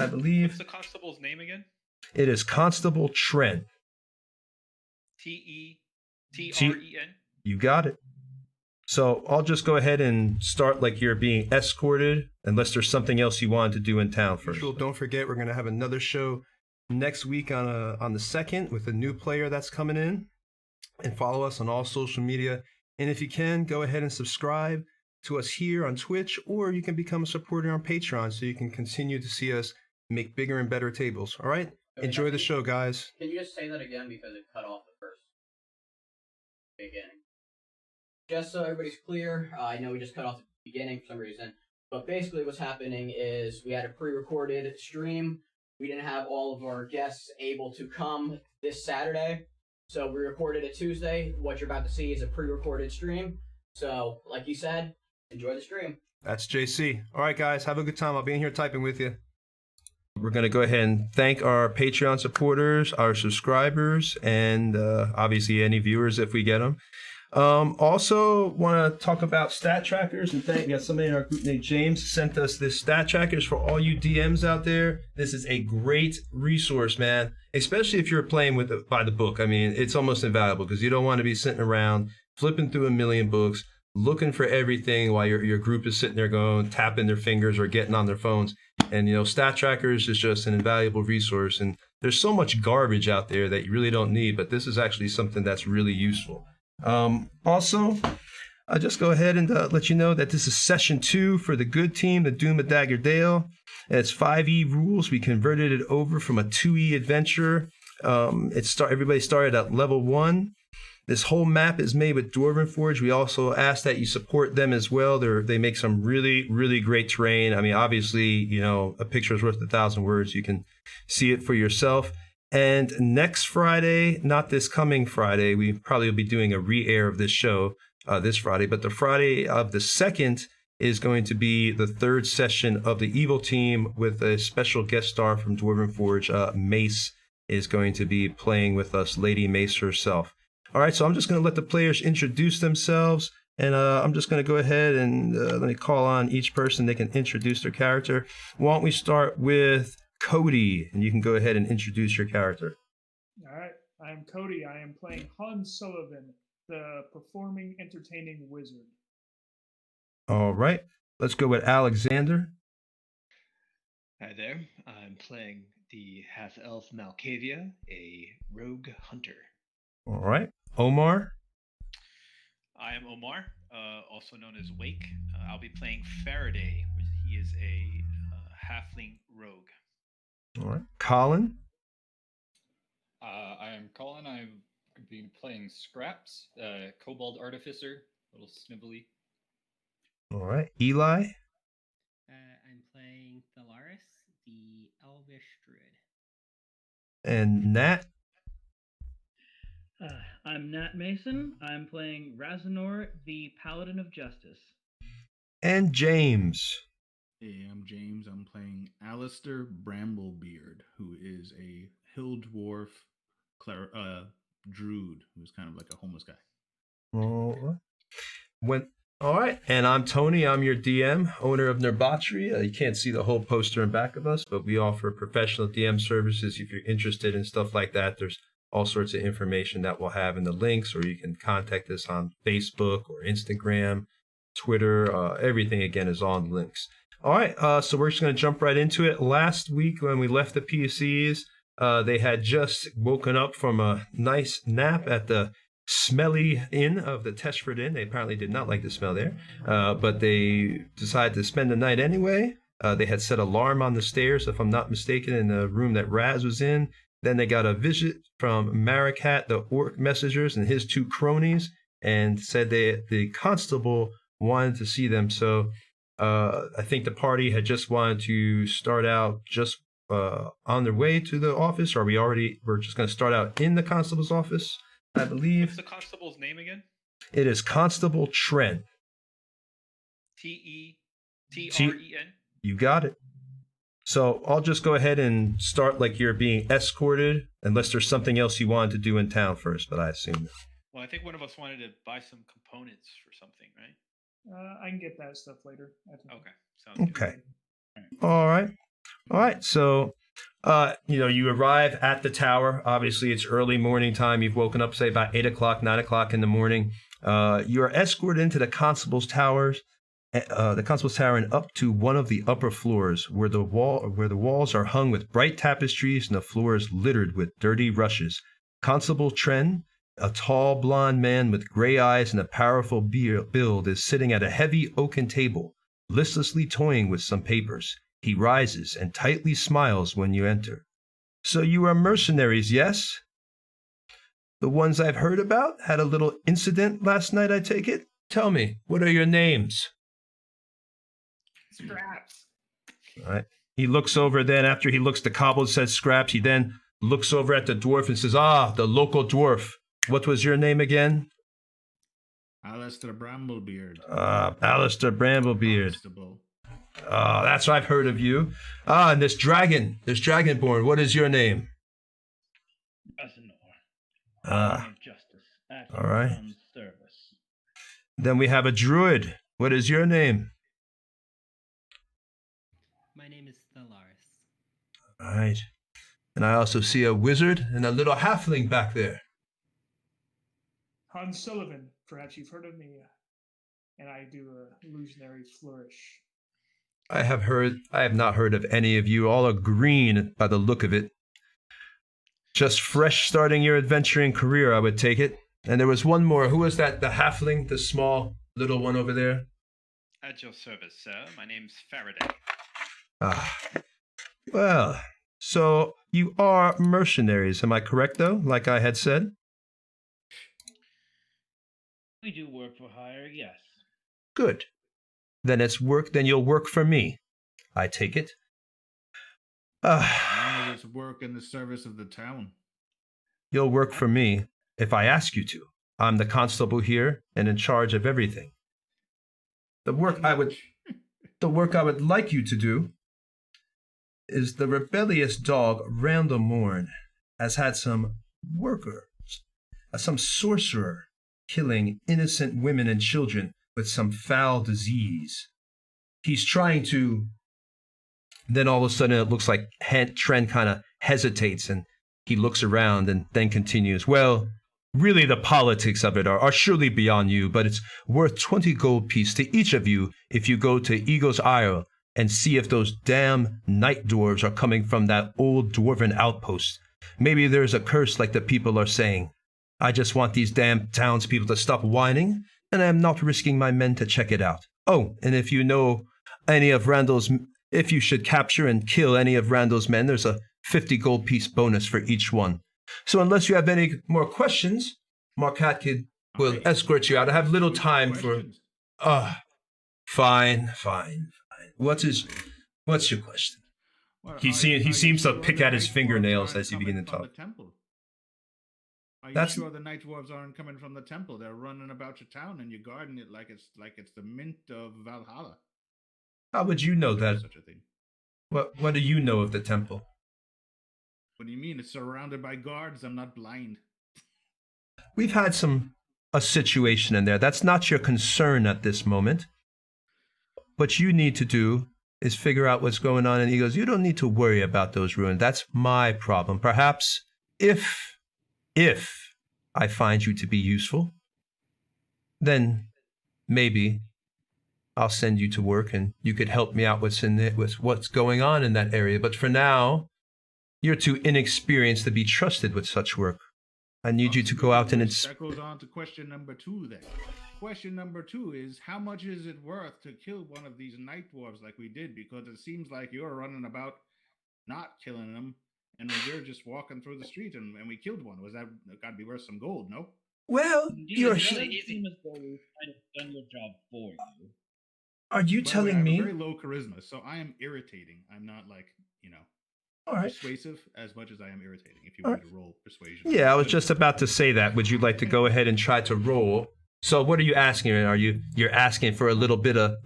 I believe. What's the constable's name again? It is Constable Trent. T-E-T-R-E-N? You got it. So I'll just go ahead and start like you're being escorted, unless there's something else you wanted to do in town first. Don't forget, we're going to have another show next week on the 2nd with a new player that's coming in. And follow us on all social media. And if you can, go ahead and subscribe to us here on Twitch, or you can become a supporter on Patreon so you can continue to see us make bigger and better tables. All right? Enjoy the show, guys. Can you just say that again because it cut off the first beginning? Just so everybody's clear, I know we just cut off the beginning for some reason, but basically what's happening is we had a pre-recorded stream. We didn't have all of our guests able to come this Saturday, so we recorded it Tuesday. What you're about to see is a pre-recorded stream. So, like you said, enjoy the stream. That's JC. All right, guys, have a good time. I'll be in here typing with you. We're going to go ahead and thank our Patreon supporters, our subscribers, and obviously any viewers if we get them. Also want to talk about stat trackers and thank somebody in our group named James sent us this stat trackers for all you DMs out there. This is a great resource, man, especially if you're playing by the book. I mean, it's almost invaluable because you don't want to be sitting around flipping through a million books, looking for everything while your group is sitting there going, tapping their fingers or getting on their phones. And, stat trackers is just an invaluable resource. And there's so much garbage out there that you really don't need, but this is actually something that's really useful. Also, I'll just go ahead and let you know that this is session 2 for the good team, the Doom of Dagger Dale. It's 5e rules. We converted it over from a 2e adventure. Everybody started at level 1. This whole map is made with Dwarven Forge. We also ask that you support them as well. They make some really, really great terrain. I mean, obviously, a picture is worth 1,000 words. You can see it for yourself. And next Friday, not this coming Friday, we probably will be doing a re-air of this show this Friday, but the Friday of the 2nd is going to be the 3rd session of the Evil Team with a special guest star from Dwarven Forge. Mace is going to be playing with us, Lady Mace herself. All right, so I'm just going to let the players introduce themselves, and I'm just going to go ahead and let me call on each person. They can introduce their character. Why don't we start with Cody, and you can go ahead and introduce your character. All right, I'm Cody. I am playing Hans Sullivan, the performing, entertaining wizard. All right, let's go with Alexander. Hi there. I'm playing the half-elf Malkavia, a rogue hunter. All right, Omar. I am Omar, also known as Wake. I'll be playing Faraday, which he is a halfling rogue. All right, Colin. I am Colin. I've been playing Scraps, Kobold Artificer, a little snivelly. All right, Eli. I'm playing Thalaris, the Elvish Druid. And Nat. I'm Nat Mason. I'm playing Razanor, the Paladin of Justice. And James. Hey, I'm James. I'm playing Alistair Bramblebeard, who is a hill dwarf druid, who's kind of like a homeless guy. All right, and I'm Tony. I'm your DM, owner of Nerdbauchery. You can't see the whole poster in back of us, but we offer professional DM services. If you're interested in stuff like that, there's all sorts of information that we'll have in the links, or you can contact us on Facebook or Instagram, Twitter. Everything, again, is on links. All right, so we're just going to jump right into it. Last week when we left the PCs, they had just woken up from a nice nap at the smelly inn of the Teshford Inn. They apparently did not like the smell there, but they decided to spend the night anyway. They had set alarm on the stairs, if I'm not mistaken, in the room that Raz was in. Then they got a visit from Marikat, the orc messengers, and his 2 cronies, and said the constable wanted to see them. So I think the party had just wanted to start out just on their way to the office. Or we're just going to start out in the constable's office, I believe. What's the constable's name again? It is Constable Trent. T-E-T-R-E-N? You got it. So I'll just go ahead and start like you're being escorted, unless there's something else you wanted to do in town first, but I assume. Well, I think one of us wanted to buy some components for something, right? I can get that stuff later. Okay, sounds good. Okay. All right. All right, so you arrive at the tower. Obviously, it's early morning time. You've woken up, say, about 8 o'clock, 9 o'clock in the morning. You are escorted into the constable's towers, and up to one of the upper floors, where the walls are hung with bright tapestries and the floor is littered with dirty rushes. Constable Tren, a tall blond man with gray eyes and a powerful build, is sitting at a heavy oaken table, listlessly toying with some papers. He rises and tightly smiles when you enter. So you are mercenaries, yes? The ones I've heard about had a little incident last night, I take it? Tell me, what are your names? Scraps. All right. He looks over then, after he looks, the kobold says Scraps, he then looks over at the dwarf and says, the local dwarf. What was your name again? Alistair Bramblebeard. Alistair Bramblebeard. Constable. That's what I've heard of you. And this Dragonborn, what is your name? Raznor. Justice. All right. Service. Then we have a druid. What is your name? My name is Thalaris. All right. And I also see a wizard and a little halfling back there. Hans Sullivan. Perhaps you've heard of me. And I do a illusionary flourish. I have not heard of any of you. All are green by the look of it. Just fresh starting your adventuring career, I would take it. And there was one more. Who was that? The halfling, the small little one over there? At your service, sir. My name's Faraday. Well, so you are mercenaries. Am I correct, though, like I had said? We do work for hire, yes. Good. Then you'll work for me, I take it. As long as it's work in the service of the town. You'll work for me if I ask you to. I'm the constable here and in charge of everything. The work I would like you to do is the rebellious dog Randall Morn has had some sorcerer killing innocent women and children with some foul disease. He's trying to... Then all of a sudden it looks like Tren kind of hesitates and he looks around and then continues, well, really the politics of it are surely beyond you, but it's worth 20 gold piece to each of you if you go to Eagle's Isle and see if those damn night dwarves are coming from that old dwarven outpost. Maybe there's a curse like the people are saying. I just want these damn townspeople to stop whining, and I am not risking my men to check it out. Oh, and if you know any of if you should capture and kill any of Randall's men, there's a 50 gold piece bonus for each one. So unless you have any more questions, Markat will escort you out. I have little time for... Fine. What's your question? Well, He seems to pick at his fingernails as you begin to talk. Are you sure the night dwarves aren't coming from the temple? They're running about your town and you're guarding it like it's the mint of Valhalla. How would you know that? Such a thing. What do you know of the temple? What do you mean? It's surrounded by guards. I'm not blind. We've had a situation in there. That's not your concern at this moment. What you need to do is figure out what's going on. And he goes, you don't need to worry about those ruins. That's my problem. Perhaps if I find you to be useful, then maybe I'll send you to work and you could help me out with what's going on in that area. But for now, you're too inexperienced to be trusted with such work. I need you to go out and... That goes on to question number 2 then. Question number 2 is, how much is it worth to kill one of these night dwarves like we did? Because it seems like you're running about not killing them, and we're just walking through the street and we killed one. Was that got to be worth some gold, no? Well, It doesn't seem as though we've kind of done your job for you. Are you telling me? I have very low charisma, so I am irritating. I'm not All right. persuasive as much as I am irritating. If you want me to roll persuasion. Yeah, I was just about to say that. Would you like to go ahead and try to roll? So what are you asking? You're asking for a little bit of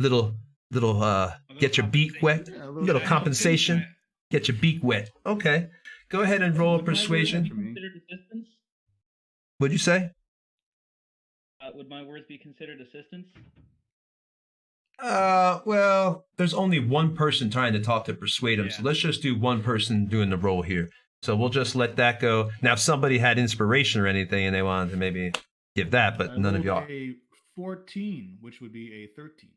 get your beak wet, a little compensation, get your beak wet. Okay, go ahead and roll persuasion. Considered assistance? What'd you say? Would my words be considered assistance? Well, there's only one person trying to talk to persuade him, so let's just do one person doing the role here. So we'll just let that go. Now, if somebody had inspiration or anything and they wanted to maybe give that, but none of y'all. A 14, which would be a 13.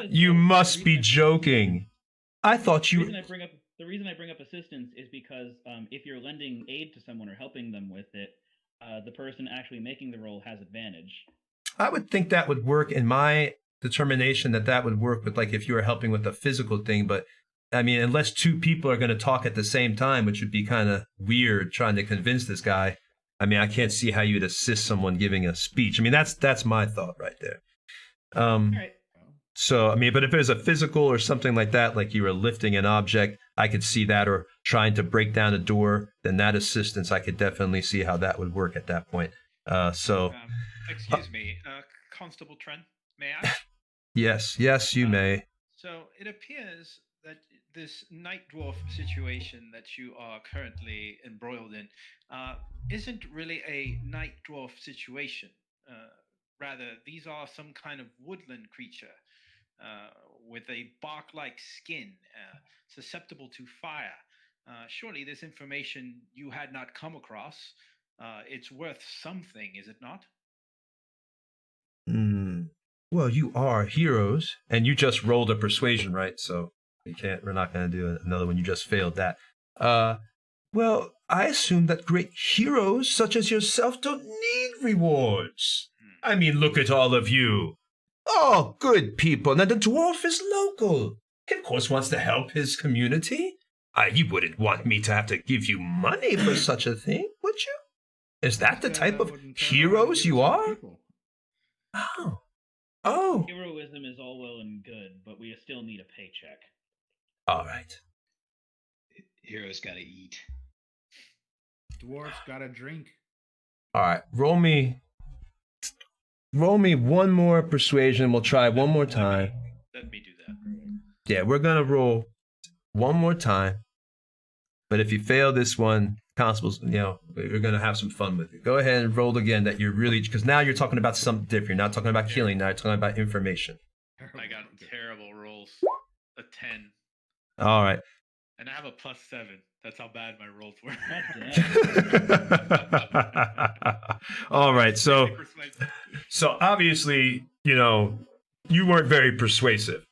You must be joking. I thought The you. reason I bring up assistance is because if you're lending aid to someone or helping them with it, the person actually making the roll has advantage. I would think that would work in my determination that would work with like if you were helping with a physical thing, but I mean, unless two people are going to talk at the same time, which would be kind of weird trying to convince this guy. I mean, I can't see how you'd assist someone giving a speech. I mean, that's my thought right there. All right. So, I mean, but if there's a physical or something like that, like you were lifting an object, I could see that, or trying to break down a door, then that assistance, I could definitely see how that would work at that point. Excuse me, Constable Trent, may I? Yes, you may. So it appears that this night dwarf situation that you are currently embroiled in isn't really a night dwarf situation. Rather, these are some kind of woodland creature with a bark-like skin, susceptible to fire. Surely this information you had not come across. It's worth something, is it not? Well, you are heroes, and you just rolled a persuasion, right? So we're not going to do another one. You just failed that. Well, I assume that great heroes such as yourself don't need rewards. I mean, look at all of you. Oh, good people. Now, the dwarf is local. He, of course, wants to help his community. You wouldn't want me to have to give you money for such a thing, would you? Is that the type of heroes you are? Oh. Heroism is all well and good, but we still need a paycheck. All right. Heroes gotta eat. Dwarfs gotta drink. All right. Roll me one more persuasion. We'll try one more time. Let me do that. Yeah, we're going to roll one more time. But if you fail this one, constables, we're going to have some fun with it. Go ahead and roll again that you're really, because now you're talking about something different. You're not talking about killing, now you're talking about information. I got terrible rolls. A 10. All right. And I have a +7. That's how bad my rolls were. All right. So obviously, you weren't very persuasive.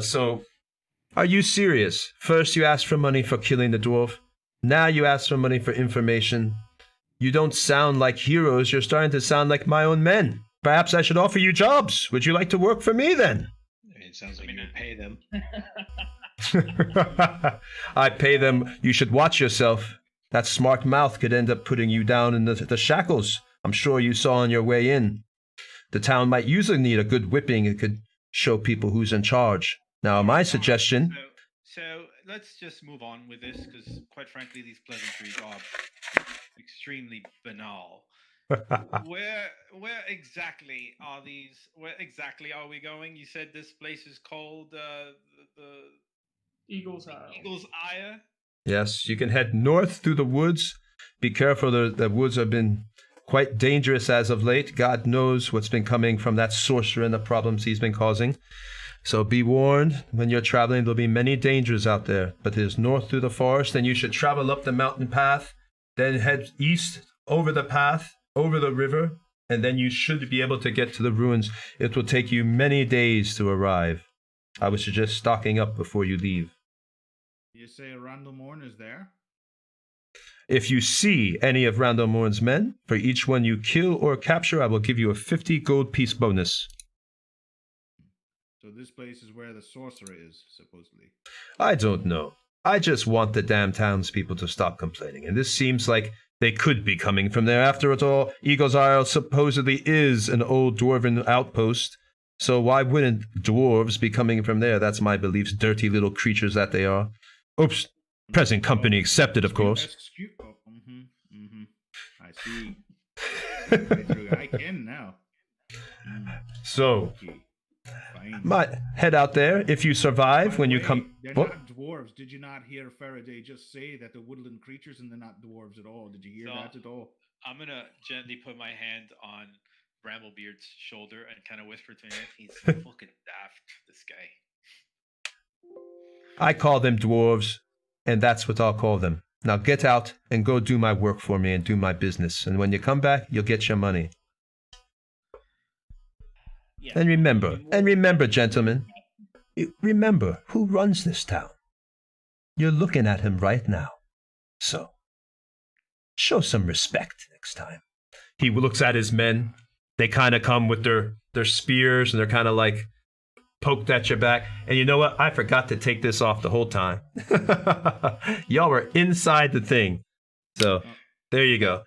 So are you serious? First you asked for money for killing the dwarf. Now you ask for money for information. You don't sound like heroes. You're starting to sound like my own men. Perhaps I should offer you jobs. Would you like to work for me then? It sounds like you would pay them. I pay them. You should watch yourself. That smart mouth could end up putting you down in the shackles. I'm sure you saw on your way in. The town might usually need a good whipping. It could show people who's in charge. Now, my suggestion... So let's just move on with this, because quite frankly, these pleasantries are extremely banal. Where exactly are these? Where exactly are we going? You said this place is called the Eagle's Eye. Eagle's Eye. Yes, you can head north through the woods. Be careful, the woods have been quite dangerous as of late. God knows what's been coming from that sorcerer and the problems he's been causing. So be warned, when you're traveling, there'll be many dangers out there. But there's north through the forest, then you should travel up the mountain path, then head east over the path, over the river, and then you should be able to get to the ruins. It will take you many days to arrive. I would suggest stocking up before you leave. You say Randlemorn is there? If you see any of Randlemorn's men, for each one you kill or capture, I will give you a 50 gold piece bonus. So this place is where the sorcerer is, supposedly. I don't know. I just want the damn townspeople to stop complaining, and this seems like they could be coming from there. After all, Eagle's Isle supposedly is an old dwarven outpost, so why wouldn't dwarves be coming from there? That's my beliefs, dirty little creatures that they are. Oops, present company accepted, of course. I see. I can now. So... Okay. Might head out there if you survive when you come. They're not dwarves. Did you not hear Faraday just say that the woodland creatures and they're not dwarves at all? Did you hear that at all? I'm gonna gently put my hand on Bramblebeard's shoulder and kind of whisper to him, "He's fucking daft, this guy." I call them dwarves, and that's what I'll call them. Now get out and go do my work for me and do my business. And when you come back, you'll get your money. Yeah, And remember, I'll be more than gentlemen, remember who runs this town. You're looking at him right now. So, show some respect next time. He looks at his men. They kind of come with their spears, and they're kind of like poked at your back. And you know what? I forgot to take this off the whole time. Y'all were inside the thing. So, there you go.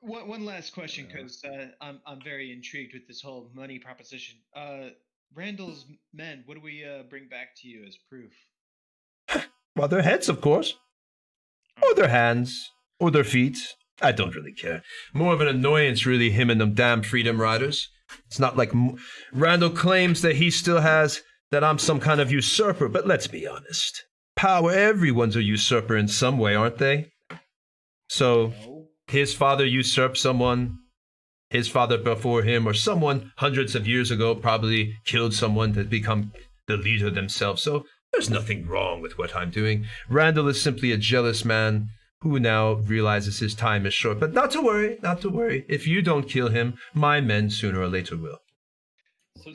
One last question, because I'm very intrigued with this whole money proposition. Randall's men, what do we bring back to you as proof? Well, their heads, of course. Or their hands. Or their feet. I don't really care. More of an annoyance, really, him and them damn Freedom Riders. It's not like Randall claims that he still has, that I'm some kind of usurper, but let's be honest. Power, everyone's a usurper in some way, aren't they? So, his father usurped someone, his father before him, or someone hundreds of years ago probably killed someone to become the leader themselves. So, there's nothing wrong with what I'm doing. Randall is simply a jealous man who now realizes his time is short. But not to worry, not to worry. If you don't kill him, my men sooner or later will. So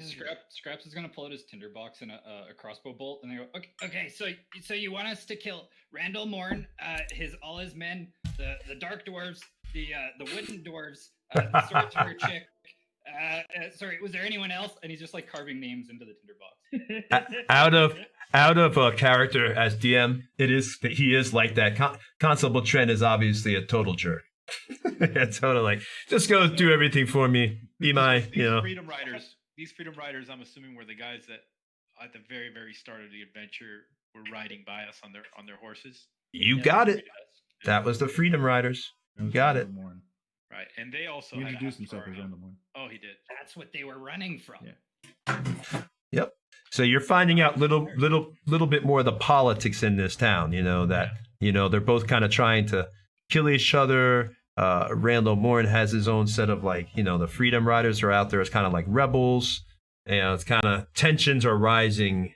Scraps is gonna pull out his tinderbox and a crossbow bolt, and they go, okay. So you want us to kill Randall Morn, all his men, the dark dwarves, the wooden dwarves, the sorcerer chick. Sorry, was there anyone else? And he's just like carving names into the tinderbox. Out of character as DM, he is like that. Constable Trent is obviously a total jerk. Yeah, totally. Just go do everything for me. Be my, Freedom Riders. These Freedom Riders, I'm assuming, were the guys that at the very, very start of the adventure were riding by us on their horses. You got it. That was the Freedom Riders. You got it. Right, and they also He had introduced himself as Randall. Randall Morn. Oh, he did. That's what they were running from. Yeah. Yep. So you're finding out little bit more of the politics in this town. They're both kind of trying to kill each other. Randall Morn has his own set of the Freedom Riders are out there as kind of like rebels. It's kind of tensions are rising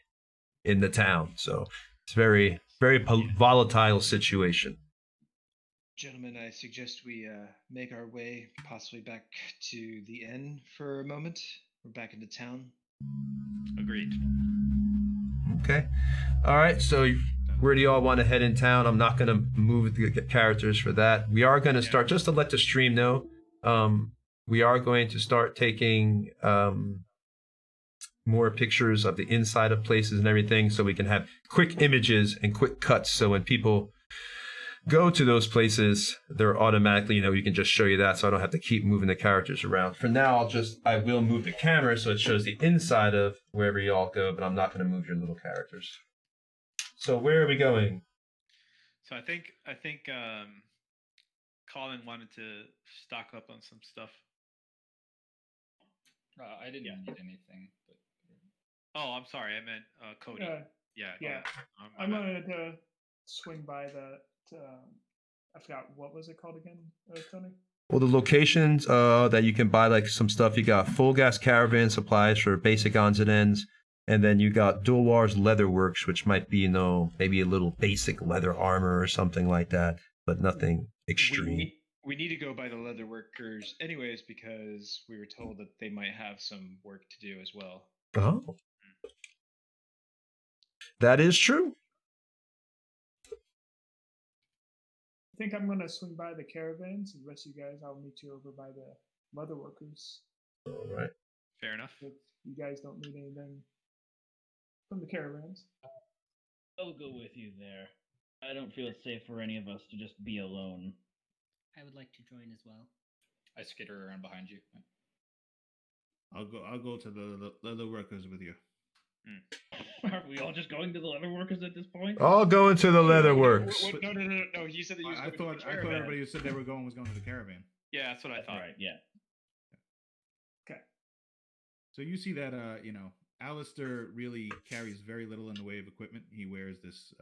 in the town. So it's very, very volatile situation. Gentlemen, I suggest we make our way possibly back to the inn for a moment. We're back into town. Agreed. Okay. All right. So where do y'all want to head in town? I'm not going to move the characters for that. We are going to start, just to let the stream know, we are going to start taking more pictures of the inside of places and everything, so we can have quick images and quick cuts. So when people go to those places, they're automatically, we can just show you that, so I don't have to keep moving the characters around. For now, I will move the camera so it shows the inside of wherever you all go, but I'm not going to move your little characters. So where are we going? So I think Colin wanted to stock up on some stuff. I didn't need anything. But... Oh, I'm sorry. I meant Cody. Yeah. I'm going to swing by that. I forgot, what was it called again, Tony? Well, the locations that you can buy like some stuff, you got Full Gas Caravan supplies for basic odds and ends, and then you got Dulwar's Leatherworks, which might be, maybe a little basic leather armor or something like that, but nothing extreme. We need to go by the Leatherworkers anyways, because we were told that they might have some work to do as well. Oh. That is true. I think I'm going to swing by the caravans. The rest of you guys, I'll meet you over by the Leatherworkers. All right. Fair enough. If you guys don't need anything from the caravans. I'll go with you there. I don't feel it's safe for any of us to just be alone. I would like to join as well. I skitter around behind you. I'll go to the Leatherworkers with you. Are we all just going to the Leatherworkers at this point? All going to the Leatherworks. No. You said that you I thought everybody who said they were going was going to the caravan. Yeah, that's what I thought. Right, yeah. Okay. So you see that, Alistair really carries very little in the way of equipment. He wears this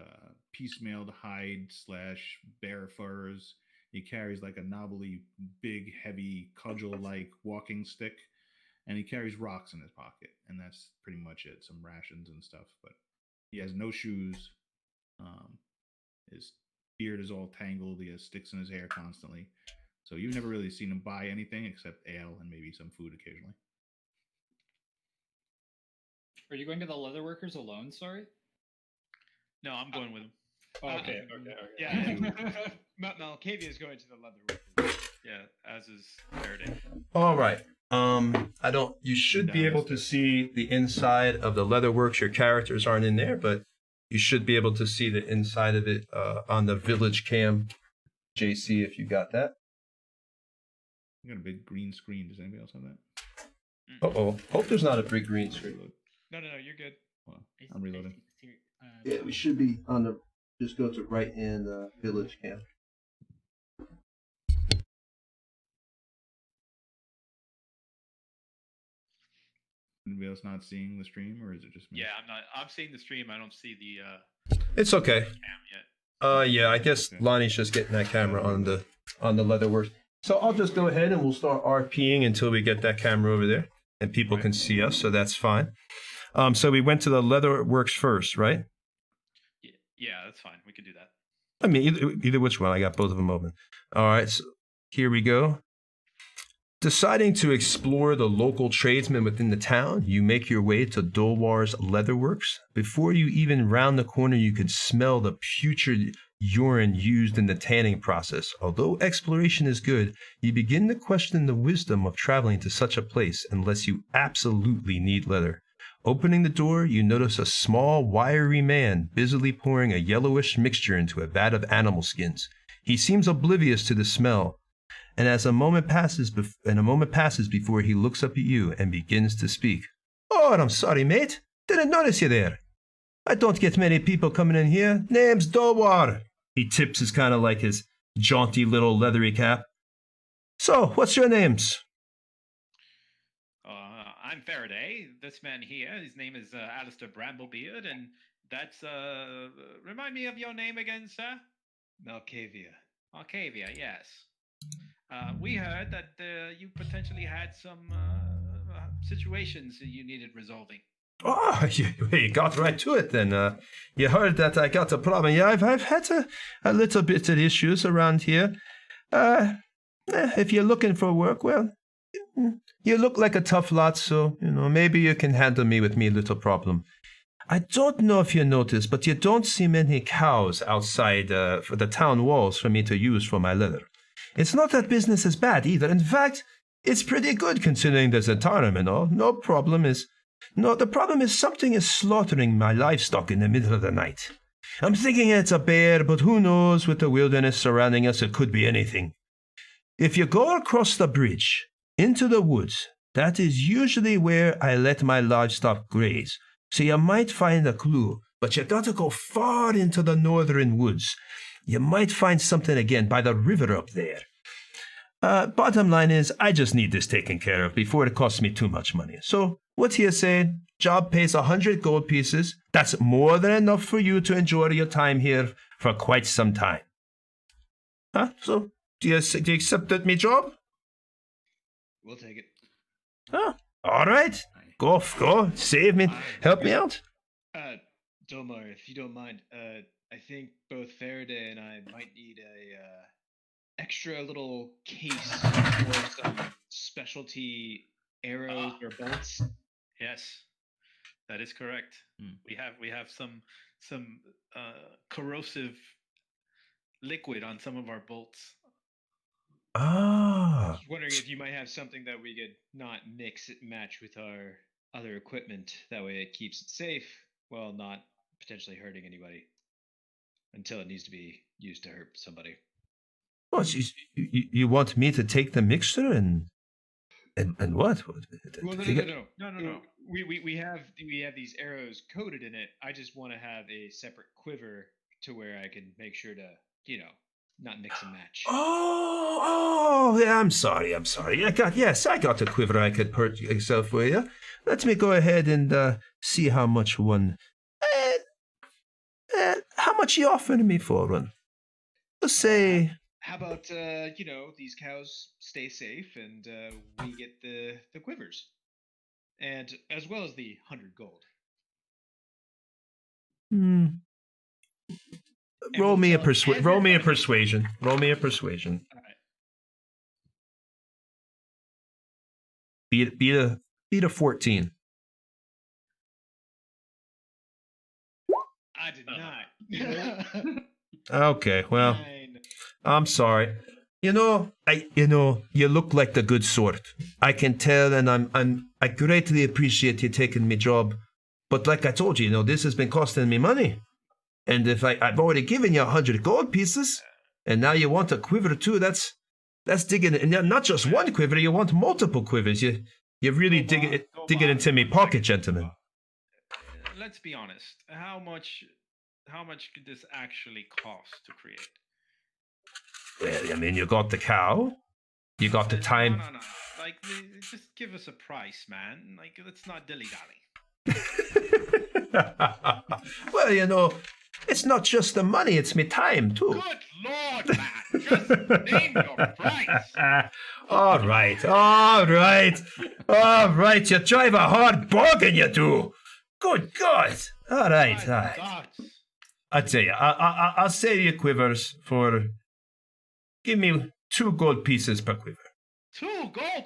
piecemealed hide / bear furs. He carries like a knobbly, big, heavy, cudgel-like walking stick, and he carries rocks in his pocket, and that's pretty much it. Some rations and stuff, but he has no shoes. His beard is all tangled. He has sticks in his hair constantly. So you've never really seen him buy anything except ale and maybe some food occasionally. Are you going to the leatherworkers alone? Sorry. No, I'm going with him. Oh, okay. Yeah, Malkavia is going to the leatherworkers. Yeah, as is Faraday. All right. You should be able to see the inside of the Leatherworks. Your characters aren't in there, but you should be able to see the inside of it on the village cam. JC, if you got that. I got a big green screen. Does anybody else have that? Uh-oh. Hope there's not a big green screen. No, you're good. Well, I'm reloading. Yeah, we should be on the... Just go to right in the village cam. Anybody else not seeing the stream, or is it just me? Yeah, I'm seeing the stream. I don't see the It's okay. cam yet. Yeah, I guess Lonnie's just getting that camera on the Leatherworks. So I'll just go ahead and we'll start RPing until we get that camera over there, and people can see us, so that's fine. So we went to the Leatherworks first, right? Yeah, that's fine. We can do that. I mean, either which one. I got both of them open. All right, so here we go. Deciding to explore the local tradesmen within the town, you make your way to Dolwar's Leatherworks. Before you even round the corner, you can smell the putrid urine used in the tanning process. Although exploration is good, you begin to question the wisdom of traveling to such a place unless you absolutely need leather. Opening the door, you notice a small, wiry man busily pouring a yellowish mixture into a vat of animal skins. He seems oblivious to the smell, and a moment passes before he looks up at you and begins to speak. "Oh, I'm sorry, mate. Didn't notice you there. I don't get many people coming in here. Name's Dolwar." He tips his kind of like his jaunty little leathery cap. "So, what's your names?" I'm Faraday. This man here, his name is Alistair Bramblebeard, and that's remind me of your name again, sir? Malkavia. Arcavia, yes. We heard that you potentially had some situations that you needed resolving. Oh, you got right to it then. You heard that I got a problem. Yeah, I've had a little bit of issues around here. If you're looking for work, well, you look like a tough lot, so, maybe you can handle me with me little problem. I don't know if you noticed, but you don't see many cows outside for the town walls for me to use for my leather. It's not that business is bad either. In fact, it's pretty good considering there's a tournament and all. The problem is something is slaughtering my livestock in the middle of the night. I'm thinking it's a bear, but who knows, with the wilderness surrounding us, it could be anything. If you go across the bridge into the woods, that is usually where I let my livestock graze. So you might find a clue, but you gotta go far into the northern woods. You might find something again by the river up there. Bottom line is, I just need this taken care of before it costs me too much money. So, what's he saying? Job pays 100 gold pieces. That's more than enough for you to enjoy your time here for quite some time. Huh? So, do you accept that me job? We'll take it. Huh? All right. Go. Save me. Help me out. Domar, if you don't mind, I think both Faraday and I might need a extra little case for some specialty arrows or bolts. Yes, that is correct. We have some corrosive liquid on some of our bolts. Ah. I was wondering if you might have something that we could not mix it match with our other equipment. That way it keeps it safe while not potentially hurting anybody until it needs to be used to hurt somebody. Well, you want me to take the mixture and what? Well, no. We have these arrows coated in it. I just want to have a separate quiver to where I can make sure to, not mix and match. Oh, yeah, I'm sorry. I got a quiver I could purchase for you. Let me go ahead and see how much one. How much you offering me for one? Let's say how about these cows stay safe and we get the quivers, and as well as the 100 gold. Hmm. And Roll we'll me a tell persuasion. Roll me a persuasion. Roll me a persuasion. All right. Beat a 14. I did not. Okay, well, 9. I'm sorry. You look like the good sort. I can tell, and I greatly appreciate you taking my job. But like I told you, this has been costing me money. And if I've already given you 100 gold pieces, and now you want a quiver too, that's digging, and not just one quiver, you want multiple quivers. You really dig it into me pocket, gentlemen. Let's be honest. How much could this actually cost to create? Well, I mean, you got the cow, you got the time. No. Like, just give us a price, man. Like, let's not dilly-dally. Well, it's not just the money, it's me time, too. Good Lord, man. Just name your price. All right. You drive a hard bargain, you do. Good God. All right. I'll tell you, I'll sell you quivers for... Give me 2 gold pieces per quiver. 2 gold?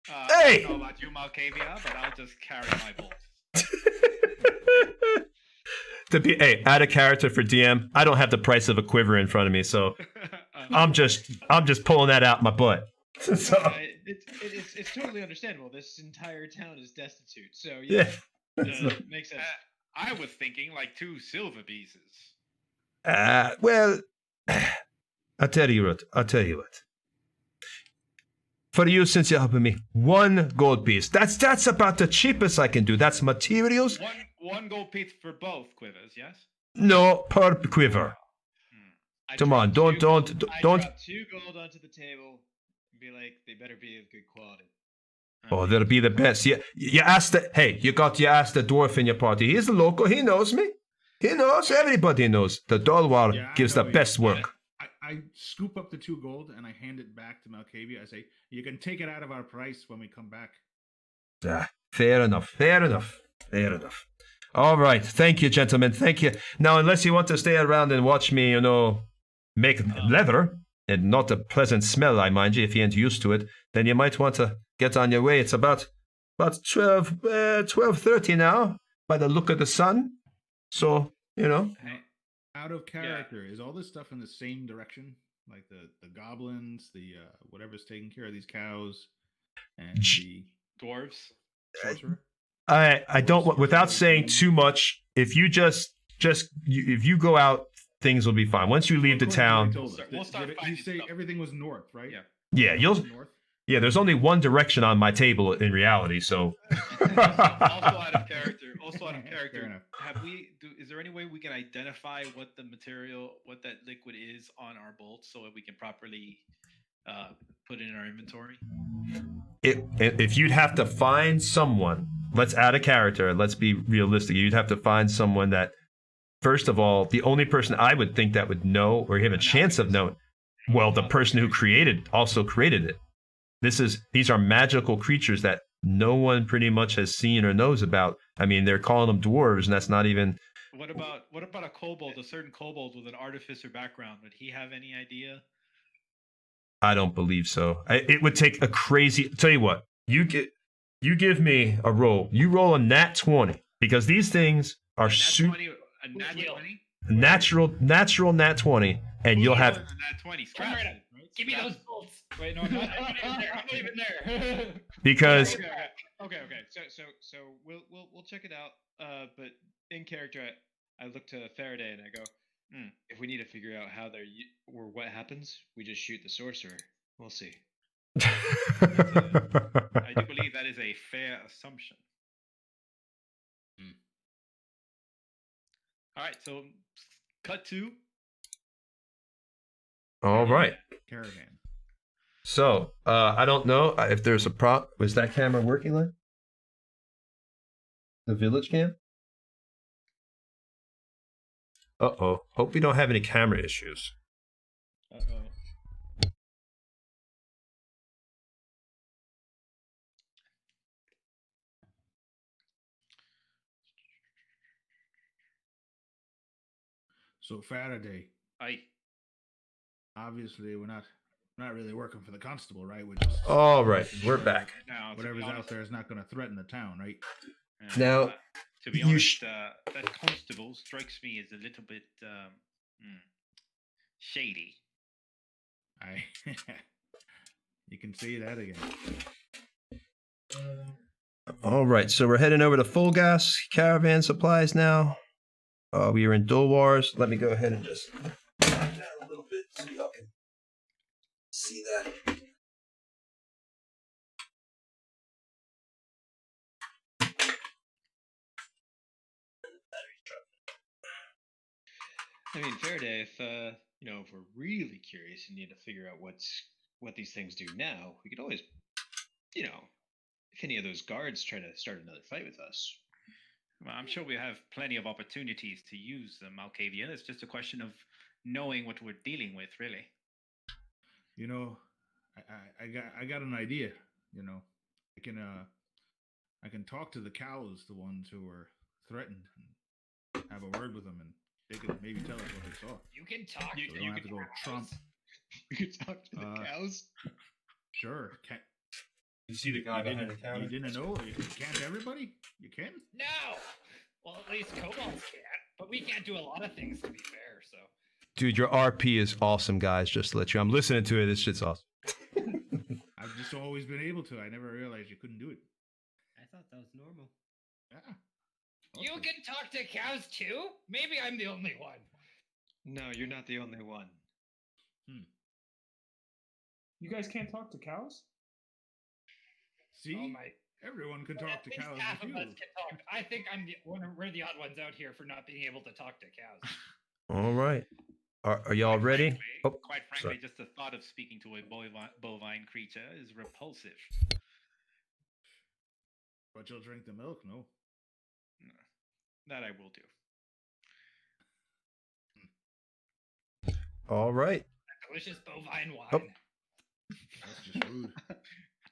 Hey! I don't know about you, Malkavia, but I'll just carry my bolts. Add a character for DM. I don't have the price of a quiver in front of me, so I'm just pulling that out my butt. So. It's totally understandable. This entire town is destitute, so yeah. Makes sense. I was thinking like 2 silver pieces. Well, I'll tell you what. For you, since you're helping me, 1 gold piece. That's about the cheapest I can do. That's materials. One gold piece for both quivers, yes? No, per quiver. Come on, don't. I drop 2 gold onto the table and be like, they better be of good quality. Oh, they'll be the best. You asked the dwarf in your party. He's a local. He knows me. He knows. Everybody knows. The Dolwar gives the best work. I scoop up the 2 gold and I hand it back to Malkavia. I say, you can take it out of our price when we come back. Fair enough. All right. Thank you, gentlemen. Thank you. Now, unless you want to stay around and watch me, make leather, and not a pleasant smell, I mind you, if you ain't used to it, then you might want to get on your way. It's about 12:30 now, by the look of the sun. So, Out of character, is all this stuff in the same direction? Like the goblins, the whatever's taking care of these cows, and the dwarves? Sorcerer? I don't want, without saying too much, if you if you go out, things will be fine. Once you leave the town. You say everything was north, right? Yeah, there's only one direction on my table in reality, so. Also out of character. Is there any way we can identify what that liquid is on our bolts so that we can properly put it in our inventory? If you'd have to find someone, let's add a character, let's be realistic. You'd have to find someone that, first of all, the only person I would think that would know or have a chance of knowing, well, the person who also created it. These are magical creatures that no one pretty much has seen or knows about. I mean, they're calling them dwarves, and that's not even. What about a kobold, a certain kobold with an artificer background? Would he have any idea? I don't believe so. It would take a crazy. Tell you what, you give me a roll. You roll a nat 20 because these things are a nat 20? Natural nat 20, and you'll have. Nat 20. Scratch it. Give me those bolts. Wait, no, I'm not even there. Because. Okay. So we'll check it out. But in character, I look to Faraday and I go, if we need to figure out how they're or what happens, we just shoot the sorcerer. We'll see. I do believe that is a fair assumption. All right, so cut to. All right. Caravan. So, I don't know if there's a prop. Was that camera working, Len? The village cam? Uh-oh. Hope we don't have any camera issues. So Faraday, I obviously we're not really working for the constable, right? We're just All right, making we're sure back. that now to be whatever's out honest, there is not going to threaten the town, right? Now, to be you honest, that constable strikes me as a little bit shady. I you can say that again. All right, so we're heading over to Full Gas Caravan Supplies now. We are in Dulwars. Let me go ahead and just down a little bit so y'all can see that. I mean, Faraday, if if we're really curious and need to figure out what these things do now, we could always, if any of those guards try to start another fight with us. Well, I'm sure we have plenty of opportunities to use the Malkavian. It's just a question of knowing what we're dealing with, really. You know, I got an idea. You know, I can talk to the cows, the ones who were threatened, and have a word with them, and they could maybe tell us what they saw. You can talk. So we don't have to go trump. We could talk to the cows. Sure. Can't, You see the guy behind the counter? you didn't know? You can't everybody? You can? No. Well, at least kobolds can, but we can't do a lot of things, to be fair. So. Dude, your RP is awesome, guys. Just to let you. I'm listening to it. This shit's awesome. I've just always been able to. I never realized you couldn't do it. I thought that was normal. Yeah. You Okay. can talk to cows too? Maybe I'm the only one. No, you're not the only one. You guys can't talk to cows? See? Oh my. Everyone can talk At to least cows half with of you. us can talk. I think we're the odd ones out here for not being able to talk to cows. All right. Are y'all Quite ready? frankly- Oh, quite frankly, sorry. just the thought of speaking to a bovine creature is repulsive. But you'll drink the milk, no? That I will do. All right. Delicious bovine wine. Oh. That's just rude.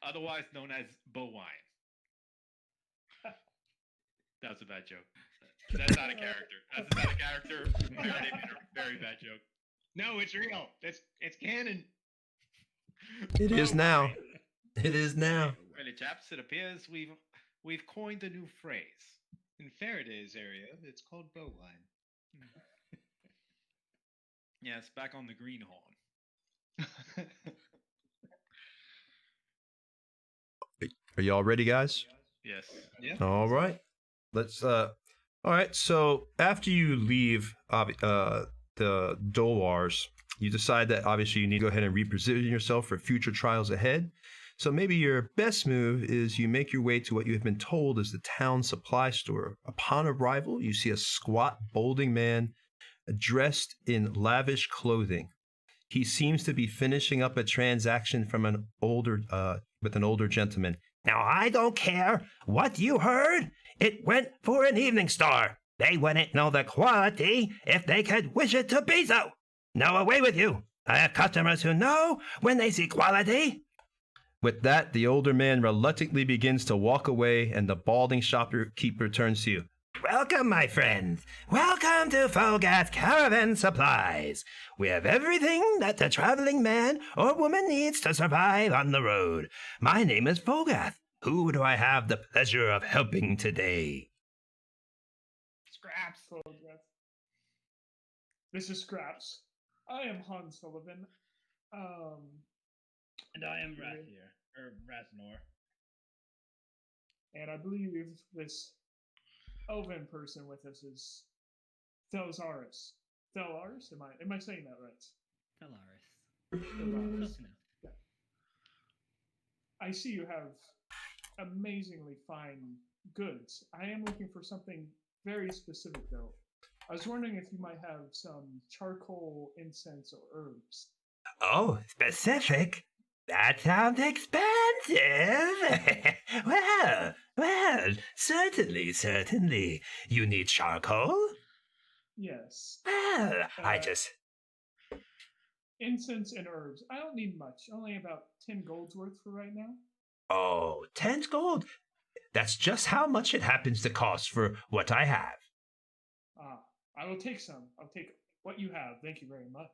Otherwise known as bovine. That was a bad joke. That's not a character. That's not a character. Very bad joke. No, it's real. It's canon. It is now. It is now. Really, chaps, it appears we've coined a new phrase. In Faraday's area, it's called bovine. Yes, back on the greenhorn. Are y'all ready, guys? Yes. Yeah. All right. Let's all right, so after you leave the Dolwars, you decide that obviously you need to go ahead and reposition yourself for future trials ahead. So maybe your best move is you make your way to what you have been told is the town supply store. Upon arrival, you see a squat, balding man dressed in lavish clothing. He seems to be finishing up a transaction from with an older gentleman. Now, I don't care what you heard. It went for an evening star. They wouldn't know the quality if they could wish it to be so. Now away with you. I have customers who know when they see quality. With that, the older man reluctantly begins to walk away, and the balding shopkeeper turns to you. Welcome, my friend. Welcome to Folgath Caravan Supplies. We have everything that the traveling man or woman needs to survive on the road. My name is Folgath. Who do I have the pleasure of helping today? Scraps. Oh, yes. This is Scraps. I am Hans Sullivan. And I am Rathier, or Rathnor. And I believe this elven person with us is Thelzaris. Thelaris? Am I saying that right? Stellaris. Thelaris. Close enough. Yeah. I see you have amazingly fine goods. I am looking for something very specific, though. I was wondering if you might have some charcoal, incense, or herbs. Oh, specific? That sounds expensive. well, certainly. You need charcoal? Yes. Well, I Uh, just... Incense and herbs. I don't need much. Only about 10 gold's worth for right now. Oh, 10 gold? That's just how much it happens to cost for what I have. Ah, I will take some. I'll take what you have. Thank you very much.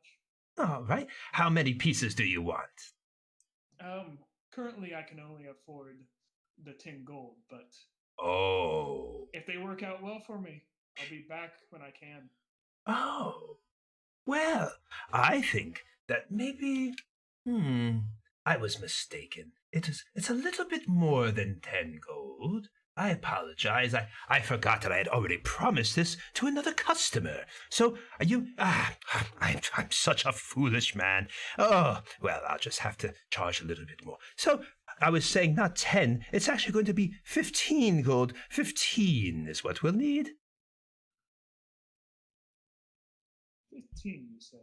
All right. How many pieces do you want? Currently I can only afford the 10 gold, but Oh. if they work out well for me, I'll be back when I can. Oh. Well, I think that maybe I was mistaken. It's a little bit more than 10 gold. I apologize. I forgot that I had already promised this to another customer. So I'm such a foolish man. Oh, well, I'll just have to charge a little bit more. So I was saying not 10, it's actually going to be 15 gold. 15 is what we'll need. 15, you say?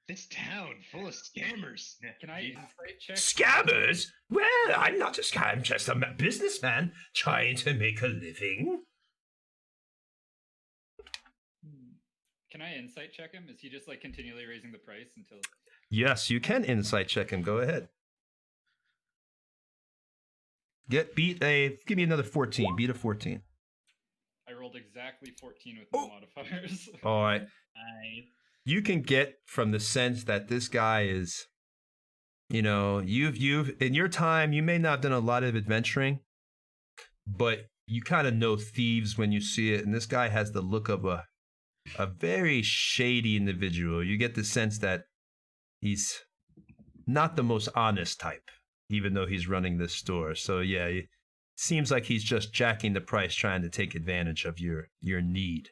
This town full of scammers. Can I insight check? Scammers? Well, I'm not a scam. I'm just a businessman trying to make a living. Can I insight check him? Is he just like continually raising the price until? Yes, you can insight check him. Go ahead. Give me another 14. Beat a 14. I rolled exactly 14 with no modifiers. All right. I You can get from the sense that this guy is, you've in your time, you may not have done a lot of adventuring, but you kind of know thieves when you see it. And this guy has the look of a very shady individual. You get the sense that he's not the most honest type, even though he's running this store. So yeah, it seems like he's just jacking the price, trying to take advantage of your need.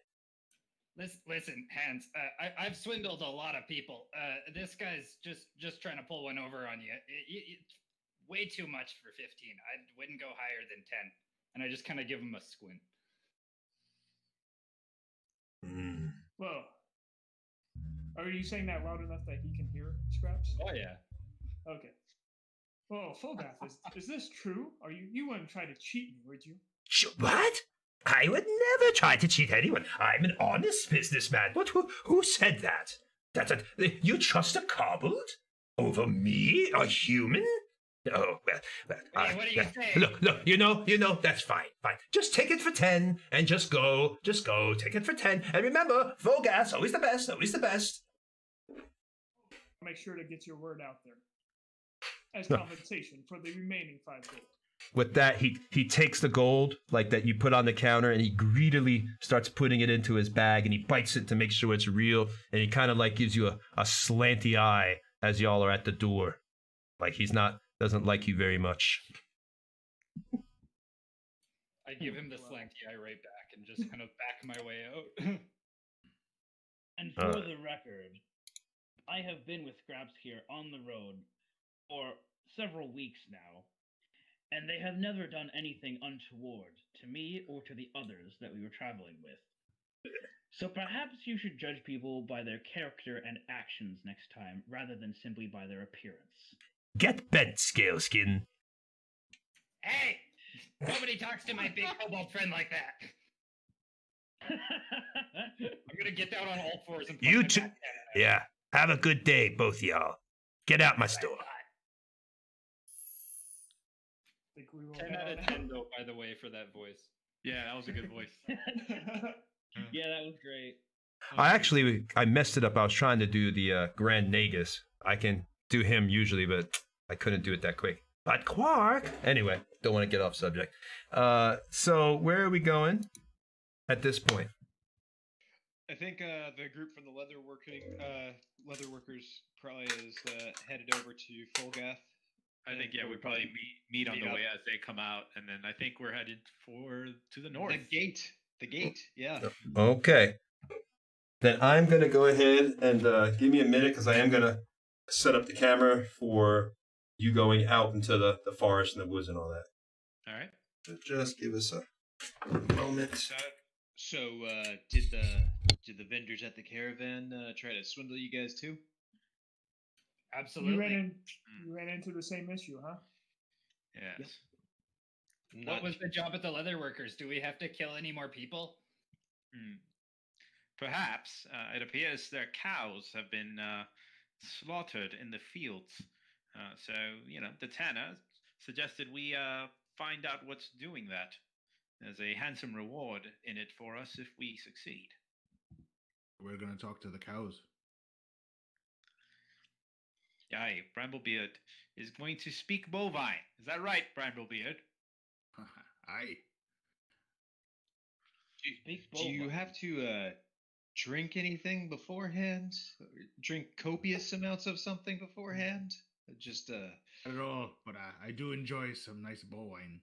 Listen, Hans. I've swindled a lot of people. This guy's just trying to pull one over on you. It's way too much for 15. I wouldn't go higher than 10. And I just kind of give him a squint. Well, are you saying that loud enough that he can hear, Scraps? Oh yeah. Okay. Well, Fulgath, is this true? You wouldn't try to cheat me, would you? What? I would never try to cheat anyone. I'm an honest businessman. What? Who said that? You trust a kobold over me, a human? Oh, well. Hey, what are you saying? Look. You know. That's fine. Just take it for 10 and just go. Take it for 10. And remember, full gas, always the best. Make sure to get your word out there as compensation for the remaining 5 gold. With that, he takes the gold like that you put on the counter, and he greedily starts putting it into his bag, and he bites it to make sure it's real, and he kind of like gives you a slanty eye as y'all are at the door, like doesn't like you very much. I give him the slanty eye right back and just kind of back my way out. And for the record, I have been with Scraps here on the road for several weeks now, and they have never done anything untoward to me or to the others that we were traveling with. So perhaps you should judge people by their character and actions next time, rather than simply by their appearance. Get bent, Scaleskin. Hey! Nobody talks to my big kobold friend like that. I'm gonna get down on all fours and You two, yeah. Have a good day, both y'all. Get out my store. 10 out of 10, though, by the way, for that voice. Yeah, that was a good voice. Yeah, that was great. I messed it up. I was trying to do the Grand Nagus. I can do him usually, but I couldn't do it that quick. But Quark! Anyway, don't want to get off subject. So where are we going at this point? I think the group from the leather workers probably is headed over to Fulgath. I think we probably meet on the way as they come out, and then I think we're headed to the north. The gate, yeah. Okay. Then I'm gonna go ahead and give me a minute because I am gonna set up the camera for you going out into the forest and the woods and all that. All right. So just give us a moment. So did the vendors at the caravan try to swindle you guys too? Absolutely. You ran into the same issue, huh? Yes. What was the job at the leather workers? Do we have to kill any more people? Perhaps. It appears their cows have been slaughtered in the fields. So, the tanner suggested we find out what's doing that. There's a handsome reward in it for us if we succeed. We're gonna talk to the cows. Aye, Bramblebeard is going to speak bovine. Is that right, Bramblebeard? Aye. Speak Do you bovine. have to drink anything beforehand? Drink copious amounts of something beforehand? Just Not at all, but I do enjoy some nice bull wine.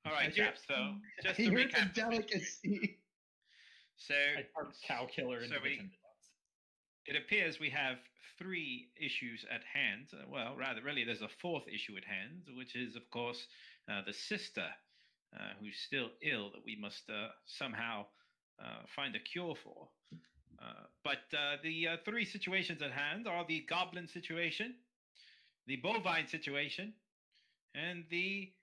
All right, chaps. So just to It's a recap, the situation. delicacy. So I tarp cow killer into So the we- tinderbox. it appears we have 3 issues at hand. Well, rather, really, there's a 4th issue at hand, which is, of course, the sister who's still ill that we must somehow find a cure for. But the 3 situations at hand are the goblin situation, the bovine situation, and the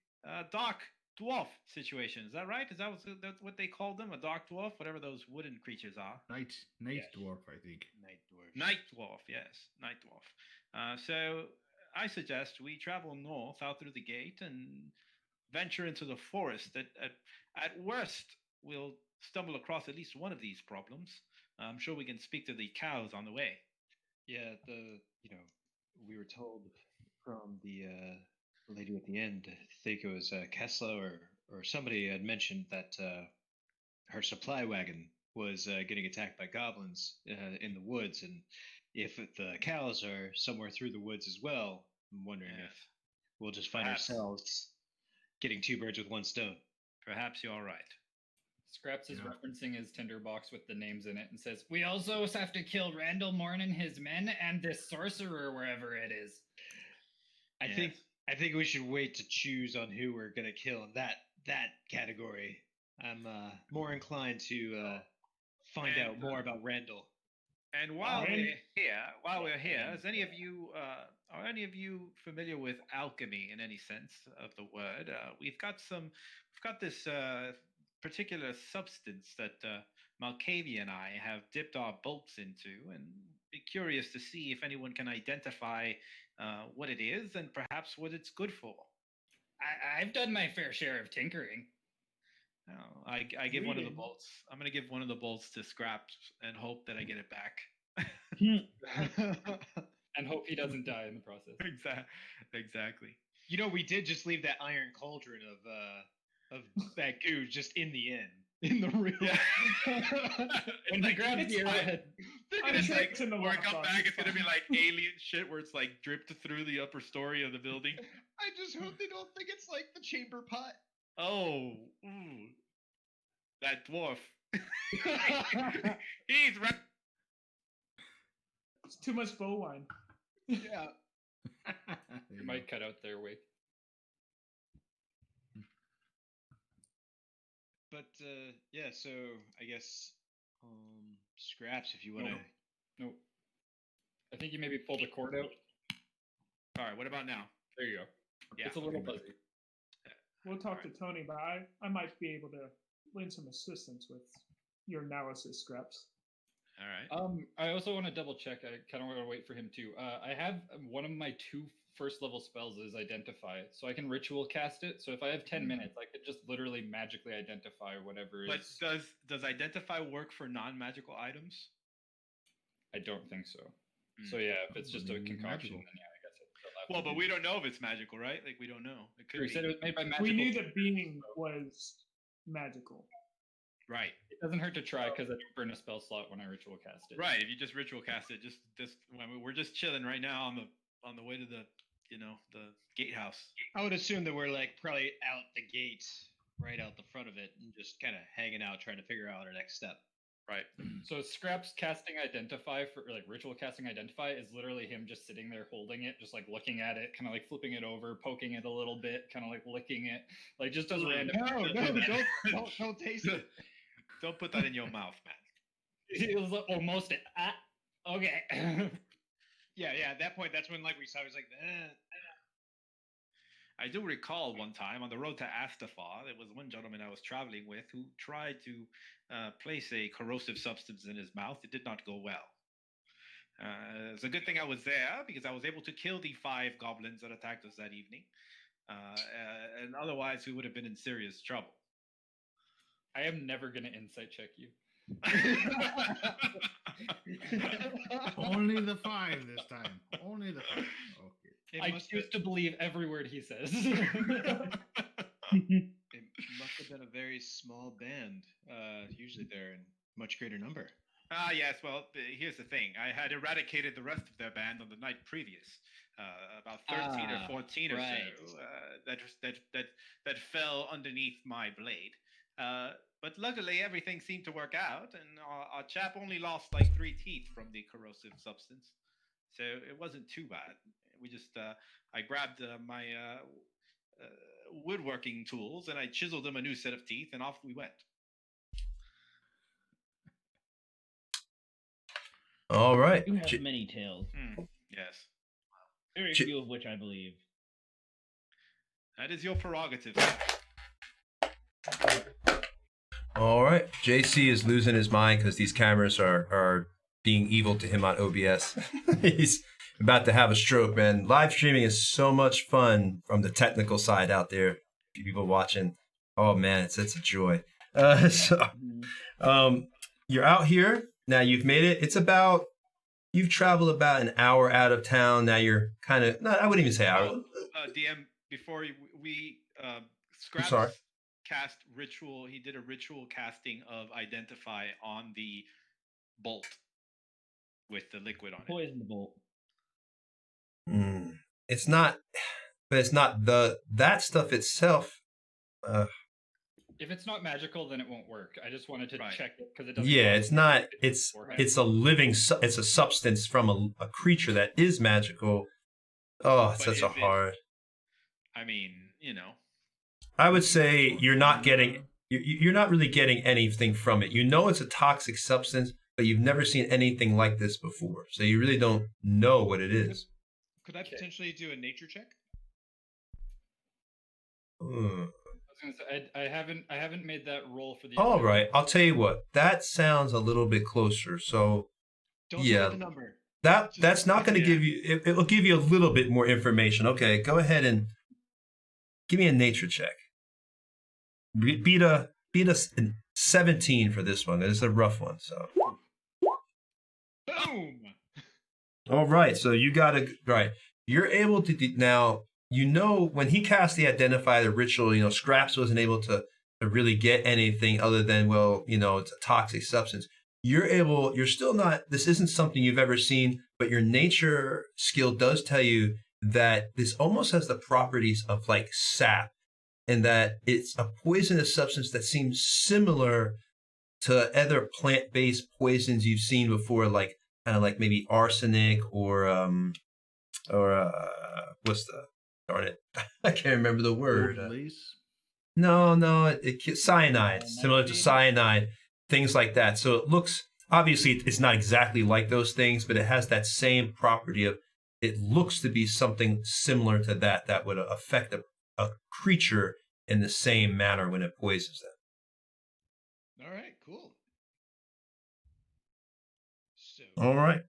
dark dwarf situation. Is that right? Is that what they called them? A dark dwarf? Whatever those wooden creatures are. Night Yes. dwarf, I think. Night dwarf. Night dwarf, yes, night dwarf. So I suggest we travel north out through the gate and venture into the forest. At worst, we'll stumble across at least one of these problems. I'm sure we can speak to the cows on the way. Yeah, we were told from the lady at the end, I think it was Kessler or somebody had mentioned that her supply wagon was getting attacked by goblins in the woods, and if the cows are somewhere through the woods as well, I'm wondering Yes. if we'll just find Perhaps. ourselves getting 2 birds with 1 stone. Perhaps you're right. Scraps is Yeah. referencing his tinderbox with the names in it and says, "We also have to kill Randall Morn and his men and this sorcerer wherever it is." I think we should wait to choose on who we're gonna kill in that category. I'm more inclined to find out And, more about Randall. And while Alright. we're here, is any of you are any of you familiar with alchemy in any sense of the word? We've got this particular substance that Malkavia and I have dipped our bolts into, and be curious to see if anyone can identify what it is and perhaps what it's good for. I've done my fair share of tinkering. Oh, I give one of the Reading. bolts. I'm going to give one of the bolts to Scraps and hope that I get it back. And hope he doesn't die in the process. Exactly. We did just leave that iron cauldron of that goo just in the inn. In the room. When he grabs it's the fine. arrowhead, I'm It's sure like, it's in the when I lockbox, come back, it's gonna be fine. like alien shit where it's like dripped through the upper story of the building. I just hope they don't think it's like the chamber pot. Oh, ooh, that dwarf. He's right. It's too much bow wine. Yeah. you might cut out their wake. But yeah, so I guess Scraps, if you want to. Nope. I think you maybe pulled the cord out. All right, what about now? There you go. Yeah. It's a little fuzzy. We'll talk Alright. to Tony, but I might be able to lend some assistance with your analysis, Scraps. All right. I also want to double check. I kind of want to wait for him too. I have one of my 2 first level spells is identify, so I can ritual cast it. So if I have 10 minutes, I could just literally magically identify whatever But is. does identify work for non-magical items? I don't think so. Hmm. So yeah, if it's just a Probably concoction, magical. then yeah, I guess it'll have Well, to but be- we don't know if it's magical, right? Like we don't know. It could He be. said it was made by magical. We knew the being was magical. Right. It doesn't hurt to try because I don't burn a spell slot when I ritual cast it. Right. If you just ritual cast it, just I mean, we're just chilling right now on the way to the the gatehouse. I would assume that we're like probably out the gate, right out the front of it, and just kind of hanging out, trying to figure out our next step. Right. So Scraps casting identify for like ritual casting identify is literally him just sitting there holding it, just like looking at it, kind of like flipping it over, poking it a little bit, kind of like licking it, like just does random. Don't taste it. Don't put that in your mouth, man. He was like, almost it. Okay. Yeah. At that point, that's when like we saw. He was like, I do recall one time on the road to Astafar, there was one gentleman I was traveling with who tried to place a corrosive substance in his mouth. It did not go well. It's a good thing I was there because I was able to kill the 5 goblins that attacked us that evening. and otherwise we would have been in serious trouble. I am never gonna insight check you. Only the 5 this time. Only the 5. Okay. I choose to believe every word he says. It must have been a very small band. Usually they're in much greater number. Yes, well, here's the thing. I had eradicated the rest of their band on the night previous. About 13 or 14 or right. so that fell underneath my blade. But luckily, everything seemed to work out, and our chap only lost like 3 teeth from the corrosive substance. So it wasn't too bad. We just, I grabbed my woodworking tools and I chiseled him a new set of teeth, and off we went. All right. You have many tales, Yes. very few of which I believe. That is your prerogative. All right. JC is losing his mind because these cameras are being evil to him on OBS. He's about to have a stroke, man. Live streaming is so much fun from the technical side out there. People watching. Oh, man, it's a joy. You're out here. Now you've made it. You've traveled about an hour out of town. Now you're kind of, no, I wouldn't even say hour. DM, before we I'm Scraps sorry. cast ritual, he did a ritual casting of Identify on the bolt with the liquid on it. Poison bolt. It's not, but it's not that stuff itself. If it's not magical, then it won't work. I just wanted to check it because it doesn't. Yeah, it's not. It's a living. It's a substance from a creature that is magical. Oh, it's such a hard. I mean, I would say you're not getting. You're not really getting anything from it. You know it's a toxic substance, but you've never seen anything like this before, so you really don't know what it is. Could I potentially do a nature check? I was gonna say I haven't made that roll for the. All right, I'll tell you what. That sounds a little bit closer. So, Don't tell me the number. That's not going to give you. It will give you a little bit more information. Okay, go ahead and give me a nature check. Beat a 17 for this one. It's a rough one. So. Boom. All right, so you got to right. You're able to now. When he cast the Identify, the ritual, Scraps wasn't able to really get anything other than, it's a toxic substance. You're still not, this isn't something you've ever seen, but your nature skill does tell you that this almost has the properties of like sap, and that it's a poisonous substance that seems similar to other plant-based poisons you've seen before, like kind of like maybe arsenic or what's the, darn it, I can't remember the word. No, cyanide, similar to cyanide, things like that. So it looks, obviously it's not exactly like those things, but it has that same property of, it looks to be something similar to that would affect a creature in the same manner when it poisons them. All right, cool. All right.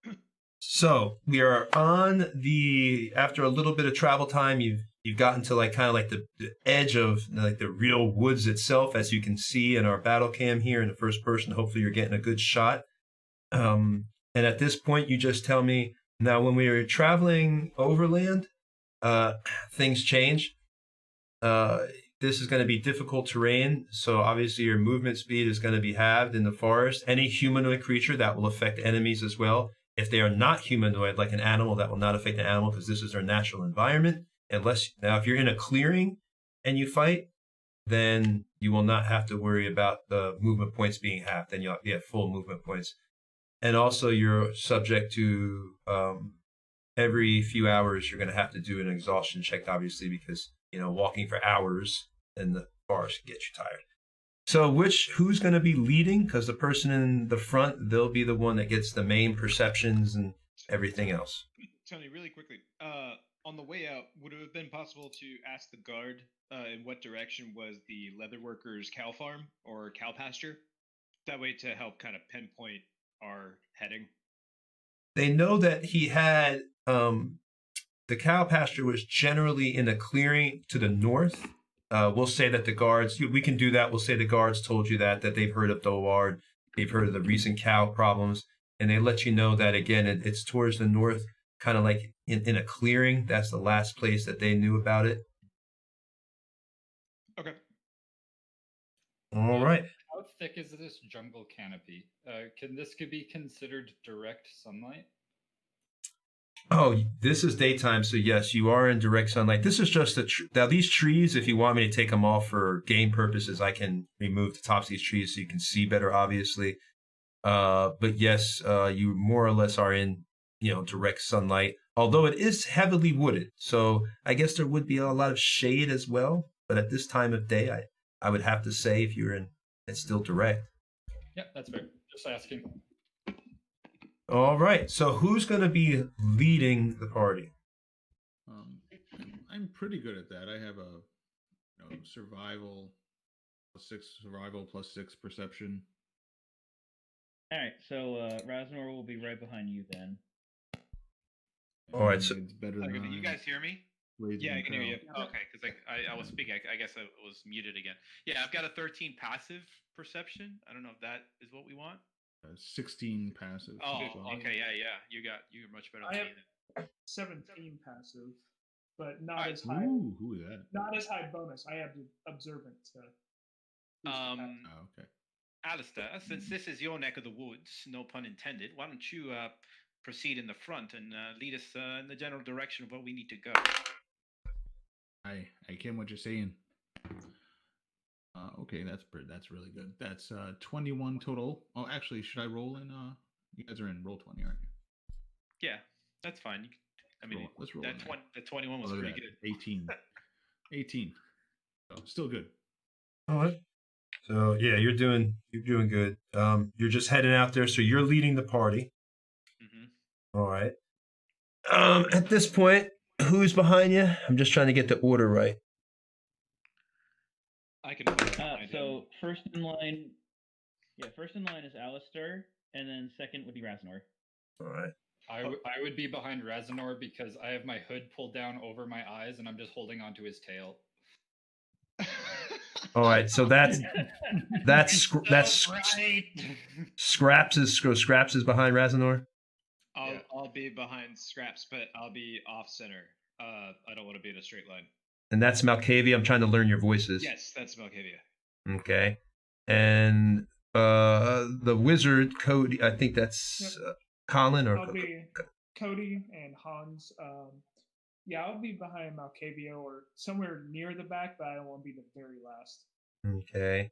So we are after a little bit of travel time, you've gotten to like kind of like the edge of like the real woods itself, as you can see in our battle cam here in the first person. Hopefully you're getting a good shot. And at this point, you just tell me, now when we were traveling overland, things change. This is going to be difficult terrain, so obviously your movement speed is going to be halved in the forest. Any humanoid creature, that will affect enemies as well. If they are not humanoid, like an animal, that will not affect an animal because this is their natural environment. Now, if you're in a clearing and you fight, then you will not have to worry about the movement points being halved. Then you'll have full movement points. And also you're subject to every few hours, you're going to have to do an exhaustion check, obviously, because, walking for hours in the forest can get you tired. So who's going to be leading? Because the person in the front, they'll be the one that gets the main perceptions and everything else. Tony, really quickly, on the way out, would it have been possible to ask the guard in what direction was the leatherworkers' cow farm or cow pasture? That way to help kind of pinpoint our heading. They know that he had the cow pasture was generally in a clearing to the north. We'll say that the guards, we can do that. We'll say the guards told you that they've heard of Dolward, they've heard of the recent cow problems, and they let you know that, again, it's towards the north, kind of like in a clearing. That's the last place that they knew about it. Okay. All right. How thick is this jungle canopy? Can this could be considered direct sunlight? Oh, this is daytime, so yes, you are in direct sunlight. This is just now these trees, if you want me to take them off for game purposes, I can remove the tops of these trees so you can see better, obviously. But yes, you more or less are in, direct sunlight, although it is heavily wooded. So I guess there would be a lot of shade as well. But at this time of day, I would have to say if you're in, it's still direct. Yep, that's fair. Just asking. All right. So who's going to be leading the party? I'm pretty good at that. I have a survival plus 6 perception. All right, so Rasnor will be right behind you then. All right, so it's better Okay, than you guys hear me? Yeah, I can hear you. Okay, because I was speaking. I guess I was muted again. Yeah, I've got a 13 passive perception. I don't know if that is what we want. 16 passive. Oh, so. okay, yeah. You're much better. I than have me then. 17 passive, but not Alright. as high. Ooh, who is that? Not as high bonus. I have the observant to. boost the passive. Oh, okay. Alistair, since this is your neck of the woods, no pun intended, why don't you proceed in the front and lead us in the general direction of where we need to go? I get what you're saying. Okay, that's really good. That's 21 total. Oh, actually, should I roll in? You guys are in roll 20, aren't you? Yeah, that's fine. Let's roll that in there. the 21 was Oh, look at pretty that. good. 18. 18. So, still good. all right. So yeah, you're doing good. You're just heading out there, so you're leading the party. Mm-hmm. All right. At this point, who's behind you? I'm just trying to get the order right. I can. So first in line is Alistair, and then second would be Rasnor. All right. I would be behind Razanor because I have my hood pulled down over my eyes and I'm just holding onto his tail. All right. So that's Right. Scraps is behind Razanor. I'll be behind Scraps, but I'll be off center. I don't want to be in a straight line. And that's Malkavia. I'm trying to learn your voices. Yes, that's Malkavia. Okay. And the wizard Cody, I think that's Colin or I'll be Cody and Hans. I'll be behind Malkavia or somewhere near the back, but I don't want to be the very last. Okay.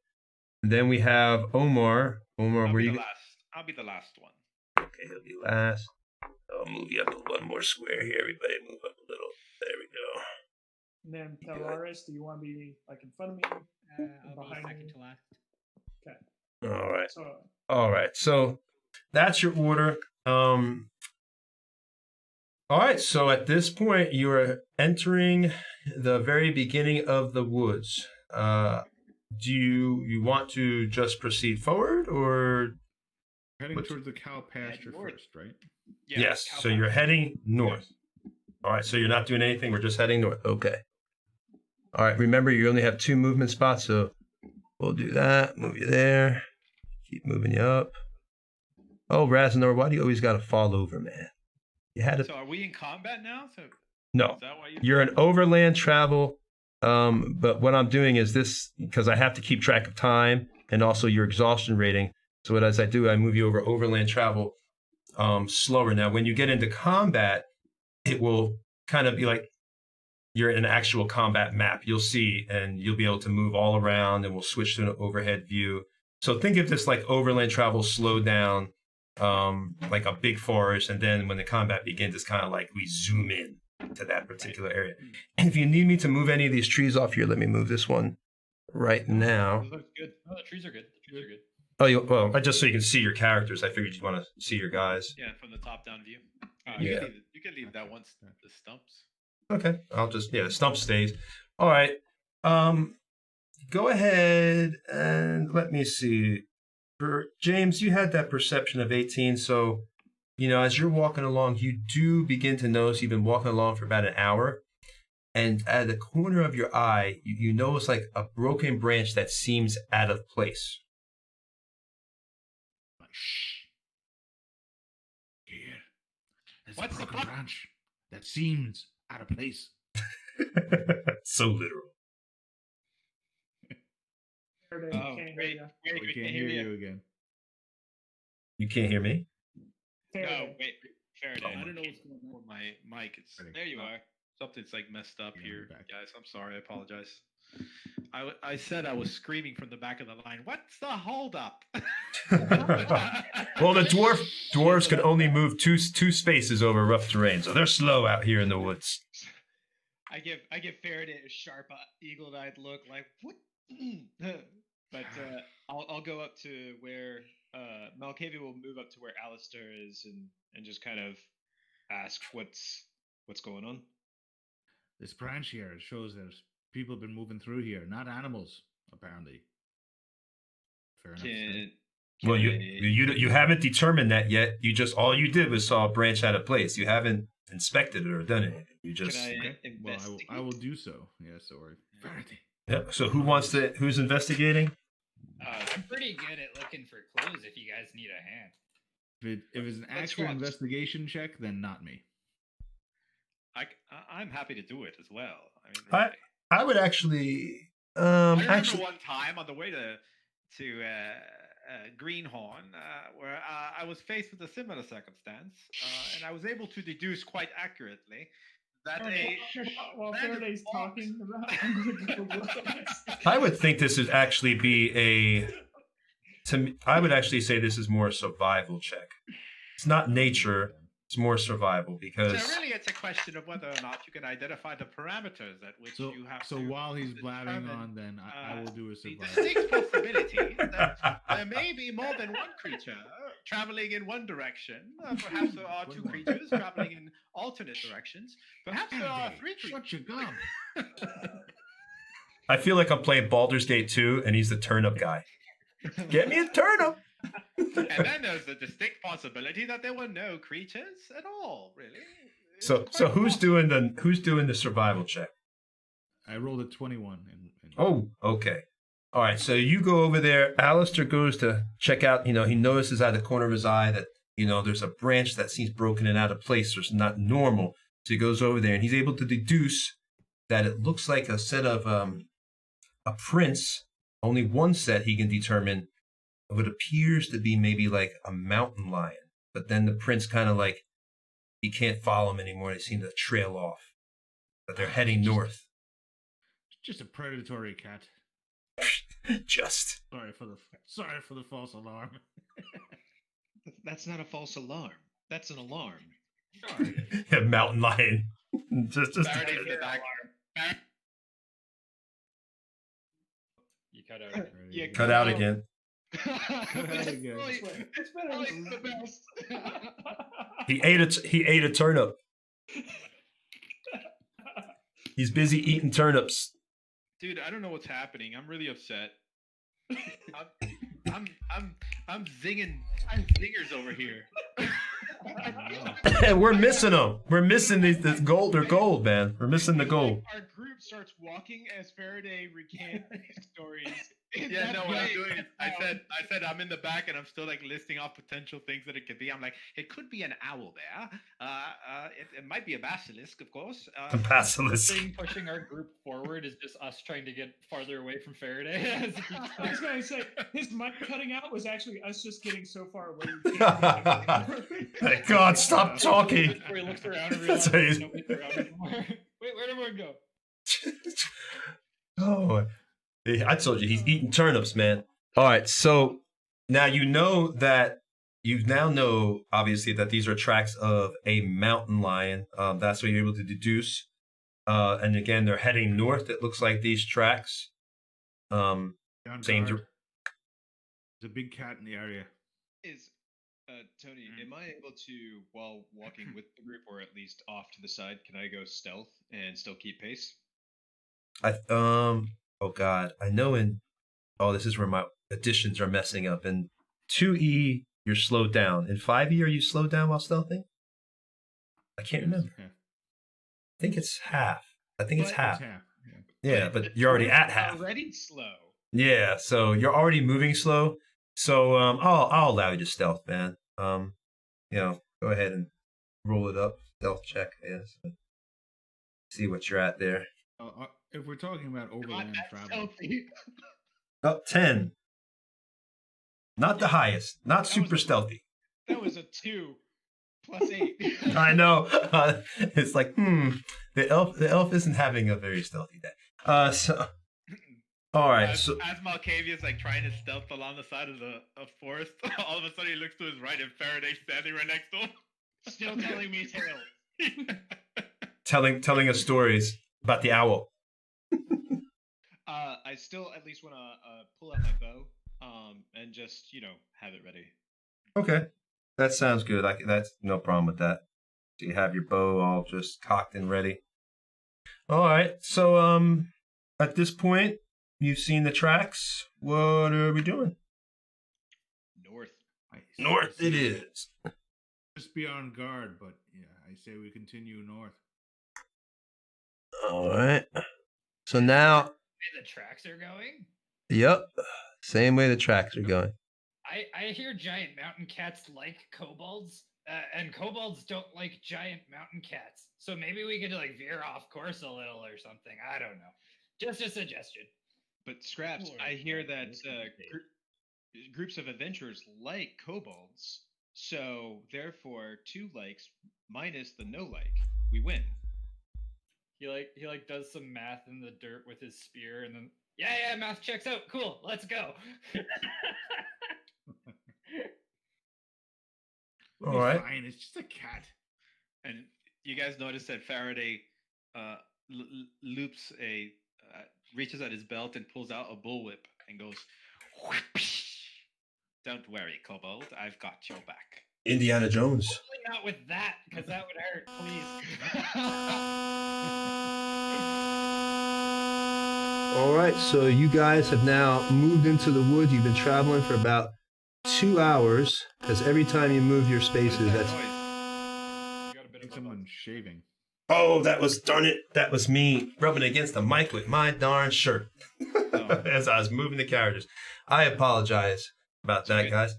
And then we have Omar. Omar, where you? I'll be the last one. Okay, he'll be last. I'll move you up one more square here. Everybody move up a little. There we go. And then Talaris, do you want to be like in front of me? I'll be Behind second me? to last. Okay. All right. So All right. So that's your order. All right. So at this point, you are entering the very beginning of the woods. Do you want to just proceed forward, or Heading towards the cow pasture north. first, right? Yeah, yes? cow So you're pasture. heading north. All right. So you're not doing anything. We're just heading north. Okay. All right. Remember, you only have 2 movement spots, so we'll do that. Move you there. Keep moving you up. Oh, Razanor, why do you always got to fall over, man? You had to. So are we in combat now? So No, is that why you're an overland travel. But what I'm doing is this, because I have to keep track of time and also your exhaustion rating. So what as I do, I move you over overland travel slower. Now, when you get into combat, it will kind of be like you're in an actual combat map. You'll see, and you'll be able to move all around, and we'll switch to an overhead view. So think of this like overland travel slowed down, like a big forest, and then when the combat begins, it's kind of like we zoom in to that particular area. And if you need me to move any of these trees off here, let me move this one right now. This looks good. Oh, the trees are good. The trees are good. Oh, well, just so you can see your characters. I figured you'd want to see your guys. Yeah, from the top-down view. Yeah. You can leave that once the stumps. Okay, I'll just the stump stays. All right. Go ahead and let me see. For James, you had that perception of 18, so as you're walking along, you do begin to notice you've been walking along for about an hour. And at the corner of your eye, you notice like a broken branch that seems out of place. Like, shh. Here. There's What's a the broken branch that seems out of place. So literal. Faraday, Oh, can't hear wait, ya. wait, We can't hear you again. You can't hear me? No, Faraday. wait, Faraday. I don't know what's going on with my mic. It's Ready. There you are. something's like messed up Yeah, here, I'm back. guys. I'm sorry. I apologize. I said I was screaming from the back of the line. What's the holdup? Well, the dwarves can only move two spaces over rough terrain, so they're slow out here in the woods. I give Faraday a sharp, eagle-eyed look, like what? But I'll go up to where Malkavi will move up to where Alistair is and just kind of ask what's going on. This branch here shows that people have been moving through here, not animals, apparently. Fair enough. to say. Well, Can you haven't determined that yet. All you did was saw a branch out of place. You haven't inspected it or done anything. You just I Okay. Well, investigate? I will do so. Yes, or Faraday. yeah. So who's investigating? I'm pretty good at looking for clues if you guys need a hand. If it's an Let's actual watch. investigation check, then not me. I'm happy to do it as well. I mean, I- really. I would actually. I remember Actually, one time on the way to Greenhorn, where I was faced with a similar circumstance, and I was able to deduce quite accurately that While random Faraday's box- talking about, I'm gonna go look at this. I would think this would actually be to me, I would actually say this is more a survival check. It's not nature. It's more survival because. So really, it's a question of whether or not you can identify the parameters at which So, you have so to while he's blabbing determine, on, then I will do a the survival. distinct possibility that there may be more than one creature traveling in one direction. Perhaps there are two creatures traveling in alternate directions. Perhaps there are Faraday, three creatures. shut your gum. I feel like I'm playing Baldur's Gate 2 and he's the turnip guy. Get me a turnip. And then there's the distinct possibility that there were no creatures at all, really. It's So quite who's possible. doing the survival check? I rolled a 21. And Oh, okay. All right. So you go over there. Alistair goes to check out. He notices out of the corner of his eye that there's a branch that seems broken and out of place. Or it's not normal. So he goes over there and he's able to deduce that it looks like a set of a prints. Only one set he can determine of what appears to be maybe like a mountain lion. But then the prints kind of like he can't follow them anymore. They seem to trail off. But they're heading north. just a predatory cat. Just. Sorry for the false alarm. That's not a false alarm. That's an alarm. A mountain lion. just Faraday's in the back. You cut out. Yeah, cut out again. That's again. It's better I like than- the best. He ate a turnip. He's busy eating turnips. Dude, I don't know what's happening. I'm really upset. I'm zinging zingers over here. We're missing them. We're missing this gold. They're gold, man. We're missing the gold. Our group starts walking as Faraday recants these stories. Yeah, no, what I'm doing is I said. said I'm in the back and I'm still like listing off potential things that it could be. I'm like, it could be an owl bear. It might be a basilisk, of course. The basilisk. Thing pushing our group forward is just us trying to get farther away from Faraday. as he keeps I was gonna say his mic cutting out was actually us just getting so far away. Thank God, stop talking. Where he looks around and That's realizes how he's- nobody's around anymore. Wait, where'd everyone go? Oh, I told you he's eating turnips, man. All right, so now you now know obviously that these are tracks of a mountain lion. That's what you're able to deduce. And again, they're heading north. It looks like these tracks. On Same. guard. There's a big cat in the area. Is Tony, am I able to, while walking with the group, or at least off to the side, can I go stealth and still keep pace? Oh God, I know this is where my additions are messing up. In 2E, you're slowed down. In 5e, are you slowed down while stealthing? I can't remember. Yeah. I think it's half. I think it's But- half. It's half. Yeah. Yeah, the but you're already dwarves at are half. Already slow. Yeah, so you're already moving slow. So I'll allow you to stealth, man. Go ahead and roll it up. Stealth check, yes. See what you're at there. If we're talking about Not overland that travel, stealthy. Up 10. Not the highest. Not That super was a- stealthy. That was a 2 plus 8. I know. It's like, the elf isn't having a very stealthy day. All right. As, So as Malkavia's like trying to stealth along the side of the forest, all of a sudden he looks to his right and Faraday's standing right next to him. Still telling me tales. telling us stories about the owl. I still at least want to pull out my bow, and just have it ready. Okay, that sounds good. That's no problem with that. So you have your bow all just cocked and ready. All right. So at this point, you've seen the tracks. What are we doing? North. North it is. just be on guard. But yeah, I say we continue north. All right. So now, Where the tracks are going? yep, same way the tracks are going. I hear giant mountain cats like kobolds, and kobolds don't like giant mountain cats. So maybe we could like veer off course a little or something. I don't know. Just a suggestion. But Scraps, Or I hear that listen to tape. groups of adventurers like kobolds. So therefore, 2 likes minus the no like, we win. He does some math in the dirt with his spear, and then yeah, math checks out. Cool, let's go. We'll be All right. fine. It's just a cat. And you guys notice that Faraday loops reaches at his belt and pulls out a bullwhip and goes, "Whoosh. Don't worry, Kobold, I've got your back." Indiana Jones. Hopefully not with that, because that would hurt. Please. All right, so you guys have now moved into the woods. You've been traveling for about 2 hours, because every time you move your spaces, that's... You got a I bit think of a someone's shaving. Oh, darn it, that was me rubbing against the mic with my darn shirt as I was moving the carriages. I apologize about that, okay. guys.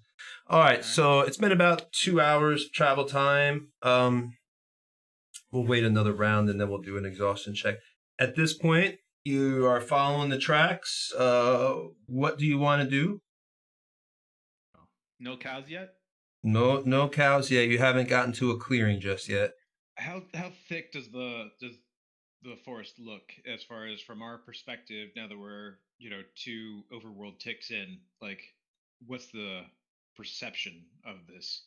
All right, so it's been about 2 hours travel time. We'll wait another round and then we'll do an exhaustion check. At this point, you are following the tracks. What do you want to do? No cows yet? No cows yet. You haven't gotten to a clearing just yet. How thick does the forest look as far as from our perspective now that we're 2 overworld ticks in? Like, what's the perception of this?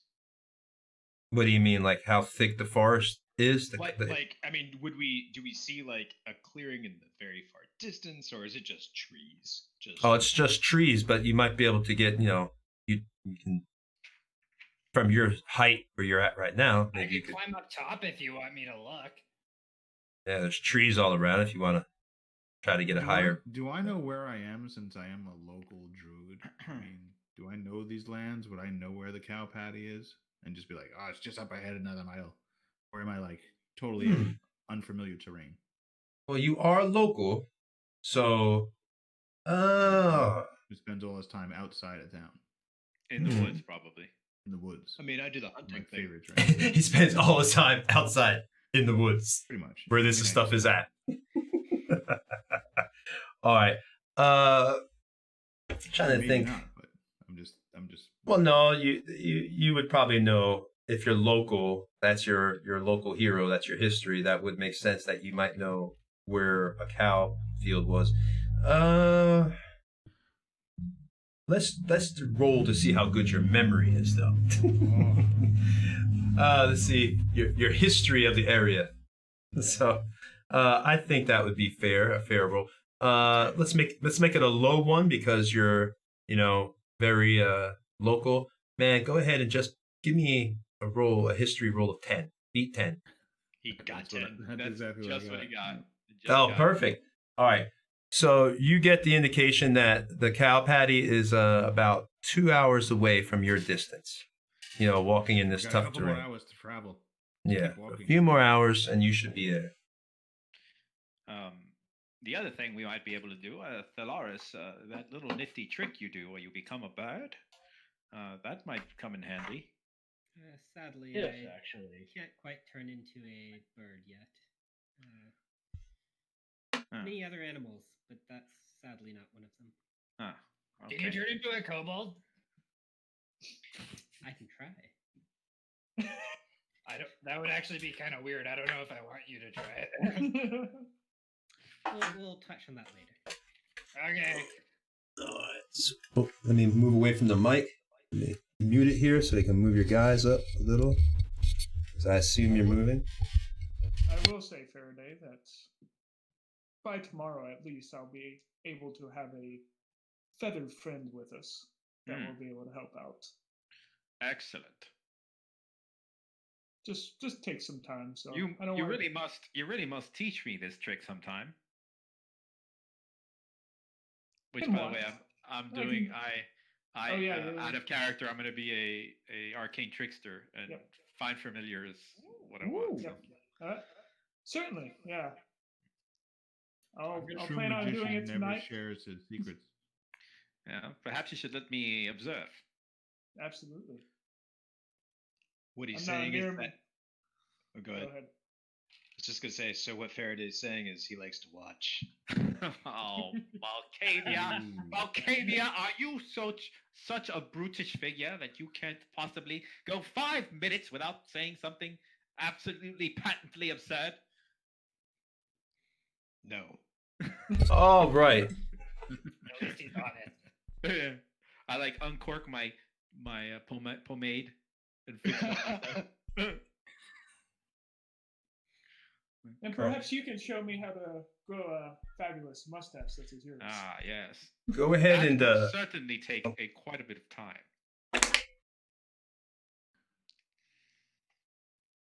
What do you mean, like how thick the forest is? I mean, do we see like a clearing in the very far distance, or is it just trees? Oh, it's just trees, but you might be able to get, you can, from your height where you're at right now, I maybe you could could, climb up top if you want me to look. yeah, there's trees all around if you want to try to get it higher. Do I know where I am since I am a local druid? I mean, do I know these lands? Would I know where the cow patty is? And just be like, oh, it's just up ahead another mile? Or am I like totally in unfamiliar terrain? Well, you are local, so, Who spends all his time outside of town In the woods, probably. in the woods? I mean, I do the My hunting thing. favorite terrain. he spends all his time outside in the woods Pretty much. where this I mean, stuff is at. All right. Trying to maybe think. not, but I'm just. Well, no, you would probably know if you're local. That's your local hero. That's your history. That would make sense that you might know where a cow field was. Let's roll to see how good your memory is, though. Let's see your history of the area. So, I think that would be a fair roll. Let's make it a low one because you're very local. Man, go ahead and just give me a history roll of 10. Beat 10. He got That's what 10. that's That's exactly what I just what he got. got. Just Oh, got it. perfect. All right. So you get the indication that the cow patty is about 2 hours away from your distance. walking in this Got a tough couple more terrain. hours to travel. Yeah, Keep a walking. few more hours and you should be there. The other thing we might be able to do, Thalaris, that little nifty trick you do where you become a bird, that might come in handy. Sadly, Yes, I actually. can't quite turn into a bird yet. Huh. Many other animals, but that's sadly not one of them. Huh. Can you Okay. turn into a kobold? I can try. I don't. That would actually be kind of weird. I don't know if I want you to try it. We'll touch on that later. Okay. Let me move away from the mic. Let me mute it here so you can move your guys up a little. Because I assume you're moving. I will say, Faraday, that by tomorrow at least I'll be able to have a feathered friend with us that will be able to help out. Excellent. Just take some time. So You I don't you want really must teach me this trick sometime. Which, Can by the what? way, I'm I doing. can- I Oh, yeah, you're- out of character, I'm going to be a arcane trickster, and Yep. find familiar is what I want. Yep. Certainly, yeah. I'll True plan on doing magician it never tonight. shares his secrets. Yeah, perhaps you should let me observe. Absolutely. What he's I'm not saying is near- that. Oh, go ahead. Go ahead. I was just gonna say. So what Faraday's saying is he likes to watch. Oh, Malkavia, Malkavia, are you such a brutish figure that you can't possibly go 5 minutes without saying something absolutely patently absurd? No. All right. At least he's honest. I like uncork my pomade and fix it up. And perhaps you can show me how to grow a fabulous mustache such as yours. Ah, yes. Go ahead That and will certainly take quite a bit of time.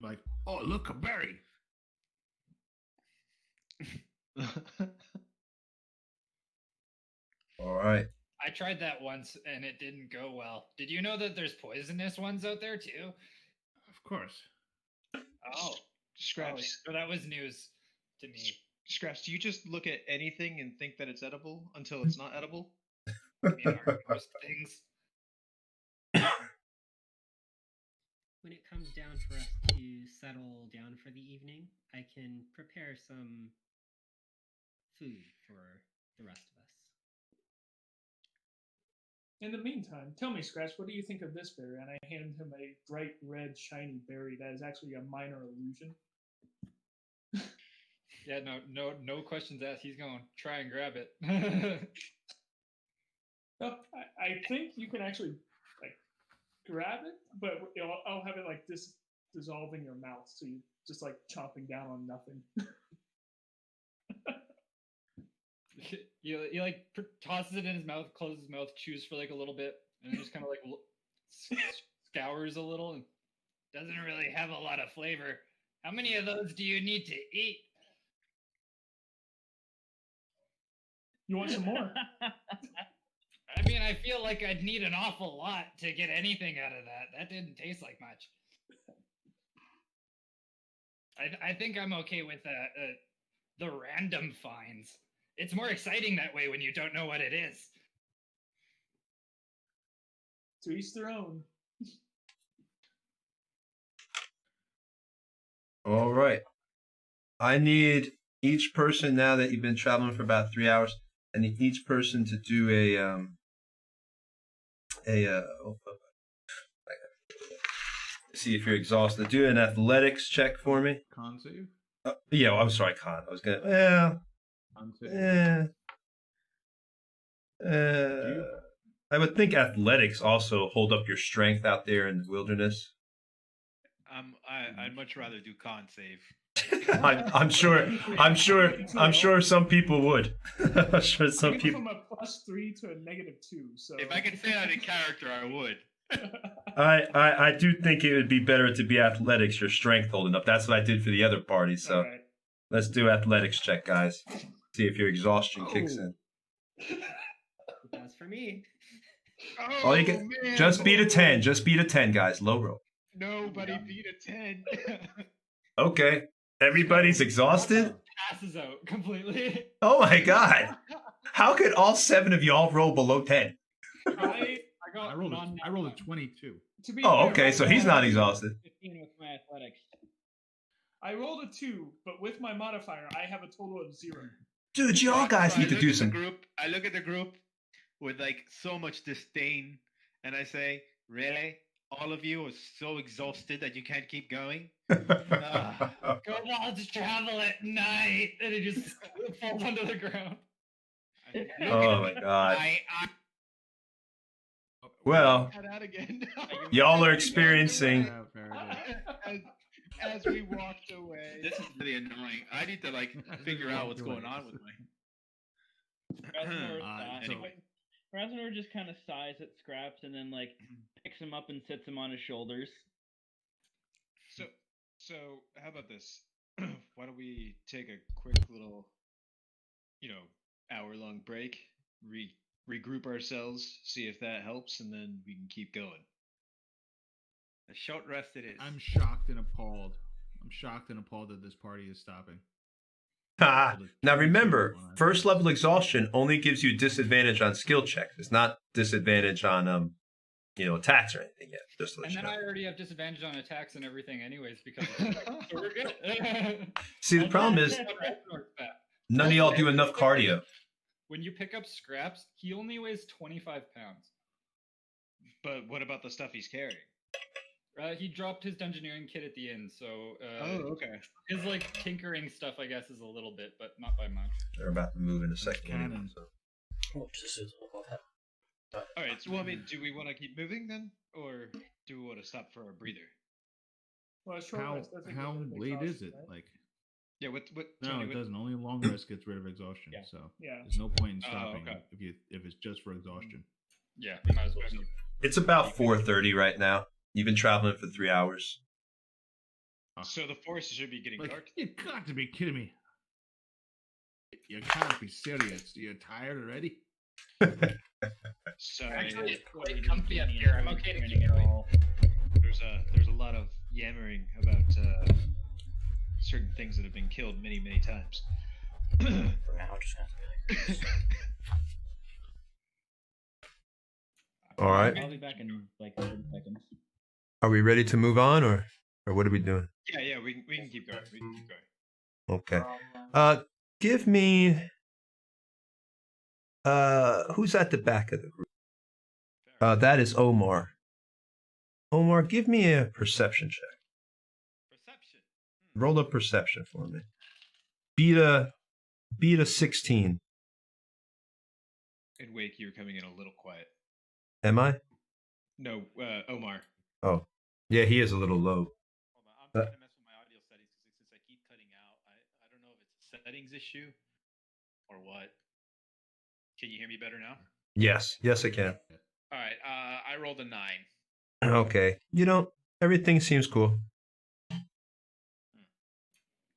Like, oh, look, a berry. all right. I tried that once and it didn't go well. Did you know that there's poisonous ones out there too? Of course. Oh, Scraps. so that was news to me. Scraps. Do you just look at anything and think that it's edible until it's not edible? I mean, most things. When it comes down for us to settle down for the evening, I can prepare some food for the rest of us. In the meantime, tell me, Scratch, what do you think of this berry? And I hand him a bright red, shiny berry that is actually a minor illusion. Yeah, no questions asked. He's going to try and grab it. No, I think you can actually like grab it, but I'll have it like dissolve in your mouth, so you just like chomping down on nothing. you like tosses it in his mouth, closes his mouth, chews for like a little bit, and then just kind of like scours a little, and doesn't really have a lot of flavor. How many of those do you need to eat? You want some more? I mean, I feel like I'd need an awful lot to get anything out of that. That didn't taste like much. I think I'm okay with the random finds. It's more exciting that way when you don't know what it is. To each their own. All right. I need each person, now that you've been traveling for about 3 hours, I need each person to do see if you're exhausted. Do an athletics check for me. Con save? Yeah, I'm sorry, Con. I was gonna. Con save. I would think athletics also hold up your strength out there in the wilderness. I'd much rather do con save. I'm sure some people would. I'm sure some I give people. him a +3 to a -2. So If I could say that in character, I would. I do think it would be better to be athletics, your strength holding up. That's what I did for the other party. So all right. let's do athletics check, guys. See if your exhaustion kicks in. It does for me. All you can just beat a 10. Just beat a 10, guys. Low roll. Nobody beat a 10. Okay. Everybody's exhausted. Passes out completely. Oh my god. How could all 7 of y'all roll below 10? I got I rolled a 22. To be Oh, fair, okay. So he's not exhausted. 15 with my athletics. I rolled a 2, but with my modifier, I have a total of 0. Dude, y'all guys So need to do some. I look at the group with like so much disdain, and I say, "Really? All of you are so exhausted that you can't keep going?" Kobolds travel at night, and it just falls onto the ground. Oh my god. I Well, Cut out again. y'all are experiencing. as we walked away. This is really annoying. I need to like figure out what's going on with Raznor just kind of sighs at Scraps and then like picks him up and sits him on his shoulders. So how about this? Why don't we take a quick little, hour-long break, regroup ourselves, see if that helps, and then we can keep going. A short rest it is. I'm shocked and appalled. I'm shocked and appalled that this party is stopping. Now remember, first level exhaustion only gives you disadvantage on skill checks. It's not disadvantage on attacks or anything yet. Just to let And you then know. I already have disadvantage on attacks and everything, anyways, because so we're good. See, the problem is none of y'all do enough cardio. When you pick up Scraps, he only weighs 25 pounds. But what about the stuff he's carrying? He dropped his dungeoneering kit at the end, so okay. His like tinkering stuff, I guess, is a little bit, but not by much. They're about to move in a second. Cannon. All right. So, do we want to keep moving then, or do we want to stop for a breather? Well, short How rest doesn't how get rid of late is exhaustion, it? right? Like Yeah. What? no, Tony, it what- doesn't. Only long rest gets rid of exhaustion. Yeah. So Yeah. there's no point in stopping okay. if it's just for exhaustion. Yeah, might as well. Keep. It's about 4:30 right now. You've been traveling for 3 hours. So the forest should be getting Like, dark. you got to be kidding me! You can't be serious. You're tired already? So Actually, it's quite comfy up here. I'm okay to keep going. there's a lot of yammering about certain things that have been killed many times. For now, just gonna be like, All right. I'll be back in like 30 seconds. Are we ready to move on, or what are we doing? Yeah, we can keep going. We can keep going. Okay. Give me. Who's at the back of the group? That is Omar. Omar, give me a perception check. Perception. Roll a perception for me. Beat a 16. And Wake, you're coming in a little quiet. Am I? No, Omar. Oh, yeah, he is a little low. Hold on. I'm trying to mess with my audio settings because since I keep cutting out, I don't know if it's a settings issue or what. Can you hear me better now? Yes, I can. All right. I rolled a 9. Okay. Everything seems cool.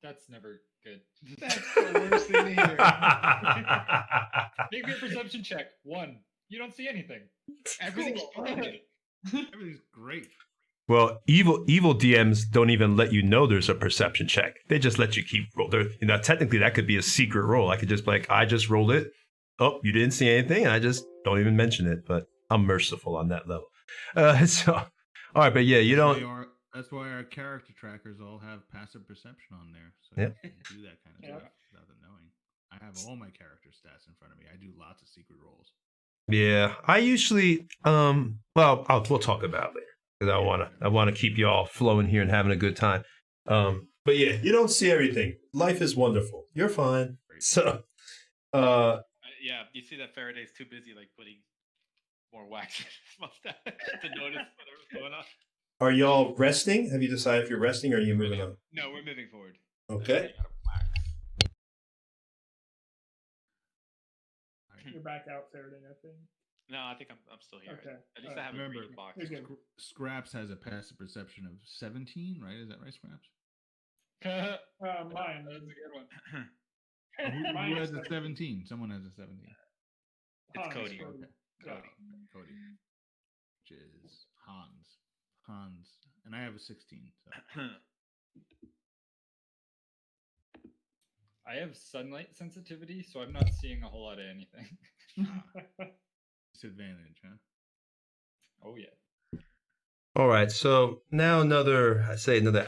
That's never good. That's the worst thing to hear. Make me a perception check. 1. You don't see anything. Everything's fine. Everything's great. Well, evil DMs don't even let you know there's a perception check. They just let you keep roll. Technically, that could be a secret roll. I could just be like, I just rolled it. Oh, you didn't see anything, and I just don't even mention it. But I'm merciful on that level. All right, but yeah, you don't. That's why our character trackers all have passive perception on there, so Yep. you can do that kind of stuff without them knowing. I have all my character stats in front of me. I do lots of secret rolls. Yeah, I usually. We'll talk about it later because I wanna keep you all flowing here and having a good time. But yeah, you don't see everything. Life is wonderful. You're fine. Great. So, Yeah, you see that Faraday's too busy like putting more wax in his mustache to notice whatever's going on. are y'all resting? Have you decided if you're resting or are you moving on? No, we're moving forward. Okay. You're back out, Faraday, I think. No, I think I'm still here. Okay. At least I have a Remember, green box. You're good. Scraps has a passive perception of 17, right? Is that right, Scraps? Mine. That's a good one. Who Mine has is a 17? Someone has a 17. It's Hans, Cody. Okay. Cody, which is Hans, and I have a 16. So. I have sunlight sensitivity, so I'm not seeing a whole lot of anything. Disadvantage, huh? Oh yeah. All right, so now another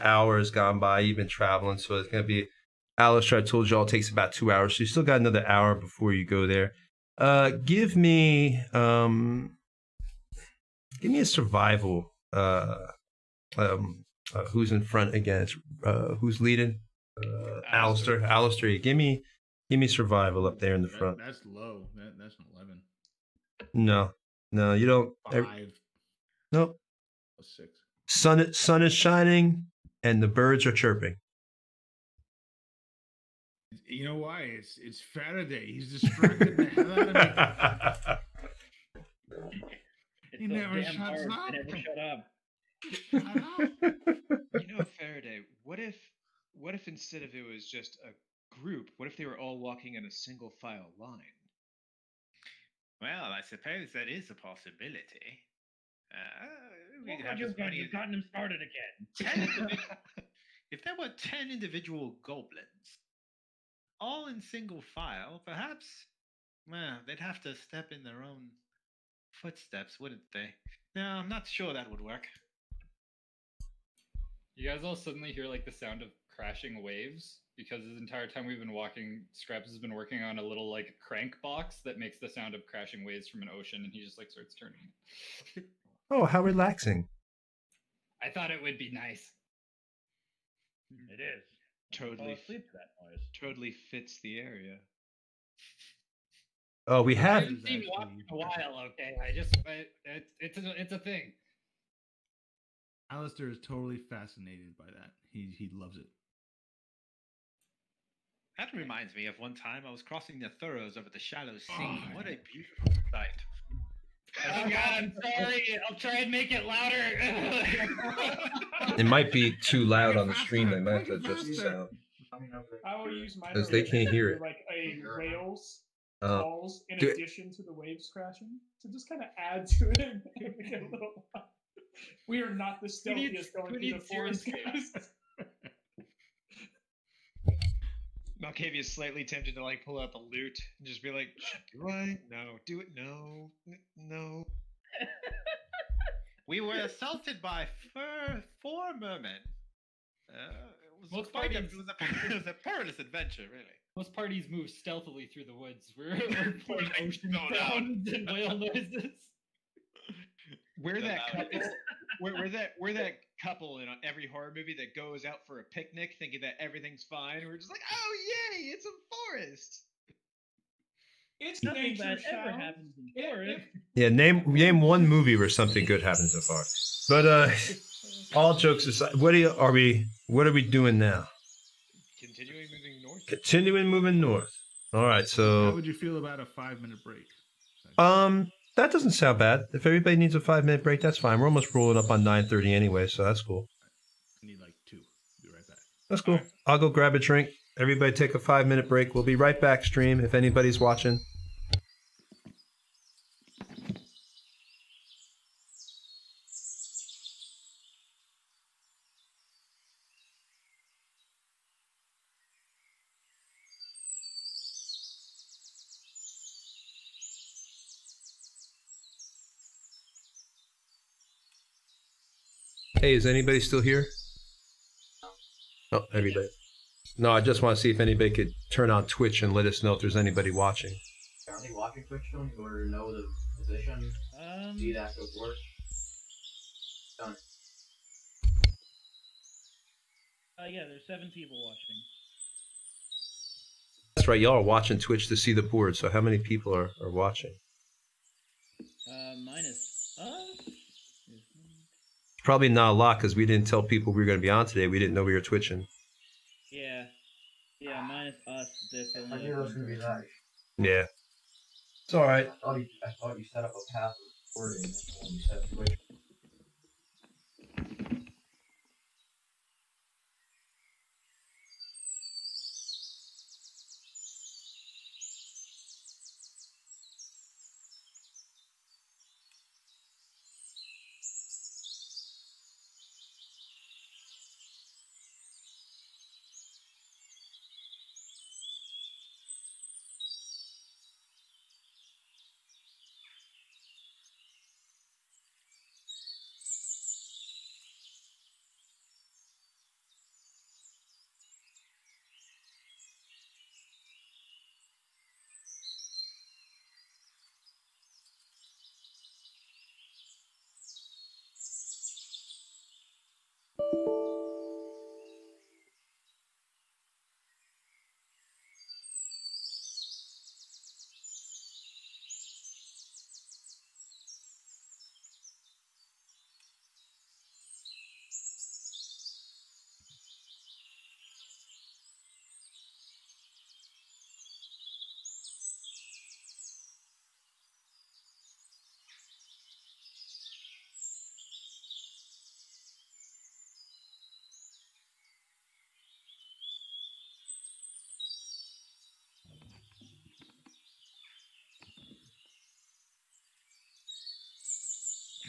hour has gone by. You've been traveling, so it's gonna be. Alistair, I told you all it takes about 2 hours, so you still got another hour before you go there. Give me a survival. Who's in front again? Who's leading? Alistair. Alistair, give me survival up there in the front. That's low. That's an 11. No, you don't. 5. Nope. 6. Sun is shining, and the birds are chirping. You know why? It's Faraday. He's distracted the hell out of me. He never shuts up. Never shut up. Shut up. You know, Faraday, what if instead of it was just a group, what if they were all walking in a single file line? Well, I suppose that is a possibility. Oh my God, you've gotten him started again. 10 if there were 10 individual goblins, all in single file, perhaps, well, they'd have to step in their own footsteps, wouldn't they? No, I'm not sure that would work. You guys all suddenly hear like the sound of crashing waves because this entire time we've been walking, Scraps has been working on a little like crank box that makes the sound of crashing waves from an ocean, and he just like starts turning. Oh, how relaxing! I thought it would be nice. It is. Totally Fall asleep to that noise. Totally fits the area. Oh, we I have. haven't seen walk in a while. Okay, it's a thing. Alistair is totally fascinated by that. He loves it. That reminds me of one time I was crossing the Thurrows over the shallow sea. Oh, What a beautiful sight. Oh God, I'm sorry. I'll try and make it louder. It might be too loud on the stream. They might have to adjust the sound. I will use my Because they can't hear it. like a whale's Uh, calls in do- addition to the waves crashing to just kind of add to it and make it a little. We are not the stealthiest going through the forest, guys. Malkavia's slightly tempted to like pull out the loot and just be like, "Do I? No. Do it? No. No." We were assaulted by four mermen. It was a perilous adventure, really. Most parties move stealthily through the woods. We're playing ocean sounds and whale noises. We're No, that no, couple. it's- We're that couple in every horror movie that goes out for a picnic thinking that everything's fine. We're just like, "Oh yay, it's a forest." It's Nothing nature, bad ever Shao. happens in forest. Yeah, name one movie where something good happens so far. But all jokes aside, what are we doing now? Continuing moving north. Continuing moving north. All right, How so would you feel about a 5-minute break? that doesn't sound bad. If everybody needs a 5-minute break, that's fine. We're almost rolling up on 9:30 anyway, so that's cool. I need like 2. Be right back. That's cool. I'll go grab a drink. Everybody take a 5-minute break. We'll be right back, stream, if anybody's watching. Hey, is anybody still here? Oh, everybody. No, I just want to see if anybody could turn on Twitch and let us know if there's anybody watching. Currently watching Twitch still in order to know the position, see that go work. Done. Yeah, there's 7 people watching. That's right, y'all are watching Twitch to see the board, so how many people are watching? Minus us. Probably not a lot because we didn't tell people we were going to be on today. We didn't know we were twitching. Yeah. Yeah, minus us. This I knew it was gonna be that. Yeah. It's all right. I thought you set up a path for recording when you set up Twitch.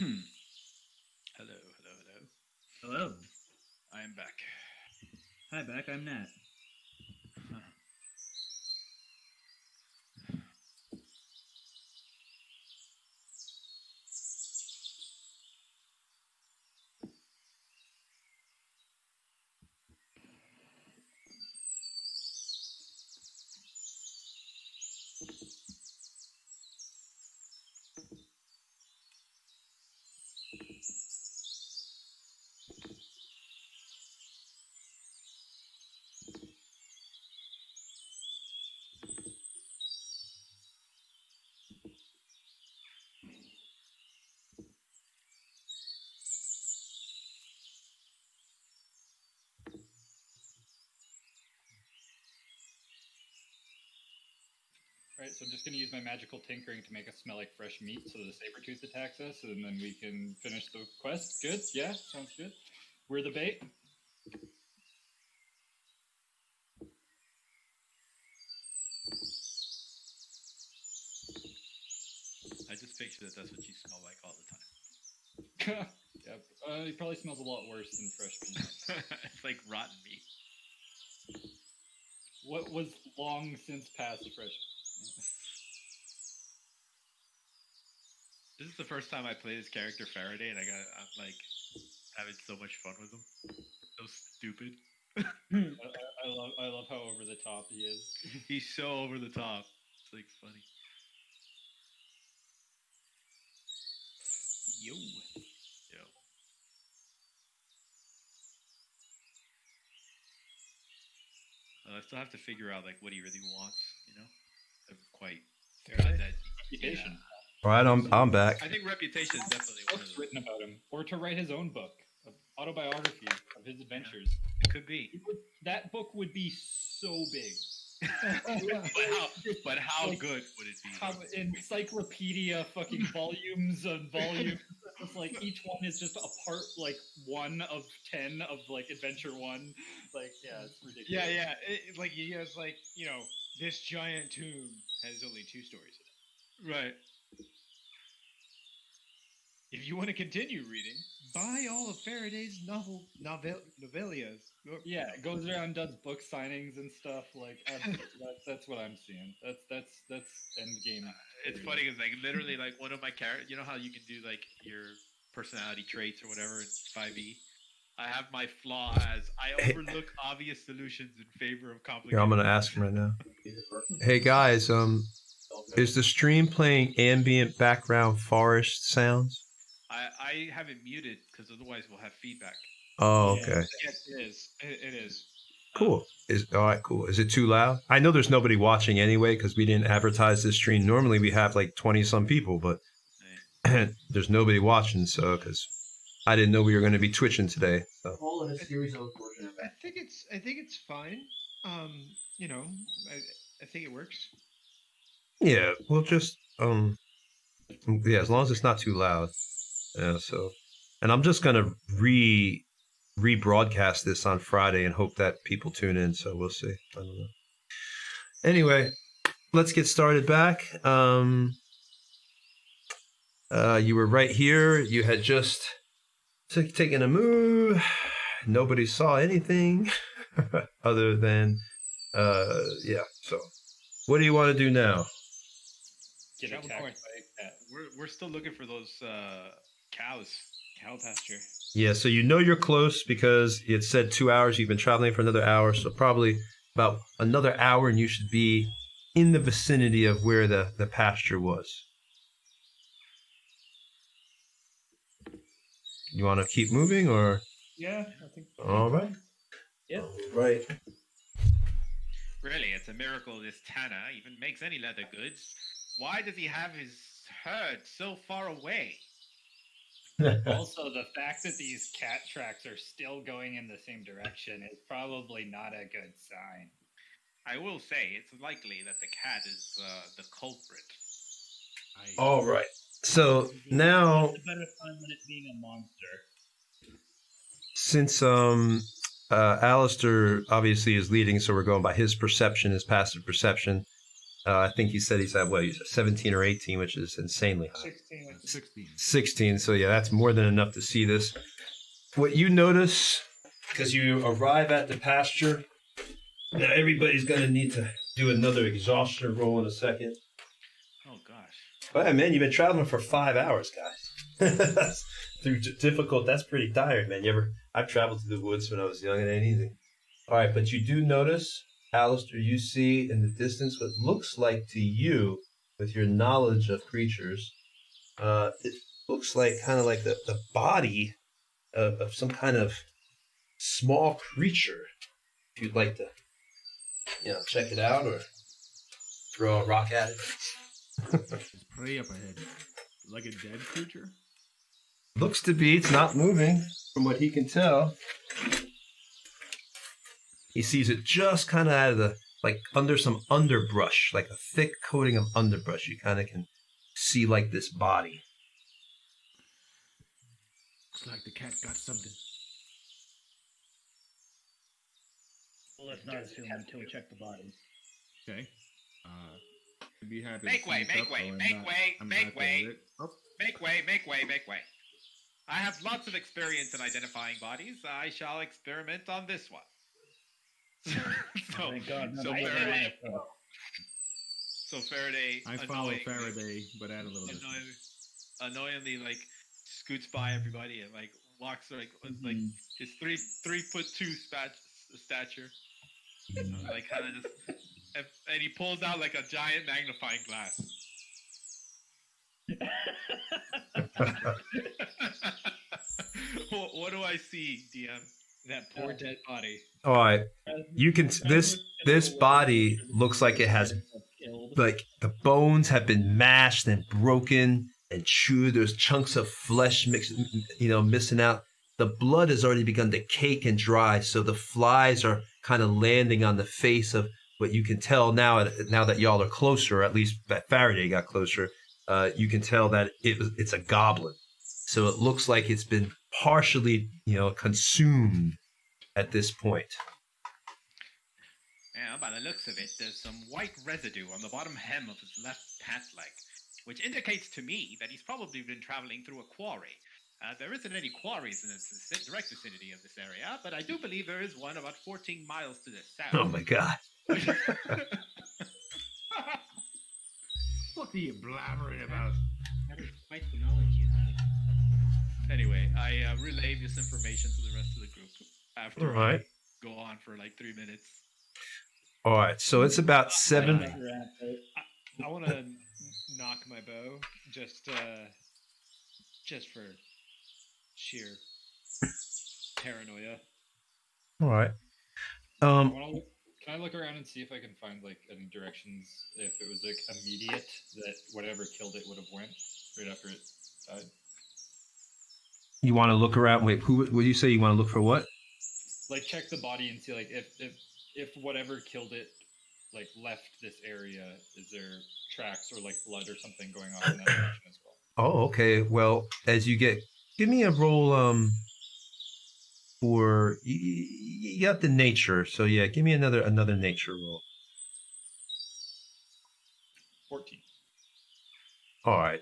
Hello, hello, hello. Hello. I am back. Hi, Beck. I'm Nat. Right, so I'm just going to use my magical tinkering to make us smell like fresh meat so the saber-tooth attacks us, and then we can finish the quest. Good? Yeah, sounds good. We're the bait. I just picture that that's what you smell like all the time. Yep. It probably smells a lot worse than fresh meat. It's like rotten meat. What was long since past fresh meat? This is the first time I play this character Faraday, and I'm like having so much fun with him. So stupid. I love how over the top he is. He's so over the top. It's like funny. Yo. I still have to figure out like what he really wants. You know, I'm quite Faraday? that Reputation. All right, I'm back. I think reputation is definitely one of Books them. written about him, or to write his own book, an autobiography of his adventures. It could be. That book would be so big. but how good would it be? How encyclopedia, fucking volumes and volumes. It's like each one is just a part, like 1 of 10 of like Adventure 1. Like, yeah, it's ridiculous. Yeah. Like he has like, this giant tomb has only 2 stories in it. Right. If you want to continue reading, buy all of Faraday's novelias. Yeah, it goes around, does book signings and stuff. Like that's what I'm seeing. That's end game. It's funny because like literally like one of my characters. You know how you can do like your personality traits or whatever in 5e. I have my flaw as I overlook obvious solutions in favor of complicated. Here, I'm gonna ask him right now. Hey guys, is the stream playing ambient background forest sounds? I have it muted because otherwise we'll have feedback. Oh, okay. Yes, it is. It is. Cool. All right, cool. Is it too loud? I know there's nobody watching anyway because we didn't advertise this stream. Normally we have like 20 some people, but there's nobody watching. So because I didn't know we were going to be twitching today. So. All in a series of unfortunate I think it's fine. I think it works. Yeah, we'll just yeah, as long as it's not too loud. Yeah. So, and I'm just gonna rebroadcast this on Friday and hope that people tune in. So we'll see. I don't know. Anyway, let's get started back. You were right here. You had just taken a move. Nobody saw anything other than yeah. So, what do you want to do now? Get attacked by a cat. We're still looking for those cows. Cow pasture. Yeah, so you're close because it said 2 hours. You've been traveling for another hour, so probably about another hour, and you should be in the vicinity of where the pasture was. You want to keep moving, or? Yeah, I think. All right. Yep. Right. Really, it's a miracle this Tanner even makes any leather goods. Why does he have his herd so far away? Also, the fact that these cat tracks are still going in the same direction is probably not a good sign. I will say it's likely that the cat is the culprit. All right. So now, It's a better sign than it being a monster. since Alistair obviously is leading, so we're going by his perception, his passive perception. I think he said he's at what? He's at 17 or 18, which is insanely high. 16. 16. 16. So yeah, that's more than enough to see this. What you notice, because you arrive at the pasture, now everybody's gonna need to do another exhaustion roll in a second. Oh gosh. But yeah, man, you've been traveling for 5 hours, guys. That's through difficult. That's pretty tired, man. I've traveled through the woods when I was young, and it ain't easy. All right, but you do notice, Alistair, you see in the distance what looks like to you, with your knowledge of creatures, it looks like kind of like the body of some kind of small creature. If you'd like to, check it out or throw a rock at it. There's prey up ahead. Like a dead creature? Looks to be. It's not moving, from what he can tell. He sees it just kind of out of under some underbrush, like a thick coating of underbrush. You kind of can see like this body. Looks like the cat got something. Well, let's not assume until we check the bodies. Okay. I'd be happy Make to way, sneak make up, way, though, make way, I'm make not way. gonna let- Oh, Make way, make way, make way. I have lots of experience in identifying bodies. I shall experiment on this one. Thank God. so I didn't Faraday, want to- so Faraday, I follow annoyingly- Faraday, but add a little bit. annoyingly like scoots by everybody and like walks like his 3'2" stature, like kind of just, and he pulls out like a giant magnifying glass. What do I see, DM? That poor dead body. All right, you can. This body looks like it has, like the bones have been mashed and broken and chewed. There's chunks of flesh missing out. The blood has already begun to cake and dry, so the flies are kind of landing on the face of what you can tell now. Now that y'all are closer, or at least that Faraday got closer, you can tell that it's a goblin. So it looks like it's been partially, consumed at this point. Yeah, by the looks of it, there's some white residue on the bottom hem of his left pant leg, which indicates to me that he's probably been traveling through a quarry. There isn't any quarries in the direct vicinity of this area, but I do believe there is one about 14 miles to the south. Oh my god. What are you blabbering about? That is quite the knowledge you have. Anyway, I relay this information to the rest of the group after All right. I go on for like 3 minutes. All right, so it's about 7. I want to knock my bow just for sheer paranoia. All right. Can I look around and see if I can find like any directions if it was like immediate that whatever killed it would have went right after it died? You want to look around? Wait, who? What do you say? You want to look for what? Like check the body and see like if whatever killed it like left this area, is there tracks or like blood or something going on in that direction as well? Oh, okay. Well, as you give me a roll. For you got the nature, so yeah, give me another nature roll. 14. All right.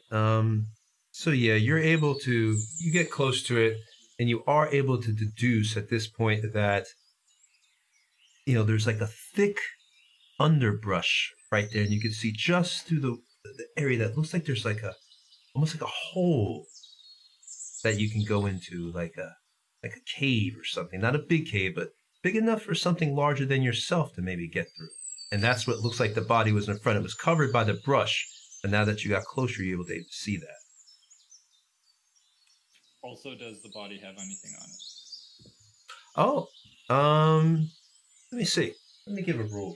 So yeah, you get close to it, and you are able to deduce at this point that there's like a thick underbrush right there, and you can see just through the area that looks like there's like almost like a hole that you can go into, like a cave or something. Not a big cave, but big enough for something larger than yourself to maybe get through. And that's what looks like the body was in front. It was covered by the brush, but now that you got closer, you're able to see that. Also, does the body have anything on it? Oh, let me see. Let me give a roll.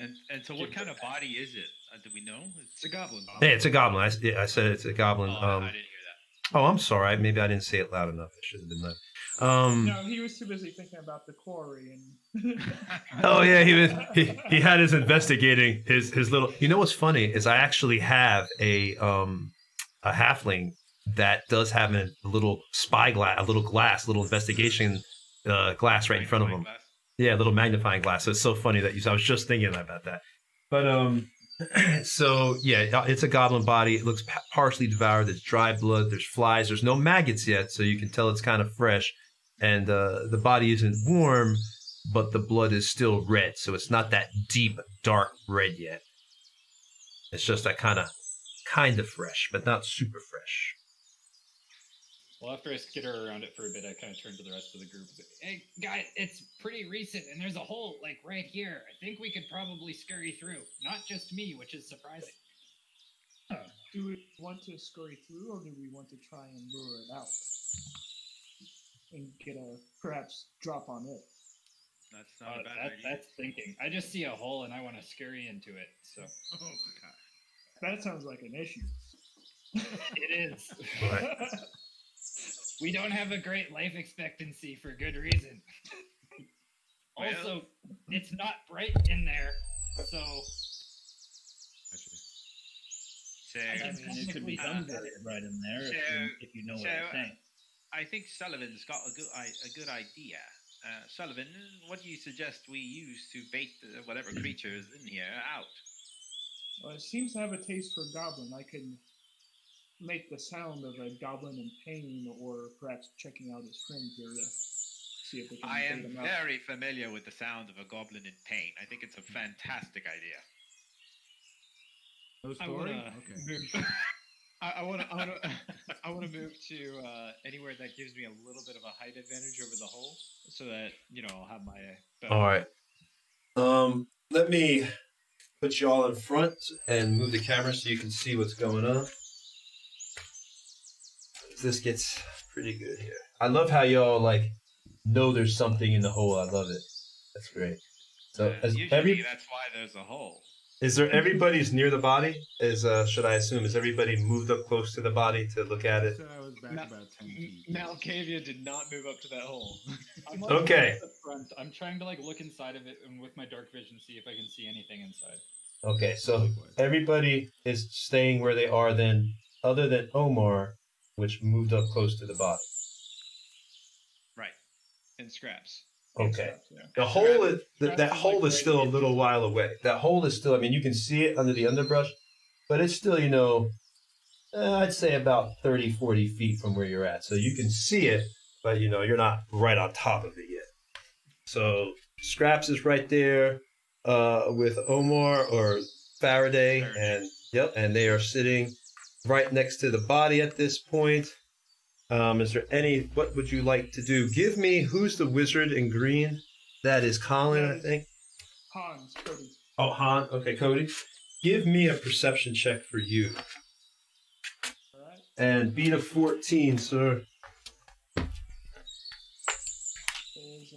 And so, what kind of body is it? Do we know? It's a goblin. Hey, it's a goblin. I said it's a goblin. I didn't hear that. Oh, I'm sorry. Maybe I didn't say it loud enough. I should have been loud. No, he was too busy thinking about the quarry and. Oh yeah, he had his investigating his little. You know what's funny is I actually have a halfling that does have a little spyglass, a little investigation glass right in front of him. Glass? Yeah, a little magnifying glass. So it's so funny that I was just thinking about that. But So yeah, it's a goblin body. It looks partially devoured. There's dry blood. There's flies. There's no maggots yet, so you can tell it's kind of fresh. And the body isn't warm, but the blood is still red. So it's not that deep, dark red yet. It's just that kind of fresh, but not super fresh. Well, after I skitter around it for a bit, I kind of turn to the rest of the group. Hey, guys, it's pretty recent, and there's a hole like right here. I think we could probably scurry through. Not just me, which is surprising. Do we want to scurry through, or do we want to try and lure it out and get a perhaps drop on it? That's not a bad idea. That's thinking. I just see a hole and I want to scurry into it. So. Oh god. That sounds like an issue. It is. We don't have a great life expectancy for good reason. Also, it's not bright in there, so. So, I mean, it could be right in there if you know what I'm saying. I think Sullivan's got a good idea. Sullivan, what do you suggest we use to bait whatever creature is in here out? Well, it seems to have a taste for goblin. I could make the sound of a goblin in pain, or perhaps checking out his friend here to see if we can I bait am him out. very familiar with the sound of a goblin in pain. I think it's a fantastic idea. No I story? wanna Okay. move. I want to move to anywhere that gives me a little bit of a height advantage over the hole, so that I'll have my. Better All right. Let me put you all in front and move the camera so you can see what's going on. This gets pretty good here. I love how y'all know there's something in the hole. I love it. That's great. So Usually that's why there's a hole. is there everybody's near the body? Should I assume is everybody moved up close to the body to look at it? So I was back about 10 feet. Malkavia did not move up to that hole. I'm like Okay. at the front. I'm trying to look inside of it and with my dark vision see if I can see anything inside. Okay, so everybody is staying where they are then, other than Omar, which moved up close to the body. Right. And Scraps. Okay. The hole is that hole is still a little while away. That hole is still. I mean, you can see it under the underbrush, but it's still, I'd say about 30, 40 feet from where you're at. So you can see it, but you're not right on top of it yet. So Scraps is right there with Omar or Faraday, and they are sitting right next to the body at this point. Is there what would you like to do? Give me, who's the wizard in green? That is Colin, I think. Hans, Cody. Oh, Han. Okay, Cody. Give me a perception check for you. All right. And beat a 14, sir. Is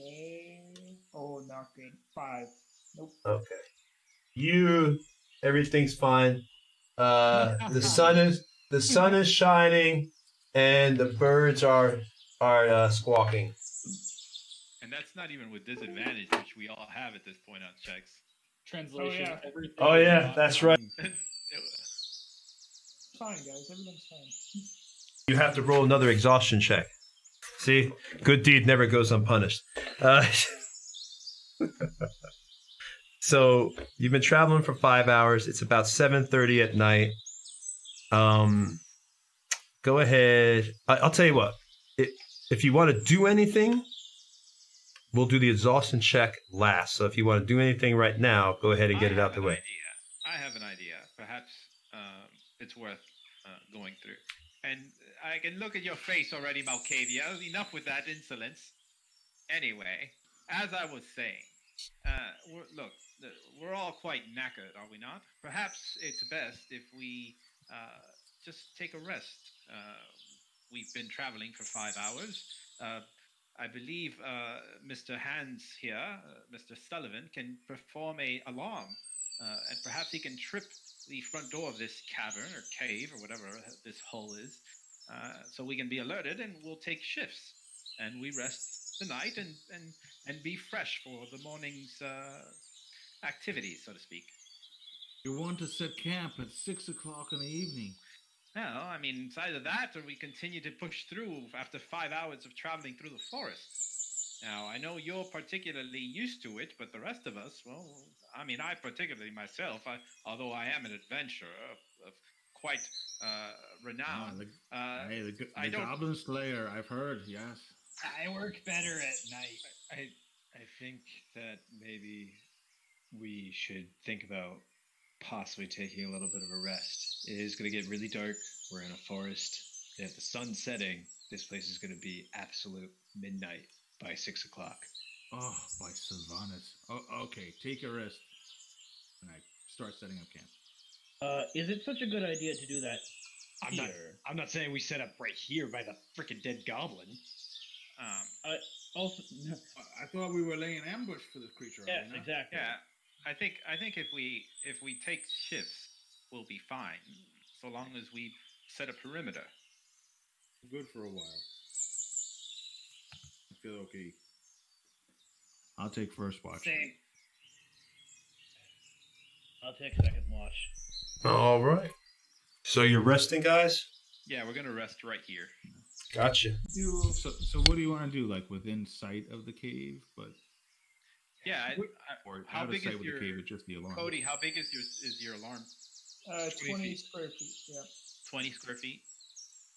not good. 5. Nope. Okay. Everything's fine. The sun is shining, and the birds are squawking. And that's not even with disadvantage, which we all have at this point on checks. Translation. Oh, yeah. Everything Oh is yeah, not that's right. Fine, guys. Everything's fine. You have to roll another exhaustion check. See, good deed never goes unpunished. So you've been traveling for 5 hours. It's about 7:30 at night. Go ahead. I'll tell you what. If you want to do anything, we'll do the exhaustion check last. So if you want to do anything right now, go ahead and get it out the way. I have an idea. Perhaps it's worth going through. And I can look at your face already, Malkavia. Enough with that insolence. Anyway, as I was saying, we're all quite knackered, are we not? Perhaps it's best if we just take a rest. We've been traveling for 5 hours. I believe Mr. Hans here, Mr. Sullivan, can perform an alarm, and perhaps he can trip the front door of this cavern or cave or whatever this hole is, so we can be alerted, and we'll take shifts, and we rest the night and be fresh for the morning's activities, so to speak. You want to set camp at 6 o'clock in the evening. No, I mean, it's either that or we continue to push through after 5 hours of traveling through the forest. Now, I know you're particularly used to it, but the rest of us, well, I mean, I particularly myself, although I am an adventurer of quite renown, Hey, the I don't. Goblin Slayer. I've heard. Yes. I work better at night. I think that maybe we should think about possibly taking a little bit of a rest. It is going to get really dark. We're in a forest. If the sun's setting, this place is going to be absolute midnight by 6 o'clock. Oh, by Sylvanas. Oh, okay. Take a rest. And I start setting up camp. Is it such a good idea to do that here? I'm not saying we set up right here by the freaking dead goblin. Also, I thought we were laying ambush for this creature. yes, exactly. Yeah, I think if we take shifts, we'll be fine, so long as we set a perimeter. Good for a while. I feel okay. I'll take first watch. Same. I'll take second watch. All right. So you're resting, guys? Yeah, we're gonna rest right here. Gotcha. So what do you want to do? Like within sight of the cave, but Yeah. or How out of big sight is with your the cave with just the alarm? Cody? How big is your alarm? 20 square feet. Yeah. 20 square feet.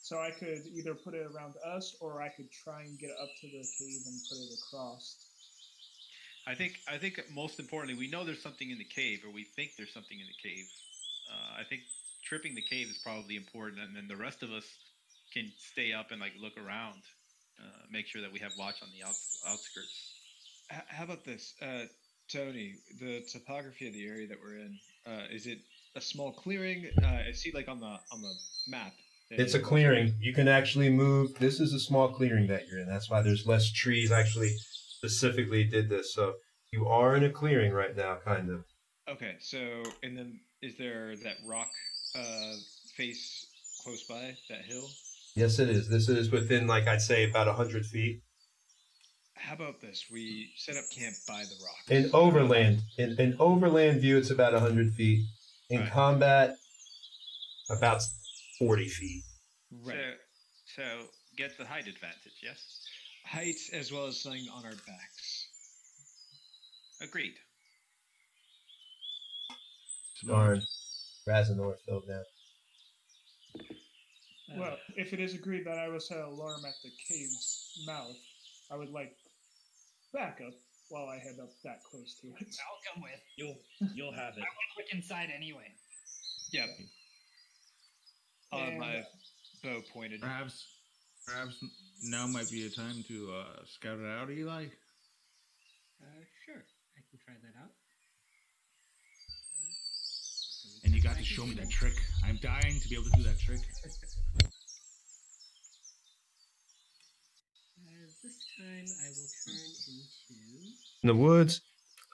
So I could either put it around us, or I could try and get up to the cave and put it across. I think most importantly, we know there's something in the cave, or we think there's something in the cave. I think tripping the cave is probably important, and then the rest of us can stay up and like look around, make sure that we have watch on the outskirts. How about this, Tony? The topography of the area that we're in, is it a small clearing? I see, like on the map. It's a clearing. You can actually move. This is a small clearing that you're in. That's why there's less trees. I actually specifically did this. So you are in a clearing right now, kind of. Okay, so, and then is there that rock face close by, that hill? Yes, it is. This is within, like, I'd say about 100 feet. How about this? We set up camp by the rocks. In overland view, it's about 100 feet. In Right. combat, about 40 feet. Right. So get the height advantage. Yes. Height as well as something on our backs. Agreed. Darn. Razanor fell down. Well, if it is agreed that I will set an alarm at the cave's mouth, I would like backup while I head up that close to it. I'll come with. You'll have it. I want to look inside anyway. Yep. And- My bow pointed. Perhaps now might be a time to scout it out, Eli. Sure, I can try that out. And you got to show me that trick. I'm dying to be able to do that trick. This time I will turn into. In the woods,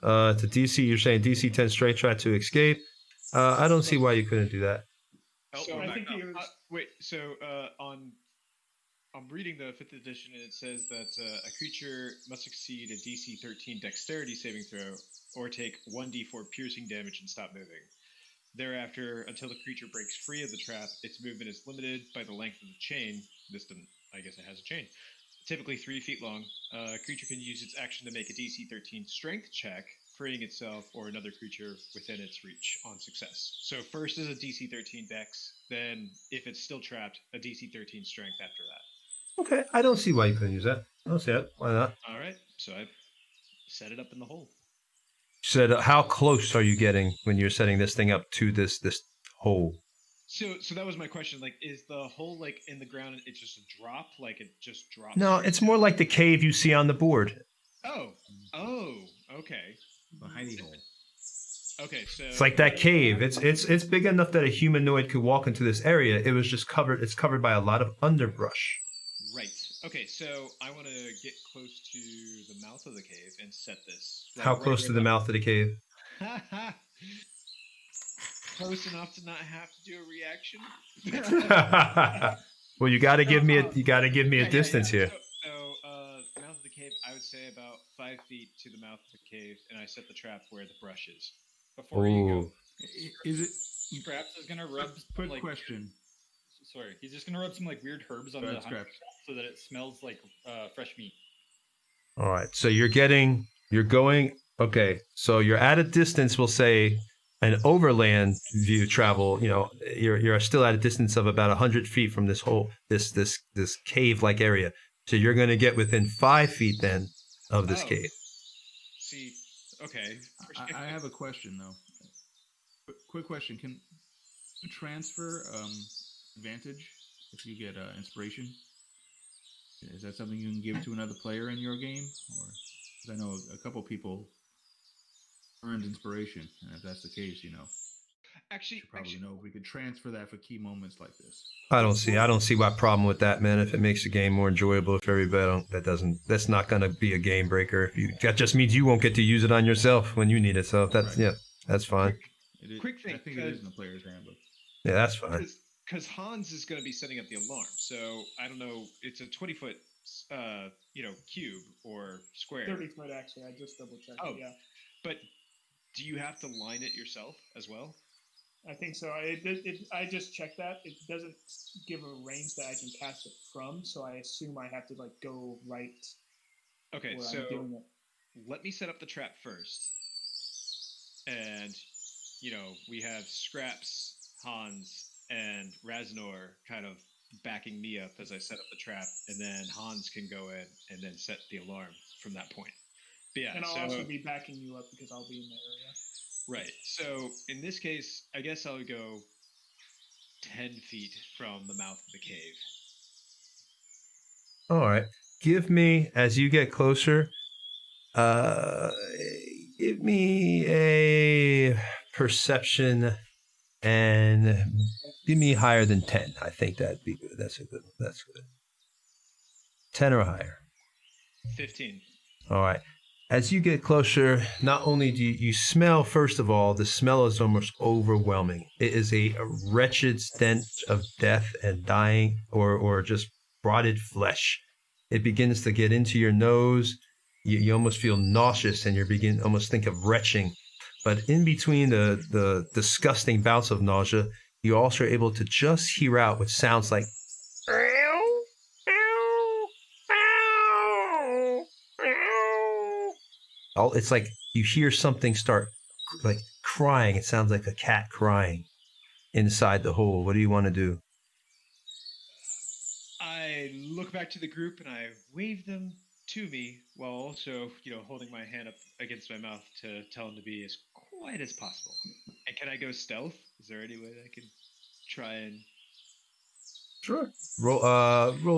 to DC, you're saying DC 10 straight, try to escape. I don't see why you couldn't do that. Oh, So we're I back think up. he was. Wait, so I'm reading the 5th edition, and it says that a creature must succeed a DC 13 Dexterity saving throw, or take 1d4 piercing damage and stop moving. Thereafter, until the creature breaks free of the trap, its movement is limited by the length of the chain. This doesn't, I guess it has a chain. Typically 3 feet long. A creature can use its action to make a DC 13 strength check, freeing itself or another creature within its reach on success. So first is a DC 13 Dex, then if it's still trapped, a DC 13 strength after that. Okay, I don't see why you couldn't use that. I don't see it. Why not? All right, so I set it up in the hole. Said, how close are you getting when you're setting this thing up to this hole? So that was my question. Like, is the hole like in the ground and it's just a drop? Like it just drops? No, straight it's down? more like the cave you see on the board. Oh, okay. The hidey hole. Okay, so It's like that cave. It's big enough that a humanoid could walk into this area. It was just covered. It's covered by a lot of underbrush. Right. Okay, so I want to get close to the mouth of the cave and set this. like, How right close where to the mouth of the cave? Close enough to not have to do a reaction. Well, you got to give me a Yeah, distance here. So, mouth of the cave, I would say about 5 feet to the mouth of the cave, and I set the trap where the brush is. Before you go, Ooh. Is it? Scraps is gonna rub some, Quick like, question. Sorry, he's just gonna rub some like weird herbs on Go the ahead, honey Scraps. so that it smells like fresh meat. All right. So you're going Okay, so you're at a distance, we'll say an overland view travel, you're still at a distance of about 100 feet from this whole, this cave-like area. So you're going to get within 5 feet then of this cave. See, okay. I have a question, though. Quick question. Can you transfer advantage if you get inspiration? Is that something you can give to another player in your game? Or 'cause I know a couple people earned inspiration, and if that's the case, Actually, probably know if we could transfer that for key moments like this. I don't see what problem with that, man. If it makes the game more enjoyable for everybody, that's not going to be a game breaker. That just means you won't get to use it on yourself when you need it. So that's that's fine. Quick thing. I think it is in the player's handbook. Yeah, that's fine. Because Hans is going to be setting up the alarm. So I don't know. It's a 20-foot, cube or square. 30-foot, actually. I just double checked. Oh, yeah. But do you have to line it yourself as well? I think so. I just checked that. It doesn't give a range that I can cast it from, so I assume I have to go right. Okay, where so I'm doing it. let me set up the trap first. And, we have Scraps, Hans, and Raznor kind of backing me up as I set up the trap, and then Hans can go in and then set the alarm from that point. But yeah, and I'll also be backing you up because I'll be in the area. Right. So in this case, I guess I'll go 10 feet from the mouth of the cave. All right. Give me, as you get closer, give me a perception and give me higher than 10. I think that'd be good. That's good. 10 or higher. 15. All right. As you get closer, not only do you smell, first of all, the smell is almost overwhelming. It is a wretched stench of death and dying or just rotted flesh. It begins to get into your nose. You almost feel nauseous and you begin almost think of retching. But in between the disgusting bouts of nausea, you also are able to just hear out what sounds like it's like you hear something start crying. It sounds like a cat crying inside the hole. What do you want to do? I look back to the group and I wave them to me while also, holding my hand up against my mouth to tell them to be as quiet as possible. And can I go stealth? Is there any way that I can try and... Sure. Roll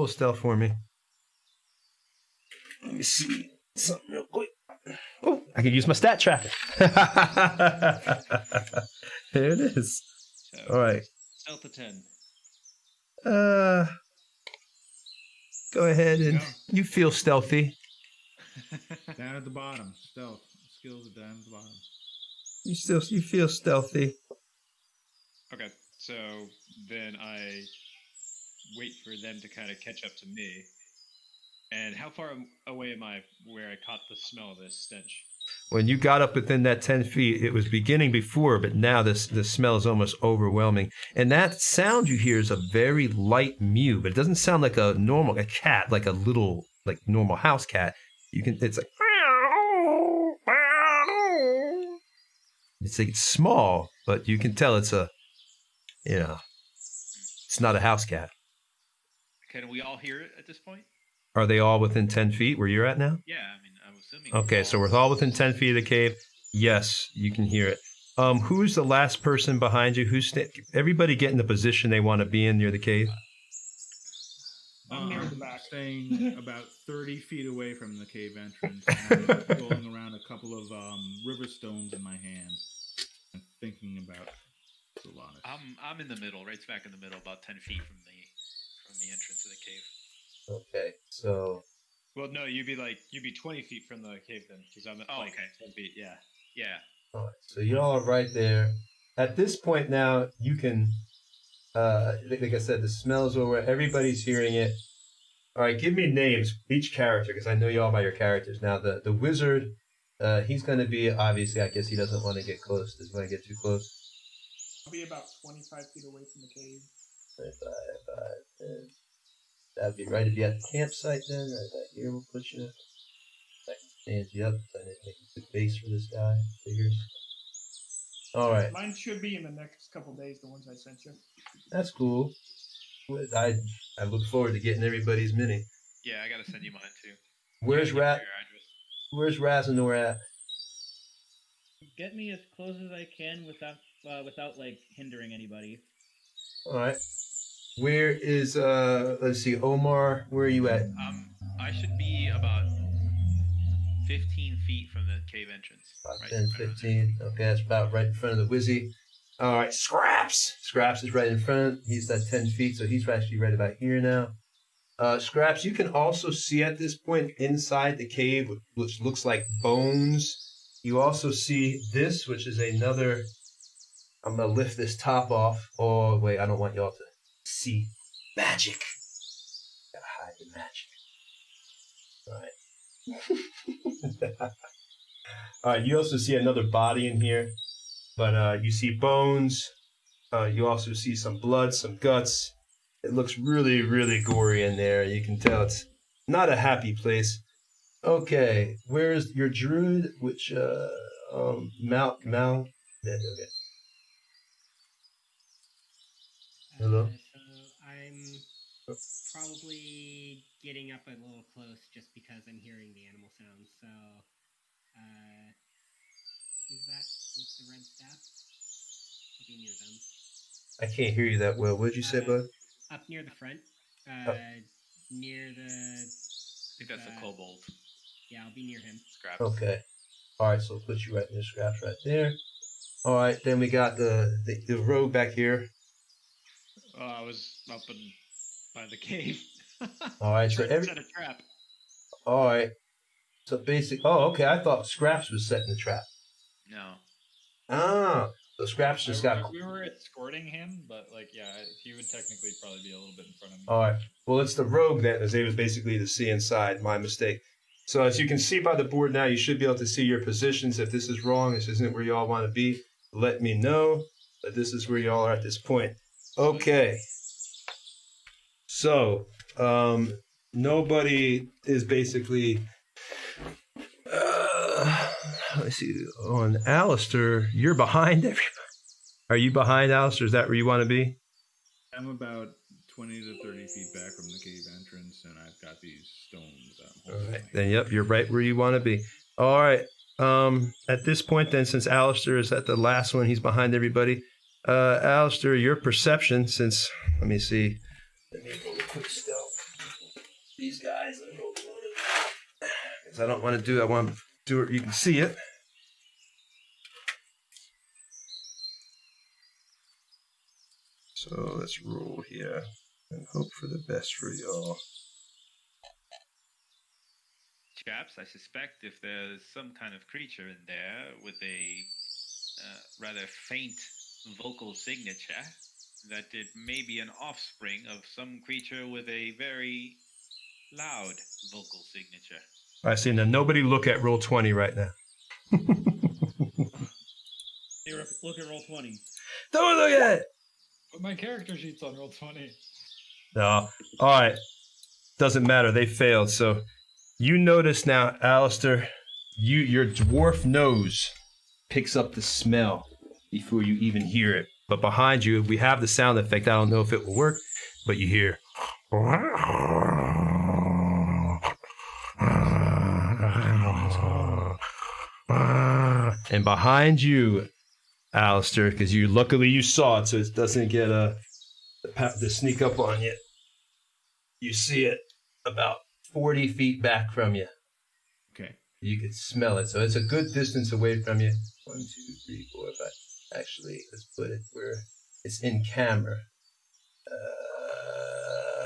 a stealth for me. Let me see something real quick. Oh, I can use my stat tracker. There it is. So, all right. Stealth of 10. Go ahead and you feel stealthy. Down at the bottom, stealth skills are down at the bottom. You feel stealthy. Okay, so then I wait for them to kind of catch up to me. And how far away am I where I caught the smell of this stench? When you got up within that 10 feet, it was beginning before, but now the smell is almost overwhelming. And that sound you hear is a very light mew, but it doesn't sound like a cat, like a little, normal house cat. It's like, it's small, but you can tell it's it's not a house cat. Can we all hear it at this point? Are they all within 10 feet where you're at now? Yeah, I'm assuming. Okay, so we're all within 10 feet of the cave. Yes, you can hear it. Who's the last person behind you? Everybody get in the position they want to be in near the cave? I'm near the back. Staying about 30 feet away from the cave entrance. And I'm rolling around a couple of river stones in my hand and thinking about Solanas. I'm in the middle, right smack in the middle, about 10 feet from the entrance of the cave. Okay, so... Well, no, you'd be 20 feet from the cave then, because I'm at 10 feet, yeah. Yeah. All right, so y'all are right there. At this point now, you can, like I said, the smell is over. Everybody's hearing it. All right, give me names, each character, because I know y'all by your characters. Now, the wizard, he's going to be, obviously, I guess he doesn't want to get close. Doesn't want to get too close. I'll be about 25 feet away from the cave. 25, 10. That'd be right if you at the campsite then. Right here, we'll put you. That stands you up. ahead and make a good base for this guy. Figures. All right. Mine should be in the next couple days, the ones I sent you. That's cool. I look forward to getting everybody's mini. Yeah, I gotta send you mine too. Where's Give me Rat? your address. Where's Razanor at? Get me as close as I can without like hindering anybody. All right. Where is let's see, Omar, where are you at? I should be about 15 feet from the cave entrance. About right 10, around there. 15. Okay, that's about right in front of the Wizzy. All right, Scraps. Scraps is right in front. He's at 10 feet, so he's actually right about here now. Scraps, you can also see at this point inside the cave, which looks like bones. You also see this, which is another. I'm going to lift this top off. Oh, wait, I don't want y'all to see magic. Gotta hide the magic. All right. All right, you also see another body in here, but you see bones. You also see some blood, some guts. It looks really, really gory in there. You can tell it's not a happy place. Okay, where's your druid? Which, Mal? Yeah, okay. Hello? So I'm probably getting up a little close just because I'm hearing the animal sounds. So, who's that with the red staff? I'll be near them. I can't hear you that well. What did you say, bud? Up near the front. Near the. I think that's a kobold. Yeah, I'll be near him. Scraps. Okay. All right, so we'll put you right near Scraps right there. All right, then we got the rogue back here. I was up by the cave. All right, so Set a trap. All right. So okay, I thought Scraps was setting the trap. No. Ah, so Scraps just got. We were escorting him, but like, yeah, he would technically probably be a little bit in front of me. All right. Well, it's the rogue then, as they was basically to see inside. My mistake. So as you can see by the board now, you should be able to see your positions. If this is wrong, this isn't where y'all want to be, let me know. But this is where y'all are at this point. Okay. So, nobody is basically. Let's see. On Alistair, you're behind everybody. Are you behind Alistair? Is that where you want to be? I'm about 20 to 30 feet back from the cave entrance, and I've got these stones. All right. Then, yep, you're right where you want to be. All right. At this point, then, since Alistair is at the last one, he's behind everybody. Alistair, your perception, since, let me see. Let me roll a quick stealth. These guys, because I don't want to do it. I want to do it. You can see it. So let's roll here and hope for the best for y'all. Chaps, I suspect if there's some kind of creature in there with a rather faint vocal signature, that it may be an offspring of some creature with a very loud vocal signature. I see. Now, nobody look at roll 20 right now. Hey, look at roll 20. Don't look at it! But my character sheet's on roll 20. No. All right. Doesn't matter. They failed. So you notice now, Alistair, your dwarf nose picks up the smell before you even hear it. But behind you, we have the sound effect. I don't know if it will work, but you hear. And behind you, Alistair, because luckily you saw it, so it doesn't get to sneak up on you. You see it about 40 feet back from you. Okay. You can smell it, so it's a good distance away from you. 1, 2, 3, 4, 5. Actually, let's put it where it's in camera.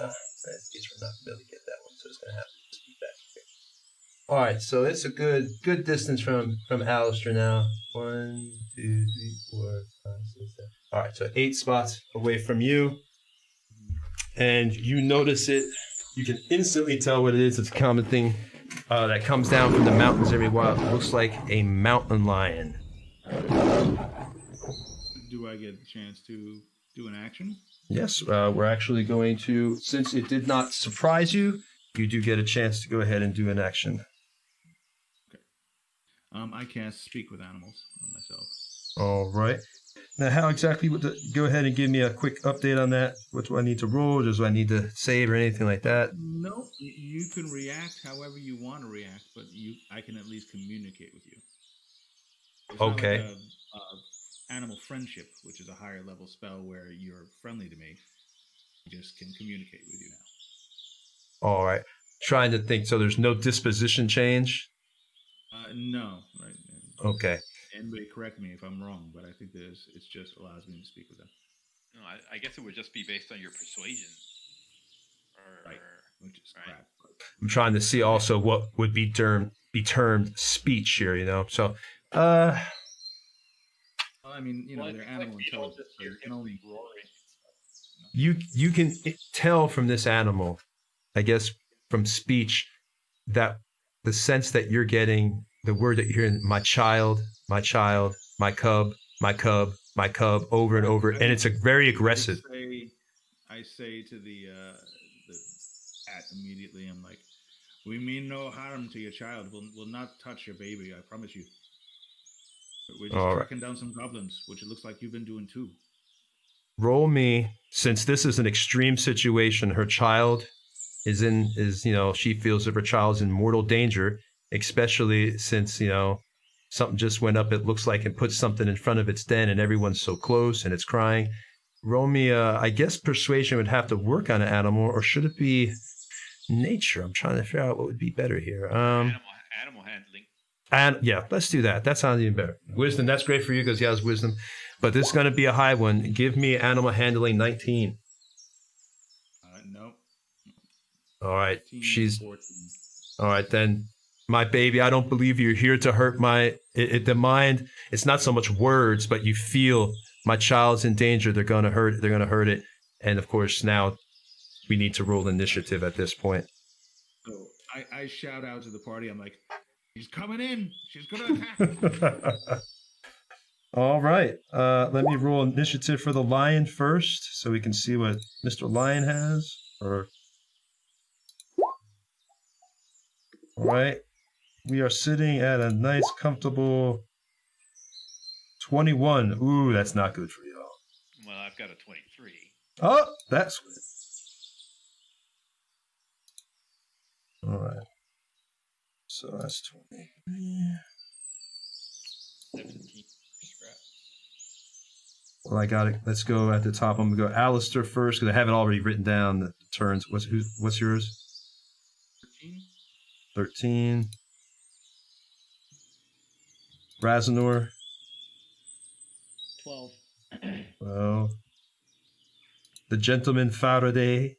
In case we're not going to be able to get that one, so it's going to have to just be back here. All right, so it's a good distance from Alistair now. 1, 2, 3, 4, 5, 6, 7. All right, so 8 spots away from you, and you notice it. You can instantly tell what it is. It's a common thing that comes down from the mountains every while. It looks like a mountain lion. Do I get a chance to do an action? Yes, we're actually going to, since it did not surprise you, you do get a chance to go ahead and do an action. I can't speak with animals myself. All right. Now, how exactly would go ahead and give me a quick update on that? What do I need to roll? Do I need to save or anything like that? No, you can react however you want to react, but I can at least communicate with you. It's Okay. not like a animal friendship, which is a higher level spell where you're friendly to me. I just can communicate with you now. All right. Trying to think. So there's no disposition change? No. Right. Okay. Anybody correct me if I'm wrong, but I think it just allows me to speak with them. No, I guess it would just be based on your persuasion. Right. Which is crap. I'm trying to see also what would be termed speech here, So, I mean, Well, I they're think, animal we'd all intelligence, just so hear you can him only roaring and stuff. you can tell from this animal, I guess, from speech, that the sense that you're getting, the word that you're hearing, my child, my cub, my cub, my cub, over and over, and it's very aggressive. I say to the cat immediately, I'm like, we mean no harm to your child. We'll not touch your baby, I promise you. We're just tracking down some goblins, which it looks like you've been doing too. Roll me, since this is an extreme situation, her child is she feels that her child's in mortal danger, especially since, something just went up, it looks like, and put something in front of its den and everyone's so close and it's crying. Roll me, I guess persuasion would have to work on an animal, or should it be nature? I'm trying to figure out what would be better here. Animal handling. And yeah, let's do that. That sounds even better. Wisdom, that's great for you because he has wisdom. But this is going to be a high one. Give me animal handling 19. No. All right. 14. All right, then. My baby, I don't believe you're here to hurt the mind. It's not so much words, but you feel my child's in danger. They're going to hurt it. They're going to hurt it. And of course, now we need to roll initiative at this point. So I shout out to the party. I'm like, she's coming in. She's going to attack. All right. Let me roll initiative for the lion first so we can see what Mr. Lion has. All right. We are sitting at a nice, comfortable 21. Ooh, that's not good for y'all. Well, I've got a 23. Oh, that's good. All right. So that's 23. 17 scraps. Well, I got it. Let's go at the top. I'm going to go Alistair first because I have it already written down, the turns. What's yours? 13. Razanor? 12. Well, the gentleman Faraday?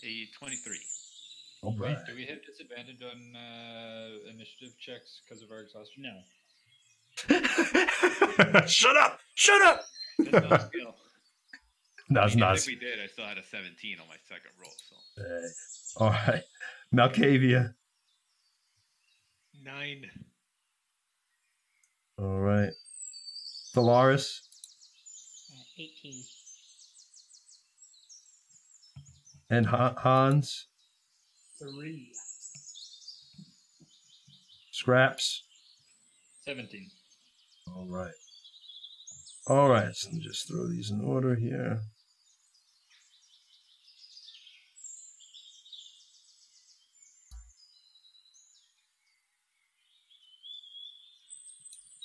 A 23. All right. Do we have disadvantage on initiative checks because of our exhaustion? No. Shut up! Shut up! That's no skill. No, it's not. If we did, I still had a 17 on my second roll. So. All right. Malkavia? 9. All right. Thalaris? 18. And Hans? 3. Scraps? 17. All right. All right. So let me just throw these in order here.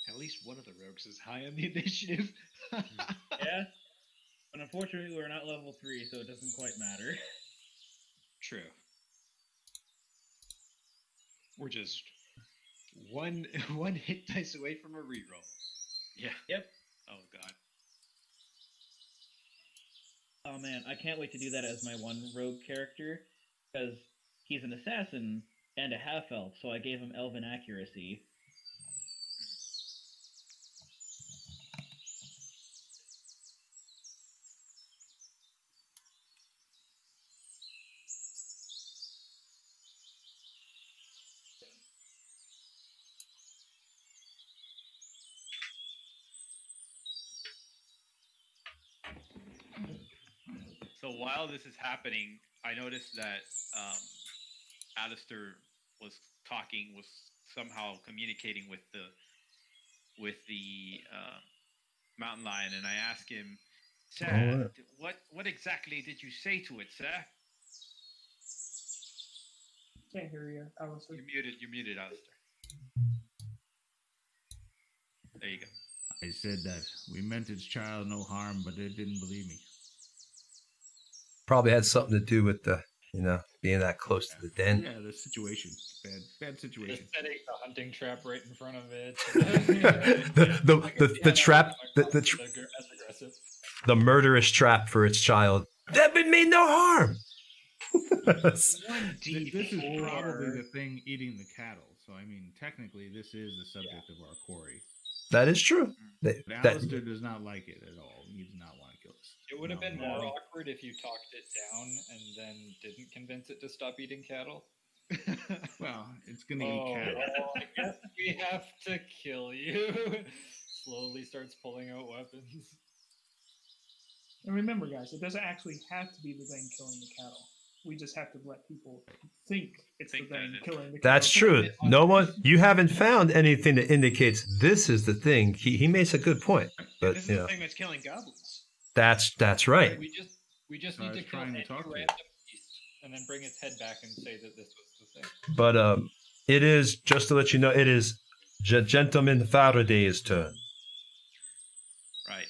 At least one of the rogues is high on the initiative. Yeah. But unfortunately, we're not level 3, so it doesn't quite matter. True. We're just one hit dice away from a reroll. Yeah. Yep. Oh god. Oh man, I can't wait to do that as my one rogue character, because he's an assassin and a half-elf, so I gave him elven accuracy. So while this is happening, I noticed that Alistair was somehow communicating with the mountain lion, and I ask him, "Sir, Alright. what exactly did you say to it, sir?" Can't hear you, Alistair. You're muted, Alistair. There you go. I said that we meant its child no harm, but it didn't believe me. Probably had something to do with the, being that close to the den. Yeah, the situation. Bad situation. Just setting the hunting trap right in front of it. the trap, as aggressive. the murderous trap for its child. That would mean no harm. This is probably the thing eating the cattle. So, I mean, technically, this is the subject of our quarry. That is true. But Alistair does not like it at all. He does not want to kill us. It would have been more awkward if you talked it down and then didn't convince it to stop eating cattle. Well, it's going to eat cattle. I guess we have to kill you. Slowly starts pulling out weapons. And remember, guys, it doesn't actually have to be the thing killing the cattle. We just have to let people think it's the thing killing the cattle. That's true. You haven't found anything that indicates this is the thing. He makes a good point. But This is the thing that's killing goblins. That's right. We just need to kill any random beast and then bring its head back and say that this was the thing. But it is, just to let you know, it is Gentleman Faraday's turn. Right.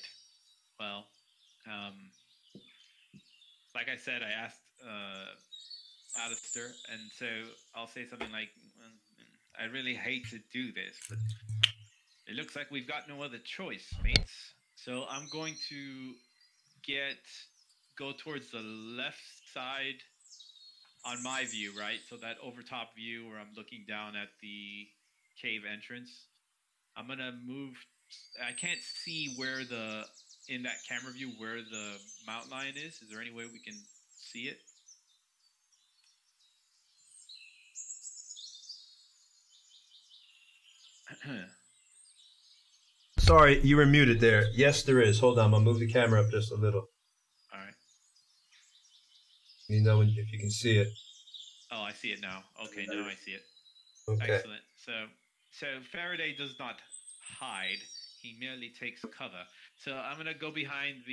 Well, like I said, I asked Alistair, and so I'll say something like, "I really hate to do this, but it looks like we've got no other choice, mates. So I'm going to go towards the left side on my view, right? So that overtop view where I'm looking down at the cave entrance. I'm gonna move. I can't see in that camera view where the mountain lion is. Is there any way we can see it?" Sorry, you were muted there. Yes, there is. Hold on, I'll move the camera up just a little. All right. If you can see it. Oh, I see it now. Okay, now I see it. Okay. Excellent. So Faraday does not hide. He merely takes cover. So I'm gonna go behind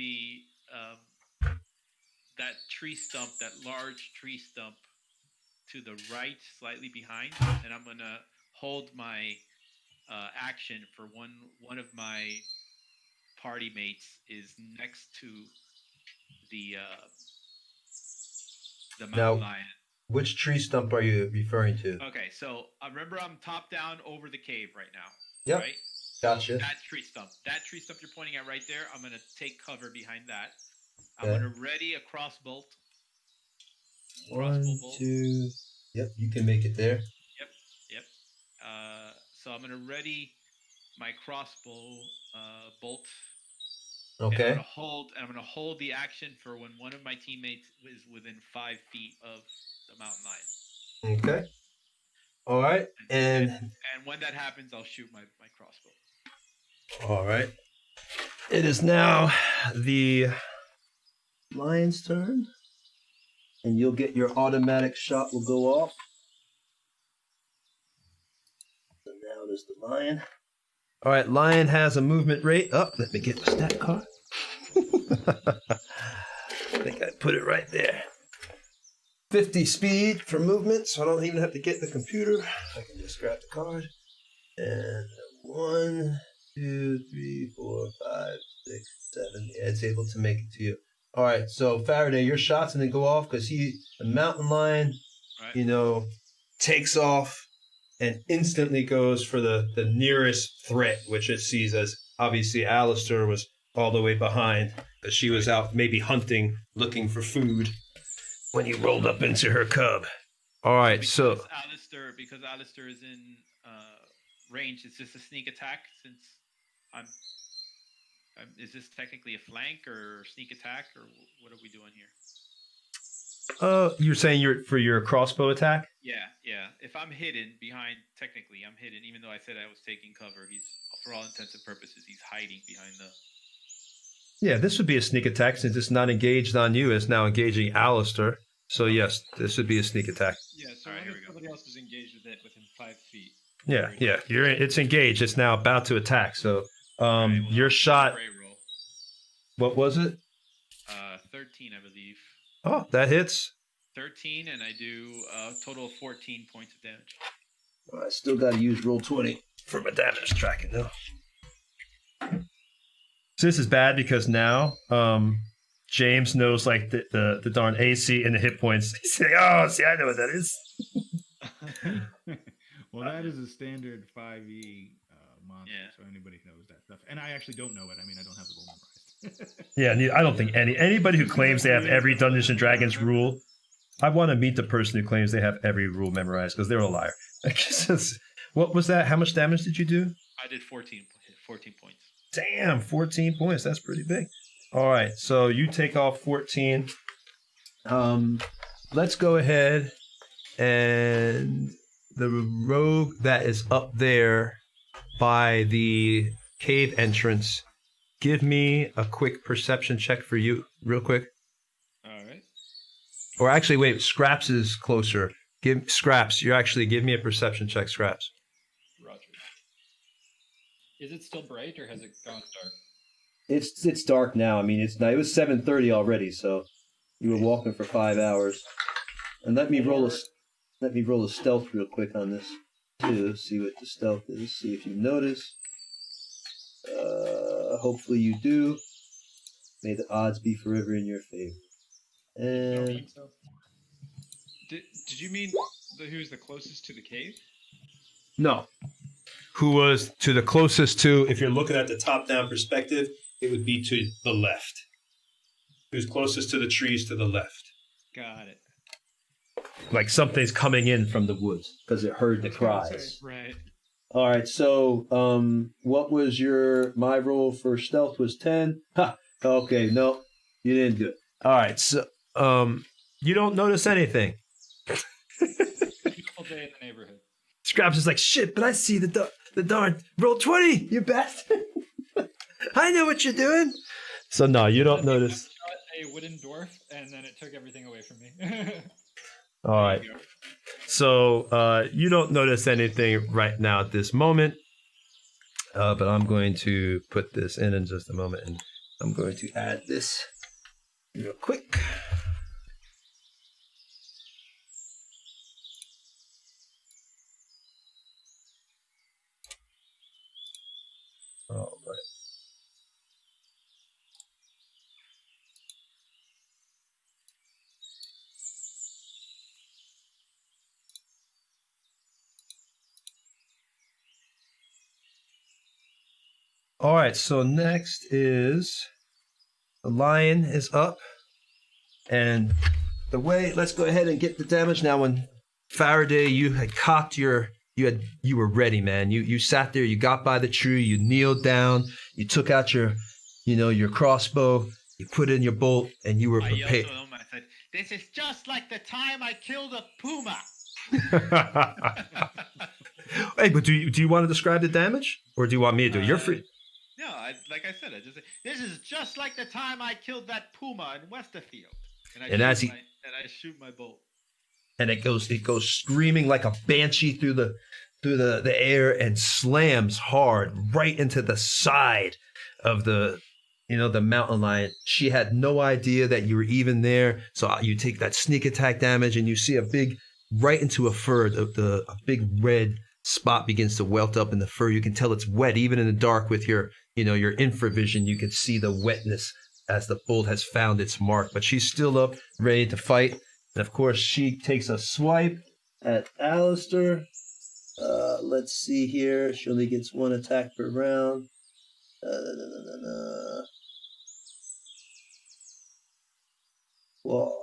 that tree stump, that large tree stump to the right, slightly behind, and I'm gonna hold my action for one of my party mates is next to the mountain lion. Which tree stump are you referring to? Okay, so remember I'm top down over the cave right now. Yep. Right? Gotcha. That tree stump you're pointing at right there, I'm going to take cover behind that. I'm going to ready a crossbow. 1, 2. Yep, you can make it there. Yep. So I'm going to ready my crossbow bolt. Okay. And I'm going to hold the action for when one of my teammates is within 5 feet of the mountain lion. Okay. All right. And when that happens, I'll shoot my crossbow. All right. It is now the lion's turn. And you'll get your automatic shot will go off. So now there's the lion. All right, lion has a movement rate. Let me get the stat card. I think I put it right there. 50 speed for movement, so I don't even have to get the computer. I can just grab the card. And 1, 2, 3, 4, 5, 6, 7. Yeah, it's able to make it to you. All right, so Faraday, your shot's gonna go off because the mountain lion, takes off and instantly goes for the nearest threat, which it sees as obviously Alistair was all the way behind, because she was out maybe hunting, looking for food when he rolled up into her cub. All right, because Alistair is in range, it's just a sneak attack since is this technically a flank or sneak attack, or what are we doing here? You're saying for your crossbow attack? Yeah. If I'm hidden behind, technically I'm hidden, even though I said I was taking cover. He's, for all intents and purposes, he's hiding behind the... Yeah, this would be a sneak attack since it's not engaged on you. It's now engaging Alistair. So yes, this would be a sneak attack. Yeah, so what if somebody else is engaged with it within 5 feet? Yeah, yeah. It's engaged. It's now about to attack. So, Alright, well, your shot. great roll. What was it? 13, I believe. Oh, that hits. 13, and I do a total of 14 points of damage. I still got to use roll 20 for my damage tracking though. So this is bad because now James knows like the darn AC and the hit points. He's saying, "Oh, see, I know what that is." Well, that is a standard 5e monster, Yeah. so anybody knows that stuff. And I actually don't know it. I mean, I don't have the rule memorized. Yeah, I don't think anybody who claims they have every Dungeons and Dragons rule. I want to meet the person who claims they have every rule memorized because they're a liar. What was that? How much damage did you do? I did 14 points. Damn, 14 points. That's pretty big. All right, so you take off 14. Let's go ahead and the rogue that is up there by the cave entrance, give me a quick perception check for you, real quick. All right. Or actually, wait, Scraps is closer. Scraps, give me a perception check, Scraps. Roger. Is it still bright or has it gone dark? It's dark now. I mean, it was 7:30 already, so you were walking for 5 hours. And let me roll a stealth real quick on this too. See what the stealth is. See if you notice. Hopefully you do. May the odds be forever in your favor. And Did you mean who's the closest to the cave? no, who was to the closest to? If you're looking at the top-down perspective, it would be to the left. Who's closest to the trees to the left? Got it. Like something's coming in from the woods because it heard the cries. Right. All right, so what was my roll for stealth was 10. Ha. Okay, no, you didn't do it. All right, so you don't notice anything. Beautiful day in the neighborhood. Scraps is like, shit, but I see the darn roll 20, you bastard. I know what you're doing. So no, you don't notice. Shot a wooden dwarf, and then it took everything away from me. All right. So you don't notice anything right now at this moment, but I'm going to put this in just a moment, and I'm going to add this real quick. All right. All right, so next is the lion is up, and let's go ahead and get the damage now. When Faraday, you had cocked you were ready, man. You sat there, you got by the tree, you kneeled down, you took out your crossbow, you put in your bolt, and you were I prepared. yelled to him, I said, "This is just like the time I killed a puma." Hey, but do you want to describe the damage, or do you want me to do it? You're free. No, like I said, I just said, "This is just like the time I killed that puma in Westerfield." And I shoot my bolt. And it goes screaming like a banshee through the air and slams hard right into the side of the mountain lion. She had no idea that you were even there. So you take that sneak attack damage, and you see right into a fur. A big red spot begins to welt up in the fur. You can tell it's wet even in the dark with your infravision. You can see the wetness as the bolt has found its mark. But she's still up, ready to fight. And of course, she takes a swipe at Alistair. Let's see here. She only gets one attack per round. Whoa.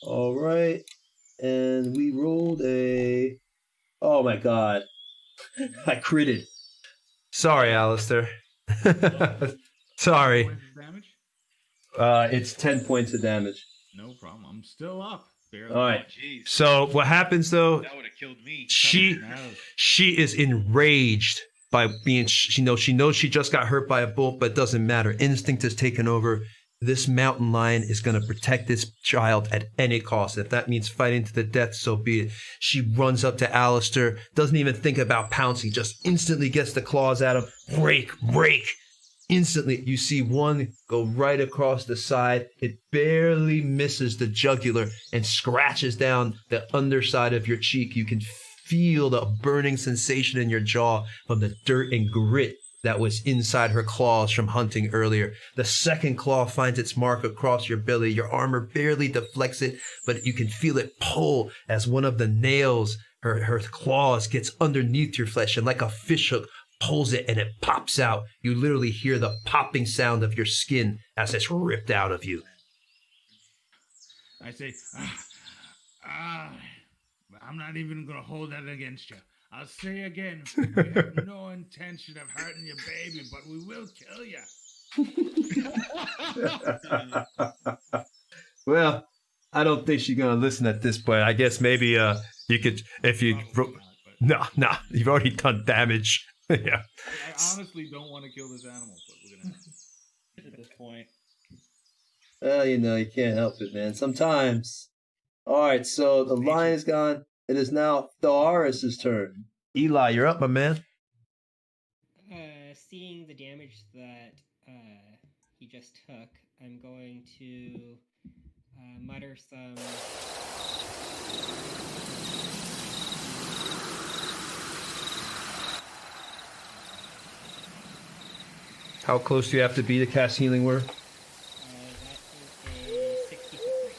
All right. And we rolled a... Oh my god. I critted. Sorry, Alistair. Sorry. Points of damage? It's 10 points of damage. No problem. I'm still up. Barely. All right. Jeez, So what happens though? that would have killed me. She is enraged by being. She knows she just got hurt by a bolt, but it doesn't matter. Instinct has taken over. this mountain lion is going to protect this child at any cost. If that means fighting to the death, so be it. She runs up to Alistair, doesn't even think about pouncing, just instantly gets the claws at him. Break, break. Instantly, you see one go right across the side. It barely misses the jugular and scratches down the underside of your cheek. You can feel the burning sensation in your jaw from the dirt and grit that was inside her claws from hunting earlier. The second claw finds its mark across your belly. Your armor barely deflects it, but you can feel it pull as one of the nails, her claws, gets underneath your flesh, and like a fishhook, pulls it and it pops out. You literally hear the popping sound of your skin as it's ripped out of you. I say, I'm not even going to hold that against you. I'll say again, we have no intention of hurting your baby, but we will kill you. Well, I don't think she's going to listen at this point. I guess maybe you could, if you... No, you've already done damage. Yeah. I honestly don't want to kill this animal, but we're going to have to. At this point. Well, you can't help it, man. Sometimes. All right, so the lion is gone. It is now Thoris's turn. Eli, you're up, my man. Seeing the damage that he just took, I'm going to mutter some... How close do you have to be to cast Healing Word? that is a 60 foot range.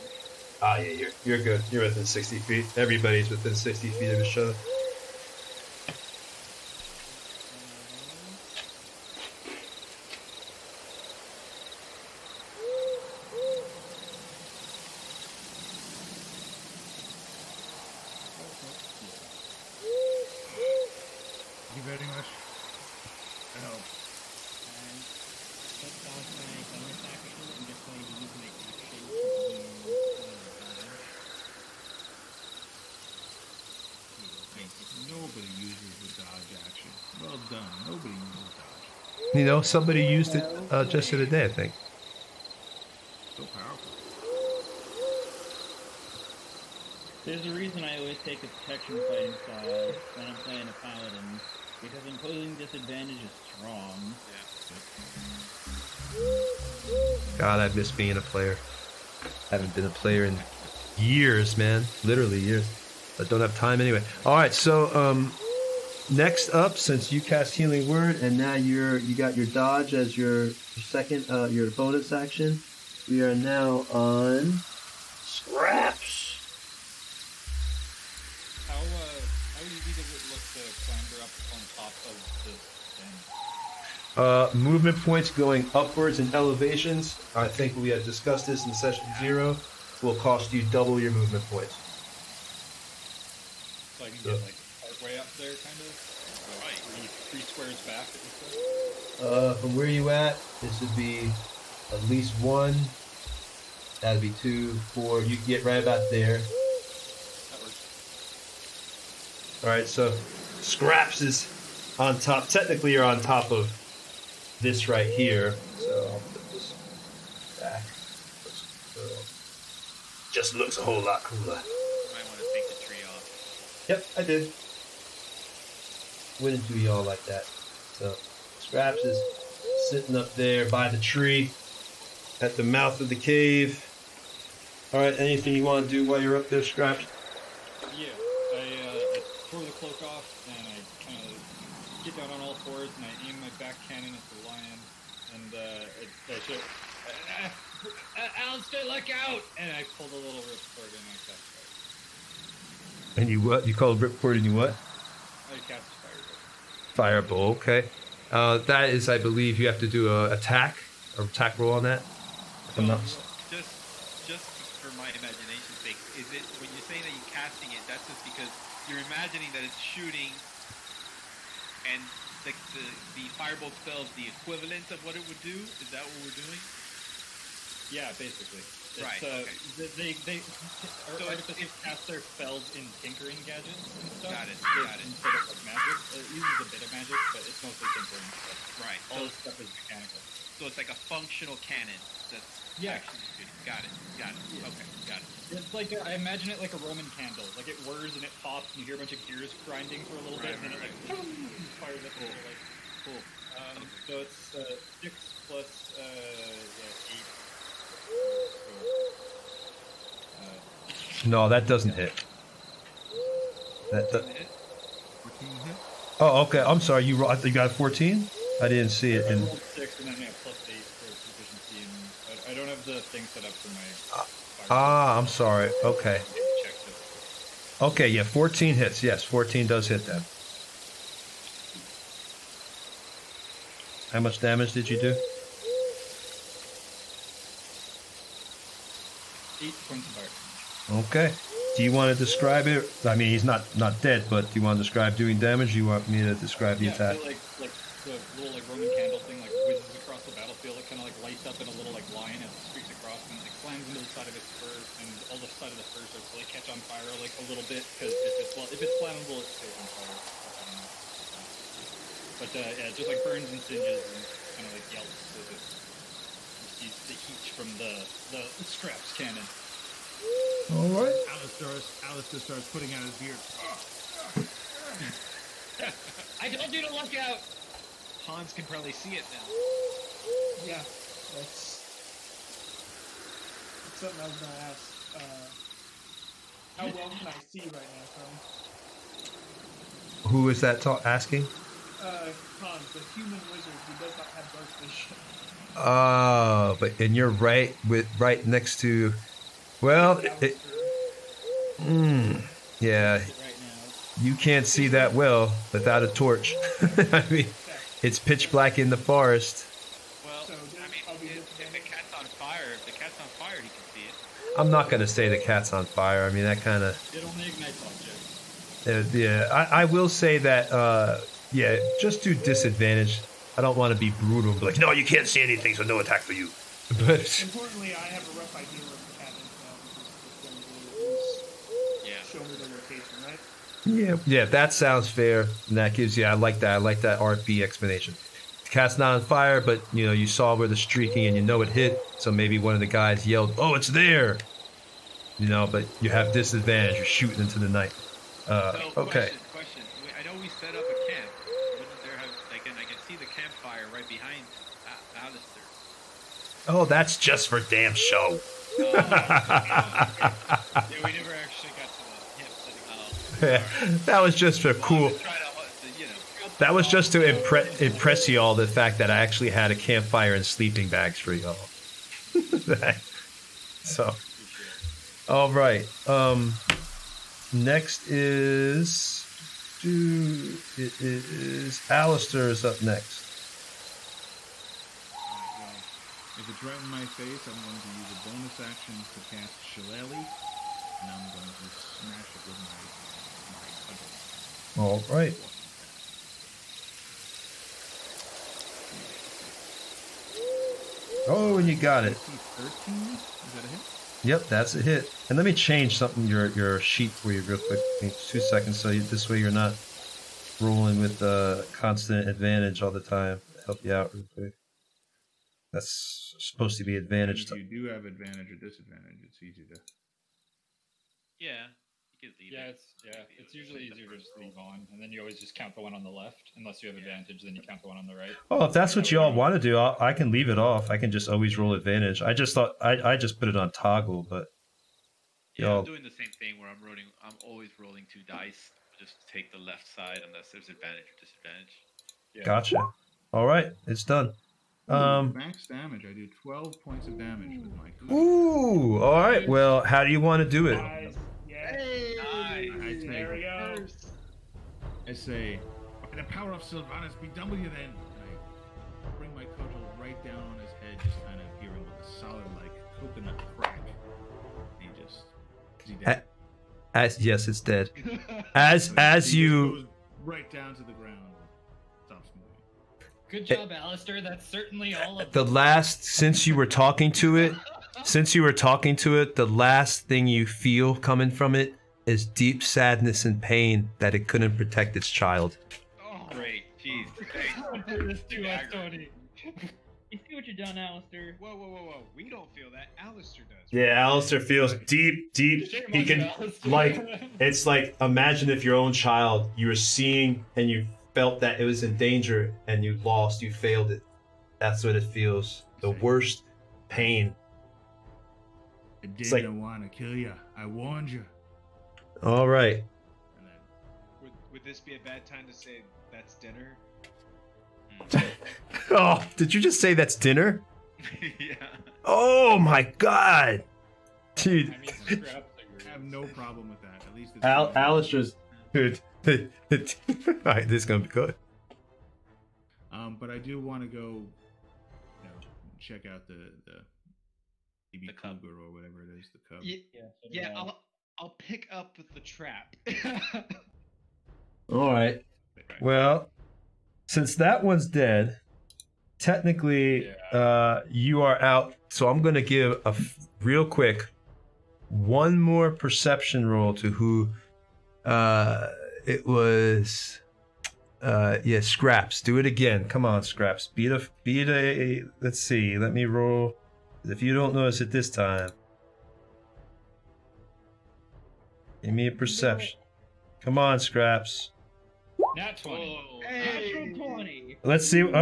Ah, yeah, you're good. You're within 60 feet. Everybody's within 60 feet of each other. Thank you very much. Oh. Just off my bonus action, I'm just going to use my action to use Nobody uses the dodge action. Well done. Nobody uses dodge. You know, somebody used it just the other day, I think. So powerful. There's a reason I always take a protection fighting style when I'm playing a paladin, because imposing disadvantage is strong. God, I miss being a player. Haven't been a player in years, man. Literally years. But don't have time anyway. All right, so next up, since you cast Healing Word and now you got your dodge as your second your bonus action, we are now on Scraps. How easy does it look to clamber up on top of this thing? Movement points going upwards in elevations. I think we had discussed this in session 0. Will cost you double your movement points. So I can get like partway up there, kind of? Right. 3 squares back, it looks like? From where you at, this would be at least 1. That'd be 2, 4. You can get right about there. That works. Alright, so Scraps is on top. Technically, you're on top of this right here. So I'll put this back. Just looks a whole lot cooler. You might want to take the tree off. Yep, I did. Wouldn't do y'all like that. So Scraps is sitting up there by the tree at the mouth of the cave. Alright, anything you want to do while you're up there, Scraps? Yeah, I throw the cloak off and I kind of get down on all fours and I aim my back cannon at the lion and I shout, Alistair, look out! And I pull the little ripcord and I cast fire. And you what? You call it Ripcord and you what? I cast fire. Fireball, okay. That is, I believe, you have to do a attack roll on that. If I'm not... Just for my imagination's sake, is it when you're saying that you're casting it? That's just because you're imagining that it's shooting, and the firebolt spell is the equivalent of what it would do. Is that what we're doing? Yeah, basically. It's, Right. Okay. Artificers cast their spells in tinkering gadgets and stuff. Got it. Instead of like magic. It uses a bit of magic, but it's mostly tinkering stuff. Right. All So, this stuff is mechanical. so it's like a functional cannon. That's Yeah. actually good. Got it. Got it. Yeah. Okay. Got it. It's like I imagine it like a Roman candle. Like it whirs and it pops, and you hear a bunch of gears grinding for a little bit, and then it like fires up. Cool. Like, Cool. so it's 6 plus 8. No, that doesn't hit. That. Doesn't hit? 14 hit. Oh, okay. I'm sorry. You got 14? I didn't see it. I In... rolled 6 and then I have plus 8 for proficiency, and I don't have the thing set up for my. I'm sorry. Okay. Check this. Okay, yeah, 14 hits. Yes, 14 does hit that. How much damage did you do? 8 points of fire. Okay. Do you want to describe it? I mean, he's not dead, but do you want to describe doing damage? You want me to describe the Yeah, attack? so like the little like Roman candle thing like whizzes across the battlefield. It kind of like lights up in a little like line as it streaks across, and like slams into the side of its fur, and all the side of the fur starts to like catch on fire like a little bit because if it's flammable, it stays on fire. But yeah, it just like burns and singes and kind of like yelps as it receives the heat from the scraps cannon. All right. Alistair starts putting out his beard. I told you to look out. Hans can probably see it now. Yeah, that's something I was gonna ask. How well can I see right now, Tony? Who is that asking? Hans, the human wizard who does not have dark vision. And you're right next to. Well, yeah, Right now. you can't see that well without a torch. I mean, it's pitch black in the forest. Well, So I mean, I'll be if the cat's on fire, he can see it. I'm not going to say the cat's on fire. I mean, that kind of. It only ignites objects. Yeah, I will say that, yeah, just do disadvantage. I don't want to be brutal and be like, no, you can't see anything, so no attack for you. But Importantly, I have a rough idea where the cat is now because it's going to at least show me the location, right? yeah, that sounds fair. And that gives you, I like that RP explanation. The cat's not on fire, but you saw where the streaking and it hit, so maybe one of the guys yelled, "Oh, it's there!" But you have disadvantage. You're shooting into the night. Okay. Question. I know we set up a camp. Wouldn't there have? I can see the campfire right behind Alistair. Oh, that's just for damn show. Yeah, we never actually got to the camp setting. That was just for cool. That was just to impress you all, the fact that I actually had a campfire and sleeping bags for y'all. So, all right. Next is Alistair is up next. Well, if it's right in my face, I'm going to use a bonus action to cast Shillelagh, and I'm going to smash it with my cudgel. All right. Oh, and you got it. 13? Is that a hit? Yep, that's a hit. And let me change something your sheet for you real quick. Give me 2 seconds, so this way you're not rolling with constant advantage all the time. Help you out real quick. That's supposed to be advantage. If you do have advantage or disadvantage, it's easy to. Yeah, you could leave it. It's usually easier to just leave on, and then you always just count the one on the left, unless you have advantage. Then you count the one on the right. Oh, if that's what you all want to do, I can leave it off. I can just always roll advantage. I just thought I just put it on toggle, but Yeah, y'all. I'm doing the same thing where I'm always rolling 2 dice. Just take the left side unless there's advantage or disadvantage. Yeah. Gotcha. All right, it's done. Max damage. I do 12 points of damage with my cudgel. Ooh. All right. Well, how do you want to do it? Nice. Yeah. Nice. There we go. I say, by the power of Sylvanas, be done with you then. And I bring my cudgel right down on his head, just kind of give him a solid, like, coconut crack. And he just. Is he dead? Yes, it's dead. As He just you. goes right down to the ground. Stops moving. Good job, Alistair. That's certainly all of The last, since you were talking to it, the last thing you feel coming from it is deep sadness and pain that it couldn't protect its child. Oh, great. Jeez. Don't do this to us, Tony. You see what you done, Alistair? Whoa. We don't feel that. Alistair does. Yeah, Alistair feels deep. Shame He on can, you, Alistair. like, it's like, imagine if your own child, you were seeing and you felt that it was in danger and you lost, you failed it. That's what it feels. The worst pain. I It's like- didn't want to kill you. I warned you. All right. And then Would this be a bad time to say that's dinner? Oh, did you just say that's dinner? Yeah. Oh my god. Dude. I mean, scraps I have no problem with that. At least it's Alistair's dude. Alright, this is gonna be good. But I do want to go, check out the baby The cub. cougar or whatever it is, the cub. Yeah, I'll pick up with the trap. Alright. Well, since that one's dead, technically you are out. So I'm gonna give real quick one more perception roll to who it was. Yeah, Scraps. Do it again. Come on, Scraps. Beat a. Let's see. Let me roll. If you don't notice it this time, give me a perception. Come on, Scraps. Nat 20. Natural 20. Let's see. And a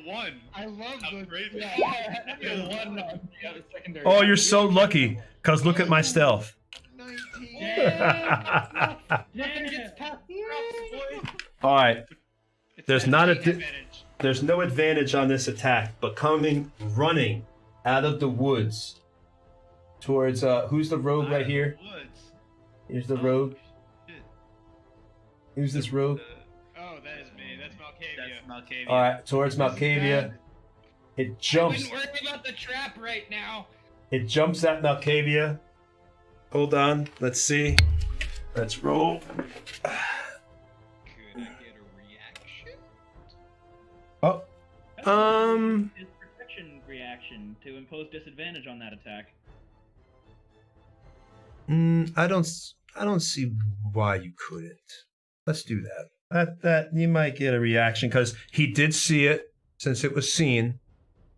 1. I love That's the great. Yeah, one on the other secondary. Oh, you're so lucky. Cause look at my stealth. 19. Yeah. Nothing gets past All right. There's that not a big advantage. There's no advantage on this attack, but running out of the woods towards who's the rogue right here? Woods. Here's the rogue. Shit. Who's this rogue? Oh, that is me. That's Malkavia. That's Malkavia. All right, towards Malkavia. It I jumps. wouldn't worry about the trap right now. It jumps at Malkavia. Hold on. Let's see. Let's roll. Could I get a reaction? Oh. His protection reaction to impose disadvantage on that attack. I don't see why you couldn't. Let's do that. That you might get a reaction because he did see it. Since it was seen,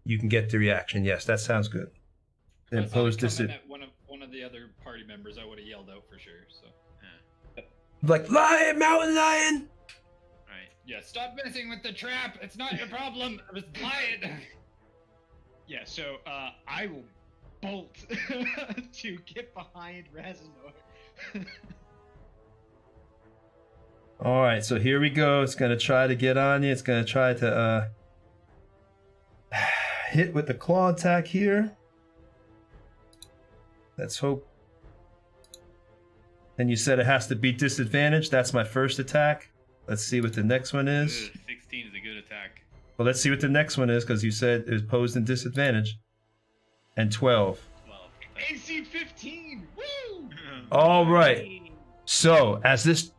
you can get the reaction. Yes, that sounds good. Impose disadvantage. One of the other party members, I would have yelled out for sure. So Like lion, mountain lion. Right. yeah, stop messing with the trap. It's not your problem. I was lying. Yeah, so I will bolt to get behind Razanor. All right, so here we go. It's gonna try to get on you. It's gonna try to hit with the claw attack here. Let's hope. And you said it has to be disadvantaged. That's my first attack. Let's see what the next one is. Ugh, 16 is a good attack. Well, let's see what the next one is because you said it was posed in disadvantage. And 12. 12. AC 15! Woo! All right. So as this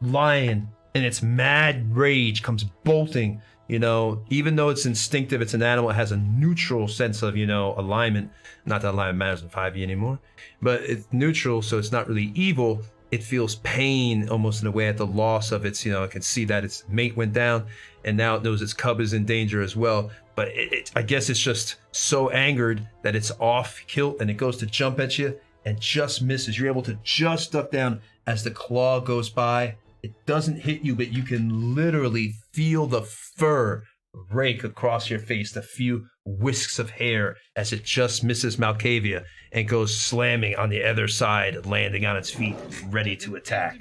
lion in its mad rage comes bolting, even though it's instinctive, it's an animal, it has a neutral sense of, alignment. Not that alignment matters in 5e anymore, but it's neutral, so it's not really evil. It feels pain almost in a way at the loss of its, it can see that its mate went down and now it knows its cub is in danger as well. But I guess it's just so angered that it's off kilt and it goes to jump at you and just misses. You're able to just duck down as the claw goes by. It doesn't hit you, but you can literally feel the fur rake across your face, the few whisks of hair as it just misses Malkavia and goes slamming on the other side, landing on its feet, ready to attack.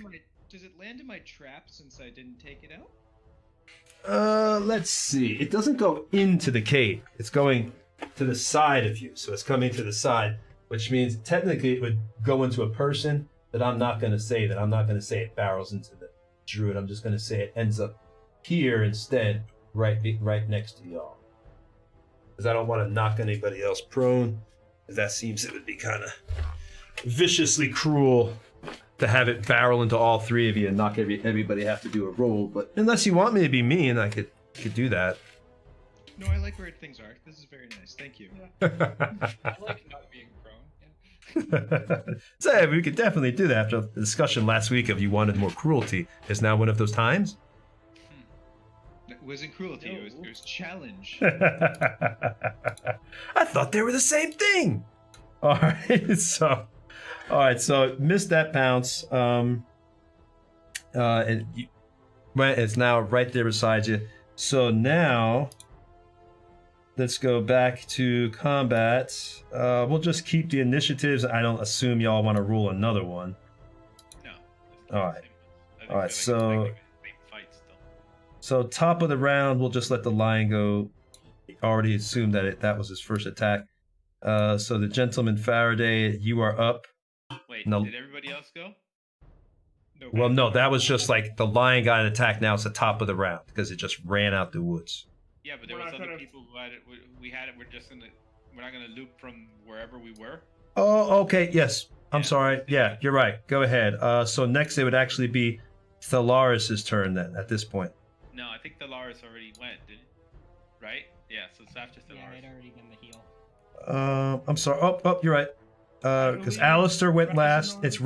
Does it land in my trap since I didn't take it out? Let's see. It doesn't go into the cave. It's going to the side of you, so it's coming to the side, which means technically it would go into a person, but I'm not going to say that. I'm not going to say it barrels into the druid. I'm just going to say it ends up here instead, right next to y'all. Because I don't want to knock anybody else prone, because that seems it would be kind of viciously cruel to have it barrel into all three of you and knock everybody have to do a roll. But unless you want me to be mean, I could do that. No, I like where things are. This is very nice. Thank you. I like not being prone. Yeah. So we could definitely do that after the discussion last week of you wanted more cruelty. Is now one of those times? wasn't cruelty. No. It was challenge. I thought they were the same thing. All right, so missed that pounce. And it's now right there beside you. So now, let's go back to combat. We'll just keep the initiatives. I don't assume y'all want to rule another one. No. All right. All right, so Fight still. top of the round, we'll just let the lion go. Already assumed that was his first attack. So the gentleman Faraday, you are up. Wait, No. did everybody else go? Well, no, that was just like the lion got an attack. Now it's the top of the round because it just ran out the woods. Yeah, but there We're was not other gonna- people who had it. We had it. We're not gonna loop from wherever we were. Oh, okay. Yes. I'm Yeah. sorry. Yeah, you're right. Go ahead. So next it would actually be Thalaris' turn then at this point. No, I think Thalaris already went, did it? Right? Yeah, so it's after Yeah, Thalaris. I'd already done the heal. I'm sorry. Oh, you're right. Because believe Alistair went last. Razanor- It's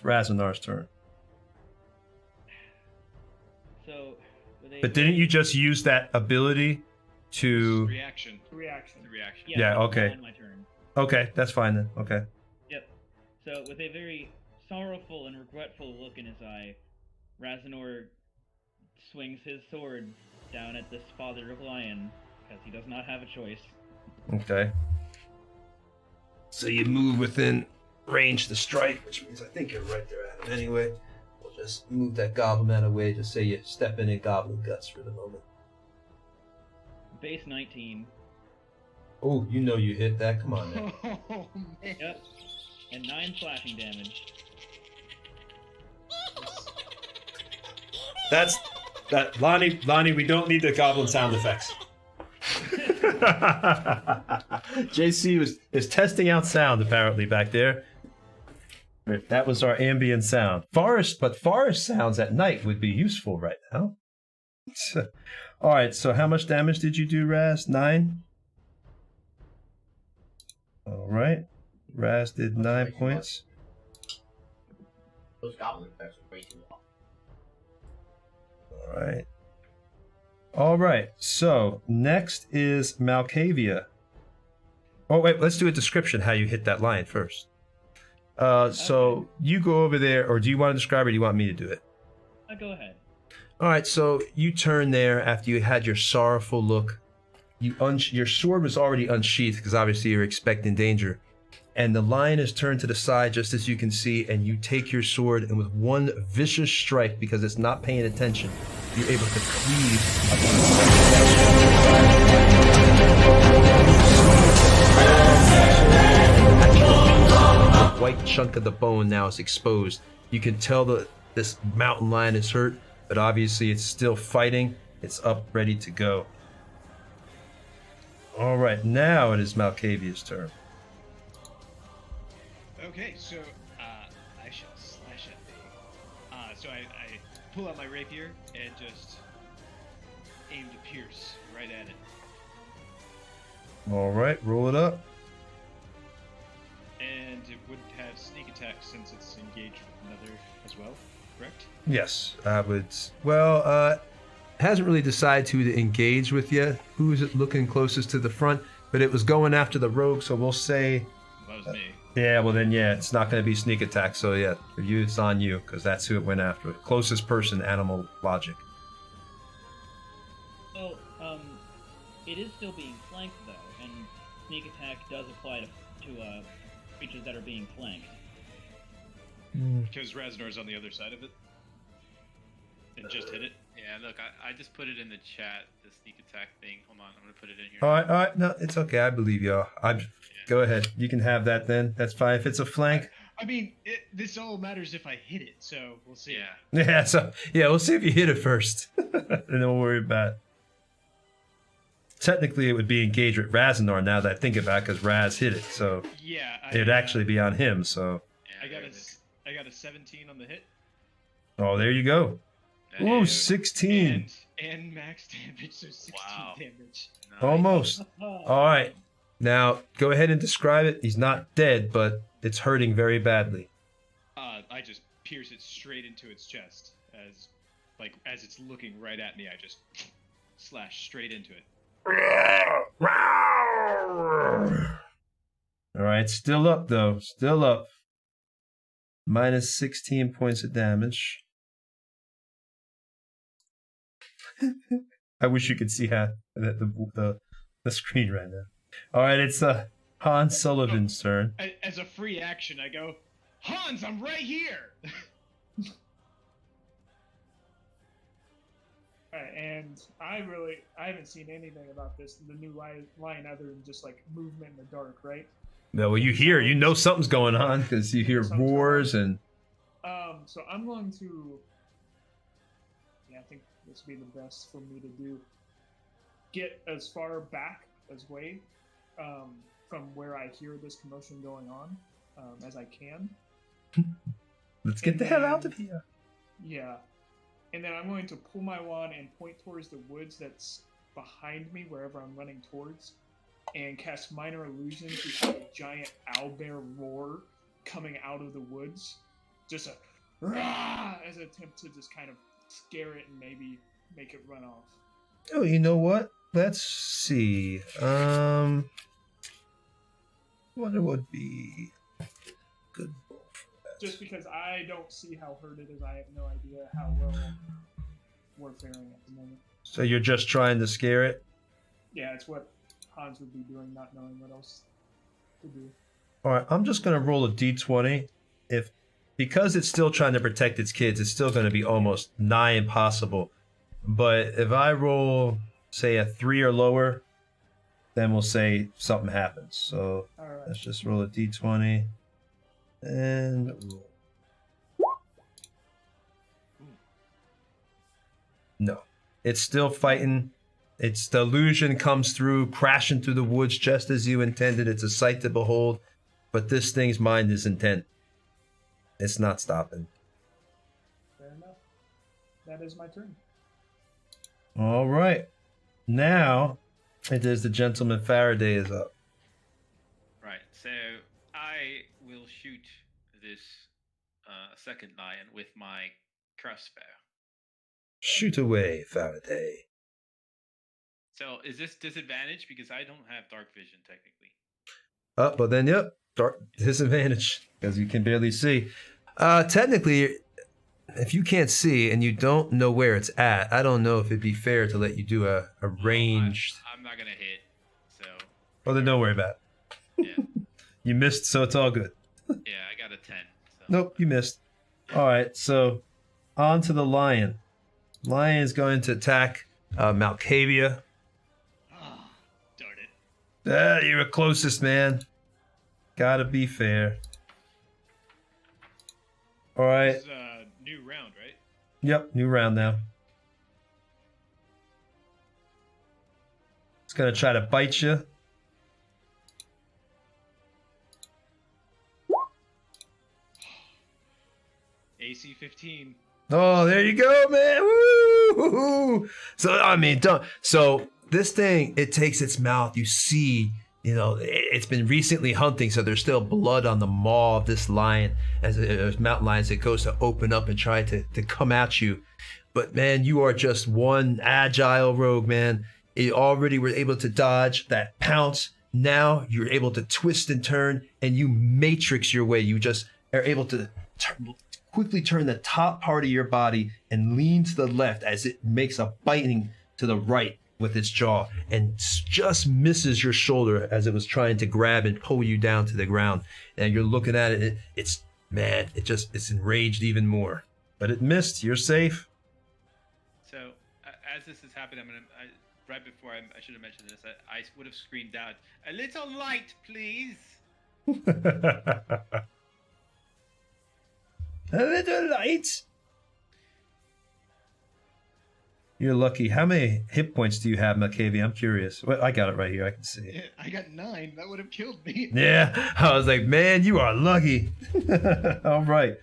Razanar's turn. So, were they But didn't you just use that ability to... Reaction. Reaction. The reaction. Yeah, Yeah, it's okay. on my turn. Okay, that's fine then. Okay. Yep. So, with a very sorrowful and regretful look in his eye, Razanor swings his sword down at this father of lion because he does not have a choice. Okay. So you move within range to strike, which means I think you're right there at him anyway. We'll just move that goblin out of the way. Just say you step in goblin guts for the moment. Base 19. Oh, you know you hit that. Come on now. Oh man. Yep. And 9 slashing damage. That's that, Lonnie. We don't need the goblin sound effects. JC is testing out sound apparently back there. That was our ambient sound. Forest sounds at night would be useful right now. All right, so how much damage did you do, Raz? 9? All right. Raz did 9 points. Those goblin effects are way too long. All right. All right. So next is Malkavia. Oh wait, let's do a description how you hit that lion first. So you go over there, or do you want to describe it? Or do you want me to do it? Go ahead. All right. So you turn there after you had your sorrowful look. Your sword was already unsheathed because obviously you're expecting danger. And the lion is turned to the side, just as you can see, and you take your sword, and with one vicious strike, because it's not paying attention, you're able to cleave a white chunk of the bone now is exposed. You can tell that this mountain lion is hurt, but obviously it's still fighting. It's up, ready to go. All right, now it is Malkavia's turn. Okay, so I shall slash at thee. So I pull out my rapier and just aim to pierce right at it. All right, roll it up. And it would have sneak attack since it's engaged with another as well, correct? Yes, I would. Well, hasn't really decided who to engage with yet. Who is it looking closest to the front? But it was going after the rogue, so we'll say. That was me. Yeah, well then, yeah, it's not going to be sneak attack. So yeah, for you, it's on you because that's who it went after. Closest person, animal logic. So, it is still being flanked though, and sneak attack does apply to creatures that are being flanked. Because Razanor's on the other side of it. And just hit it. Yeah, look, I just put it in the chat, the sneak attack thing. Hold on, I'm gonna put it in here. All right, no, it's okay. I believe y'all. Go ahead. You can have that then. That's fine. If it's a flank. I mean, this all matters if I hit it, so we'll see. Yeah. Yeah, so yeah, we'll see if you hit it first, and then we'll worry about it. Technically, it would be engaged with Razanor now that I think about it, because Raz hit it, so Yeah, it'd actually be on him. So, Yeah, I got a 17 on the hit. oh, there you go. that Ooh, is 16, And max damage, so 16 Wow. damage. nice. almost. All right, now go ahead and describe it. He's not dead, but it's hurting very badly. I just pierce it straight into its chest as like as it's looking right at me, I just slash straight into it. All right, still up though. Still up. Minus 16 points of damage. I wish you could see how the screen right now. All right, it's Hans Sullivan's turn. As a free action, I go, Hans, I'm right here. Alright, and I haven't seen anything about this, the new lion other than just like movement in the dark, right? No, well, you know something's going on because you hear roars and. So I'm going to. Yeah, I think this would be the best for me to do. Get as far back as way from where I hear this commotion going on as I can. Let's get the hell out of here. Yeah. And then I'm going to pull my wand and point towards the woods that's behind me, wherever I'm running towards, and cast Minor Illusion to have a giant owlbear roar coming out of the woods. Just a rah! As an attempt to just kind of scare it and maybe make it run off. Oh, you know what? Let's see. What would be good? Just because I don't see how hurt it is, I have no idea how well we're faring at the moment. So you're just trying to scare it? Yeah, it's what Hans would be doing, not knowing what else to do. All right, I'm just gonna roll a d20. Because it's still trying to protect its kids, it's still gonna be almost nigh impossible. But if I roll, say, a 3 or lower, then we'll say something happens. So let's just roll a d20 and roll. No, it's still fighting. Its delusion comes through, crashing through the woods just as you intended. It's a sight to behold, but this thing's mind is intent. It's not stopping. Fair enough. That is my turn. All right. Now, it is the gentleman Faraday is up. Right. So I will shoot this second lion with my crossbow. Shoot away, Faraday. So is this disadvantage because I don't have dark vision technically? But then, yep, dark disadvantage because you can barely see. Technically, if you can't see and you don't know where it's at, I don't know if it'd be fair to let you do a ranged. I'm not gonna hit. So. Oh, then don't worry about it. Yeah. You missed, so it's all good. Yeah, I got a 10. So. Nope, you missed. All right, so on to the lion. Lion is going to attack Malkavia. Ah, darn it. You're the closest, man. Gotta be fair. All right. This is a new round, right? Yep, new round now. It's gonna try to bite you. AC 15. Oh, there you go, man. Woo! So I mean, so this thing, it takes its mouth. You see, it's been recently hunting, so there's still blood on the maw of this lion as mountain lions. It goes to open up and try to come at you. But man, you are just one agile rogue, man. You already were able to dodge that pounce. Now you're able to twist and turn, and you matrix your way. You just are able to quickly turn the top part of your body and lean to the left as it makes a biting to the right with its jaw and just misses your shoulder as it was trying to grab and pull you down to the ground. And you're looking at it, it's enraged even more. But it missed. You're safe. So as this is happening, right before I should have mentioned this, I would have screamed out, "A little light, please!" A little light. You're lucky. How many hit points do you have, Malkavia? I'm curious. Well, I got it right here. I can see it. Yeah, I got 9. That would have killed me. Yeah, I was like, man, you are lucky. All right.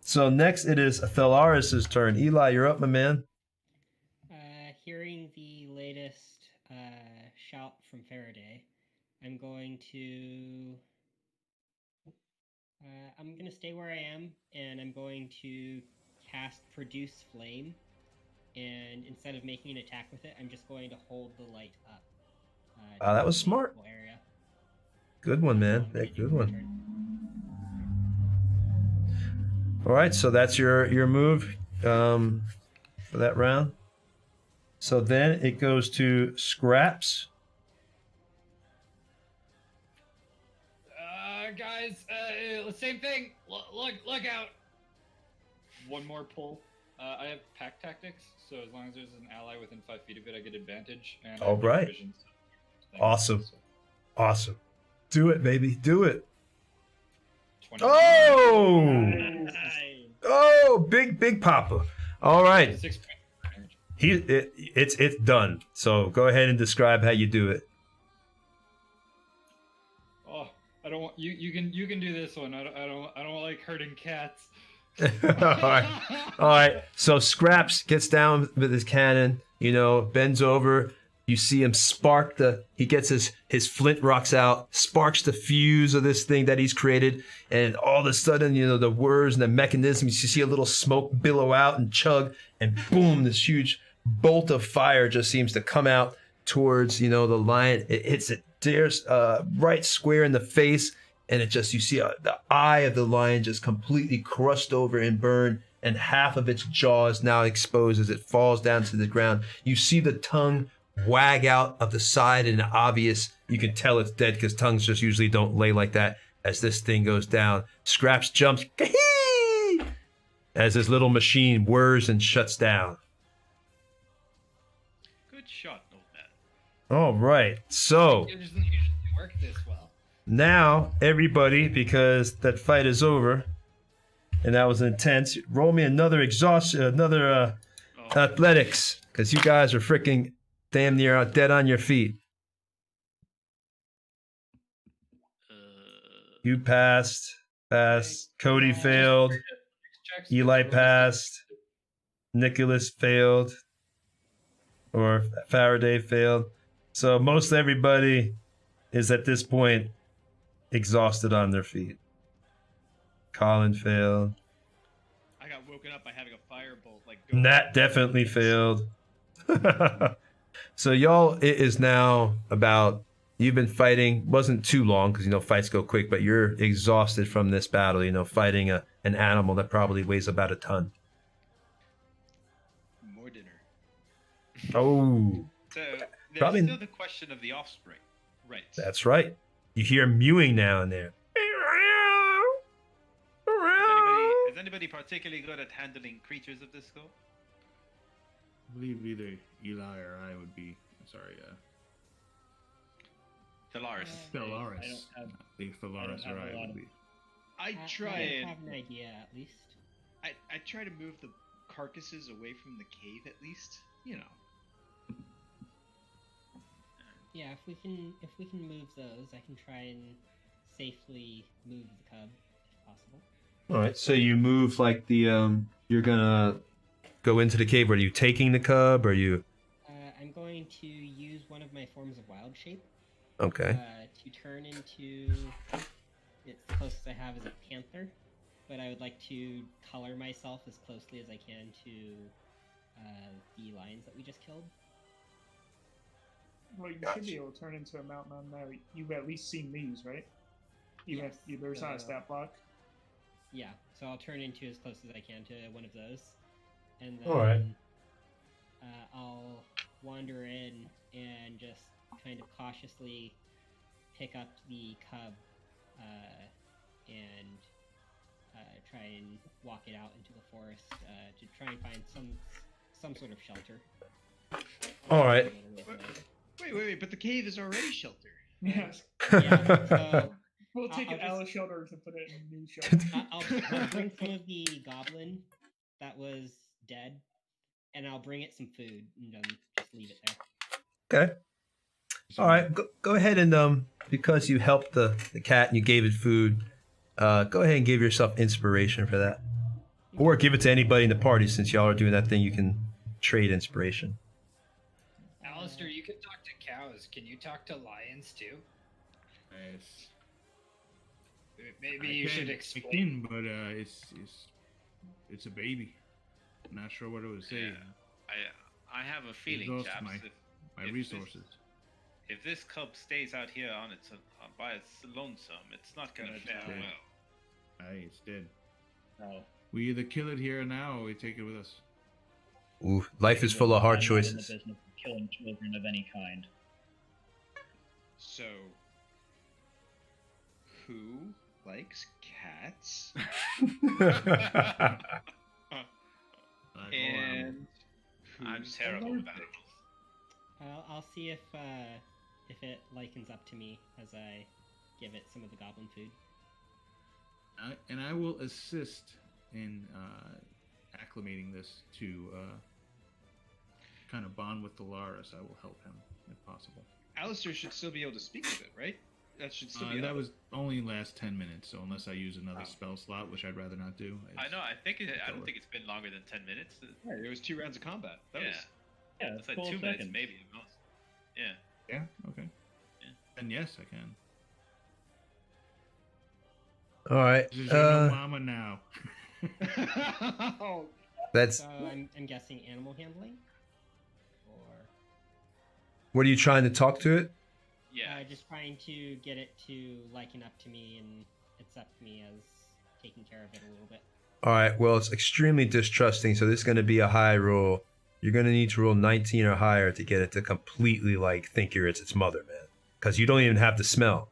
So next it is Thelaris' turn. Eli, you're up, my man. Hearing the latest shout from Faraday, I'm going to stay where I am, and I'm going to cast Produce Flame and instead of making an attack with it, I'm just going to hold the light up. Wow, that to was the smart. visible area. Good one, That's all man. I'm gonna That do good for my one. turn. All right, so that's your move for that round. So then it goes to Scraps. Guys, same thing. Look out. One more pull. I have pack tactics, so as long as there's an ally within 5 feet of it, I get advantage. And I All have no right. vision, so Awesome. so Awesome. Do it, baby. Do it. 20. Oh! Nice. Oh, big Papa. All right. 6 points of damage. It's done. So go ahead and describe how you do it. Oh, I don't want you. You can do this one. I don't like hurting cats. All right. So Scraps gets down with his cannon, bends over. You see him spark he gets his flint rocks out, sparks the fuse of this thing that he's created. And all of a sudden, the whirs and the mechanisms, you see a little smoke billow out and chug, and boom, this huge bolt of fire just seems to come out towards, the lion. It hits it right square in the face. And you see the eye of the lion just completely crushed over and burned, and half of its jaw is now exposed as it falls down to the ground. You see the tongue wag out of the side, and you can tell it's dead because tongues just usually don't lay like that. As this thing goes down, Scraps jumps as this little machine whirs and shuts down. Good shot, old man. All right, so It doesn't usually work this well. now everybody, because that fight is over, and that was intense. Roll me another athletics, because you guys are freaking damn near dead on your feet. You passed. Cody failed. Checks, Eli checks, passed. Nicholas failed. Or Faraday failed. So most everybody is at this point exhausted on their feet. Colin failed. I got woken up by having a firebolt. Nat definitely failed. So y'all, it is now about, you've been fighting, wasn't too long because fights go quick, but you're exhausted from this battle, fighting an animal that probably weighs about a ton. More dinner. Oh, So there's Probably- still the question of the offspring. Right. that's right. You hear mewing now and there. Is anybody particularly good at handling creatures of this scope? I believe either Eli or I would be. Sorry, Stellaris. Stellaris. I don't have- I think Stellaris have or a I lot would of- be. I I try and have an idea, at least. I try to move the carcasses away from the cave at least. Yeah, if we can move those, I can try and safely move the cub if possible. All right, so you move like you're gonna go into the cave. Are you taking the cub? Are you? I'm going to use one of my forms of wild shape Okay. to turn into. It's the closest I have is a panther, but I would like to color myself as closely as I can to the lions that we just killed. Well, you should be able to turn into a mountain on there. You've at least seen these, right? Even Yes, if there's not a stat block. Yeah, so I'll turn into as close as I can to one of those, and then All right. I'll wander in and just kind of cautiously pick up the cub and try and walk it out into the forest to try and find some sort of shelter. All right. Wait, but the cave is already shelter. Yes. Yeah, so We'll take I'll an just- Alice shelter to put it in a new shelter. I'll bring some of the goblin that was dead, and I'll bring it some food and just leave it there. Okay. All right. Go ahead and because you helped the cat and you gave it food, go ahead and give yourself inspiration for that, or give it to anybody in the party since y'all are doing that thing. You can trade inspiration. Alistair, you can talk to cows. Can you talk to lions too? Yes. Maybe I you should can, explain. I can, but it's a baby. Not sure what it would say. Yeah. I have a feeling, Exhaust chaps. my if resources. If this cub stays out here on its by its lonesome, it's not gonna fare die. well. Aye, it's dead. No. We either kill it here now or we take it with us. Ooh, life is full of hard I'm not in the choices. business of killing children of any kind. So, who likes cats? And I'm who's terrible with allergic? animals. I'll see if it likens up to me as I give it some of the goblin food. And I will assist in acclimating this to kind of bond with Thalaris. I will help him if possible. Alistair should still be able to speak with it, right? That should still be. That up. was only last 10 minutes, so unless I use another spell slot, which I'd rather not do. I know. I don't think it's been longer than 10 minutes. Yeah, it was 2 rounds of combat. That Yeah. was. Yeah, It's like 12 2 minutes, seconds. maybe at most. Yeah. Yeah. Okay. Yeah. And yes, I can. All right. This is your new mama now. Oh, That's So I'm guessing animal handling, or what are you trying to talk to it? Yeah. just trying to get it to liken up to me and accept me as taking care of it a little bit. All right. Well, it's extremely distrusting, so this is going to be a high roll. You're going to need to roll 19 or higher to get it to completely think you're its mother, man. Because you don't even have the smell.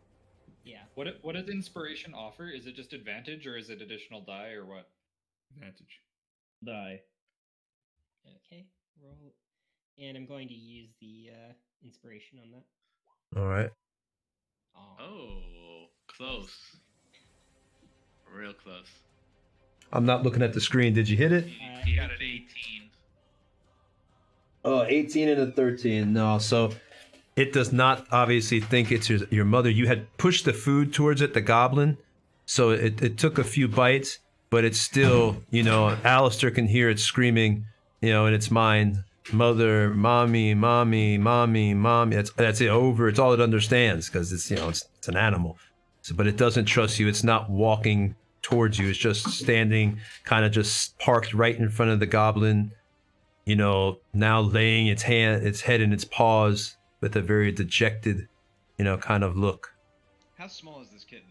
Yeah. What does inspiration offer? Is it just advantage or is it additional die or what? Advantage. Die. Okay. Roll, and I'm going to use the inspiration on that. All right. Oh, close. Real close. I'm not looking at the screen. Did you hit it? He got an 18. Oh, 18 and a 13. No, so it does not obviously think it's your mother. You had pushed the food towards it, the goblin, so it took a few bites, but it's still, Alistair can hear it screaming, in its mind, mother, mommy, mommy, mommy, mommy. That's it, over. It's all it understands because it's, it's an animal. So, but it doesn't trust you. It's not walking towards you. It's just standing, kind of just parked right in front of the goblin, now laying its head in its paws with a very dejected, kind of look. how small is this kitten?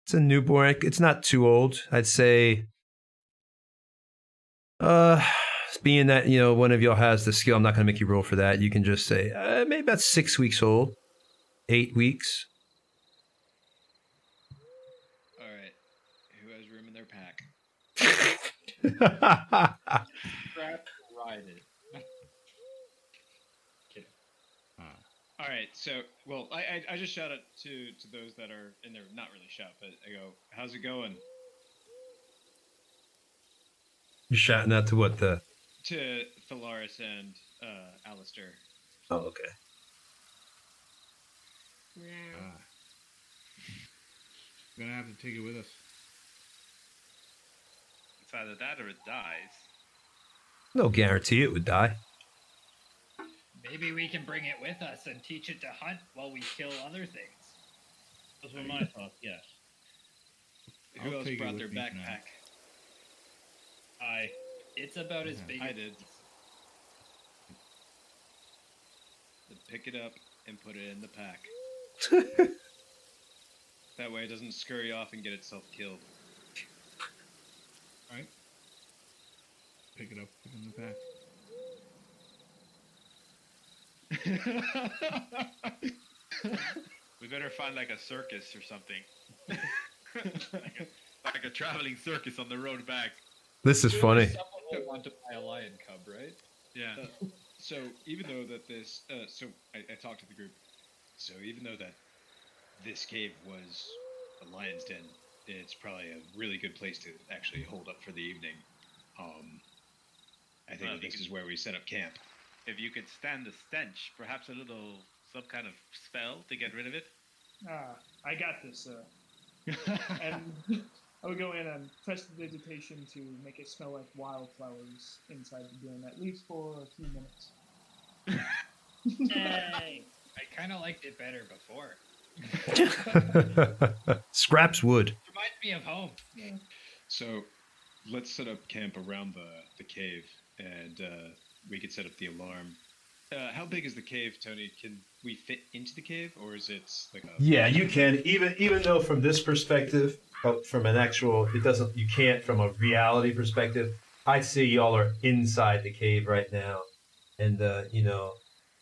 It's a newborn. It's not too old. I'd say, being that, one of y'all has the skill, I'm not going to make you roll for that. You can just say, maybe about 6 weeks old, 8 weeks. All right, who has room in their pack? Scrap ride it. Kidding. All right, so I just shout it to those that are in there, not really shout, but I go, how's it going? You're shouting out to what, To Thalaris and Alistair. Oh, okay. We're gonna have to take it with us. It's either that or it dies. No guarantee it would die. Maybe we can bring it with us and teach it to hunt while we kill other things. Those were my thoughts, yes. Who I'll else take it brought with their me for now. backpack? It's about as big I as did. Then pick it up and put it in the pack. That way it doesn't scurry off and get itself killed. Alright. Pick it up, put it in the pack. We better find like a circus or something. like a traveling circus on the road back. This is funny. Someone will want to buy a lion cub, right? Yeah. So even though that this, I talked to the group. So even though that this cave was a lion's den, it's probably a really good place to actually hold up for the evening. I think Well, that this is where we set up camp. If you could stand the stench, perhaps some kind of spell to get rid of it. I got this, sir. And I would go in and press the vegetation to make it smell like wildflowers inside the den, at least for a few minutes. Dang. I kind of liked it better before. Scraps wood. Reminds me of home. So let's set up camp around the cave. and we could set up the alarm. How big is the cave, Tony? Can we fit into the cave, or is it like a? Yeah, you can. Even though from this perspective, from an actual, it doesn't. You can't from a reality perspective. I see y'all are inside the cave right now, and you know,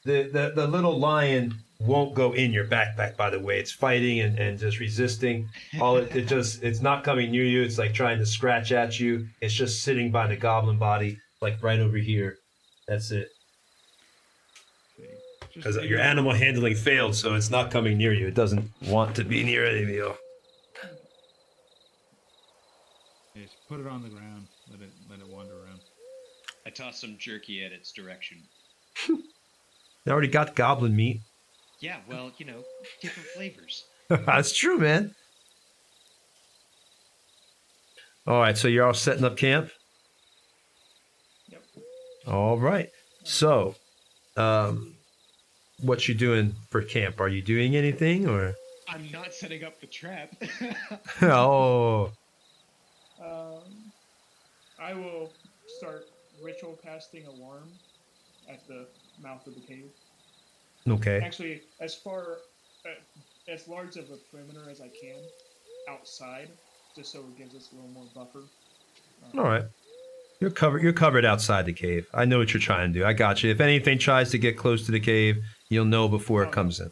the little lion won't go in your backpack. By the way, it's fighting and just resisting. It's not coming near you. It's like trying to scratch at you. It's just sitting by the goblin body, like right over here. That's it. Because your animal handling failed, so it's not coming near you. It doesn't want to be near any of you. Just put it on the ground. Let it wander around. I toss some jerky at its direction. They already got goblin meat. Yeah, well, you know, different flavors. That's true, man. All right, so you're all setting up camp? Yep. All right. So, what you doing for camp? Are you doing anything, or? I'm not setting up the trap. Oh. I will start ritual casting alarm at the mouth of the cave. Okay. Actually, as large of a perimeter as I can outside, just so it gives us a little more buffer. All right. You're covered outside the cave. I know what you're trying to do. I got you. If anything tries to get close to the cave, you'll know before it comes in.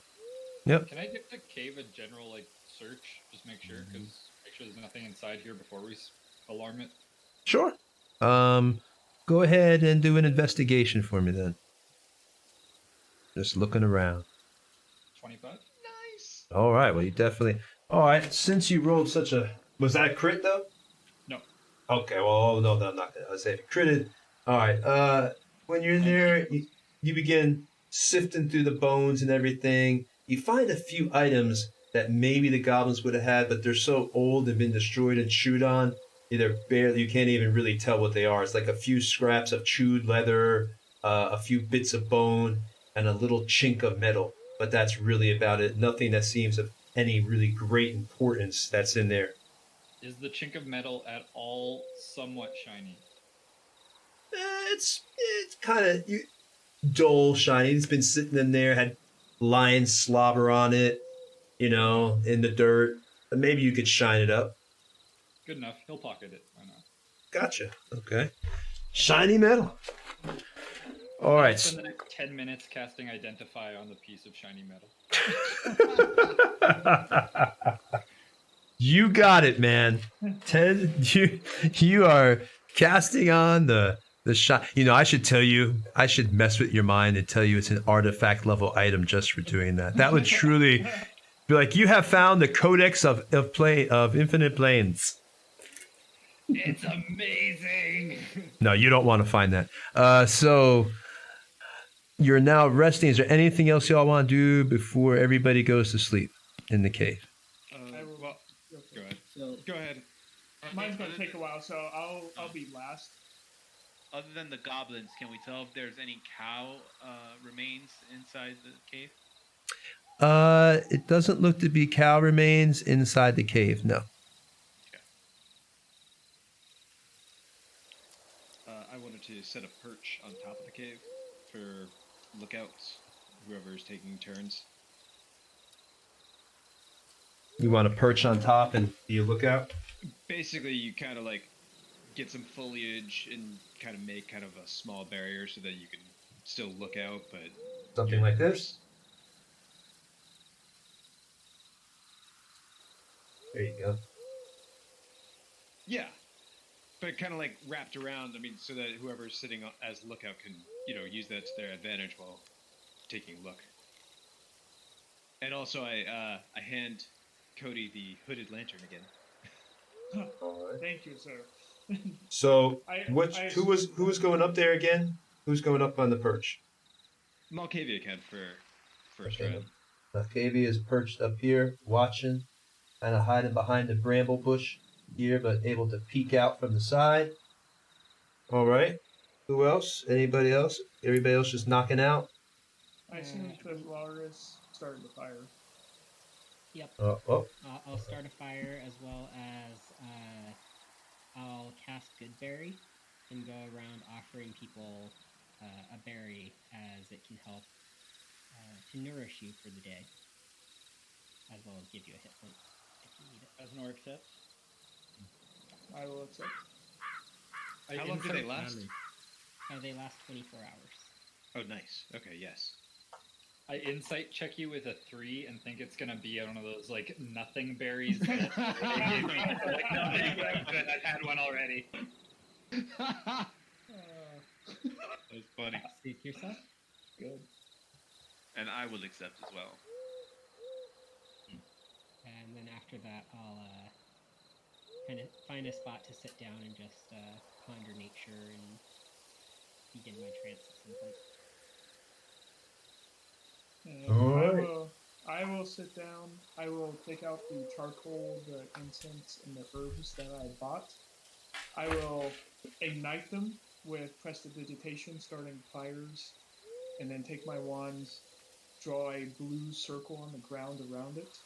Yep. Can I give the cave a general search? Just make sure, because make sure there's nothing inside here before we alarm it. Sure. Go ahead and do an investigation for me then. Just looking around. 25. Nice. All right. Well, you definitely. All right. Since you rolled such a, was that a crit though? No. Okay. Well, no, I'm not gonna. I say critted. All right. When you're in there, you begin sifting through the bones and everything. You find a few items that maybe the goblins would have had, but they're so old and been destroyed and chewed on. They're barely. You can't even really tell what they are. It's like a few scraps of chewed leather, a few bits of bone, and a little chink of metal. But that's really about it. Nothing that seems of any really great importance that's in there. Is the chink of metal at all somewhat shiny? It's kind of dull shiny. It's been sitting in there, had lion slobber on it, in the dirt. Maybe you could shine it up. Good enough. He'll pocket it. Why not? Gotcha. Okay. Shiny metal. All right. Spend the next 10 minutes casting Identify on the piece of shiny metal. You got it, man. Ted, you are casting on the shot. I should tell you, I should mess with your mind and tell you it's an artifact level item just for doing that. That would truly be like, you have found the Codex of Infinite Planes. It's amazing. No, you don't want to find that. So you're now resting. Is there anything else y'all want to do before everybody goes to sleep in the cave? Well, go ahead. Go ahead. Mine's going to take a while, so I'll be last. Other than the goblins, can we tell if there's any cow remains inside the cave? It doesn't look to be cow remains inside the cave. No. I wanted to set a perch on top of the cave for lookouts, whoever's taking turns. You want to perch on top and be a lookout? Basically, you kind of get some foliage and kind of make kind of a small barrier so that you can still look out, but... Something like this? There you go. Yeah. But kind of wrapped around, so that whoever's sitting as lookout can, use that to their advantage while taking a look. And also, I hand Cody the hooded lantern again. Thank you, sir. So, who was going up there again? Who's going up on the perch? Malkavia can for first round. Malkavia is perched up here, watching, kind of hiding behind the bramble bush here, but able to peek out from the side. All right. Who else? Anybody else? Everybody else just knocking out? I assume the walrus started the fire. Yep. Oh. I'll start a fire as well as I'll cast Goodberry and go around offering people a berry, as it can help to nourish you for the day, as well as give you a hit point if you need it. Asnor accepts. I will accept. How long do they last? They last 24 hours. Oh, nice. Okay, yes. I insight check you with a 3 and think it's gonna be one of those like nothing berries. That they gave me. Like, no, I've had one already. That's funny. Suit yourself. Good. And I will accept as well. And then after that, I'll kind of find a spot to sit down and just ponder nature and begin my trance at some point. And I will sit down. I will take out the charcoal, the incense, and the herbs that I bought. I will ignite them with prestidigitation, starting fires, and then take my wand, draw a blue circle on the ground around it,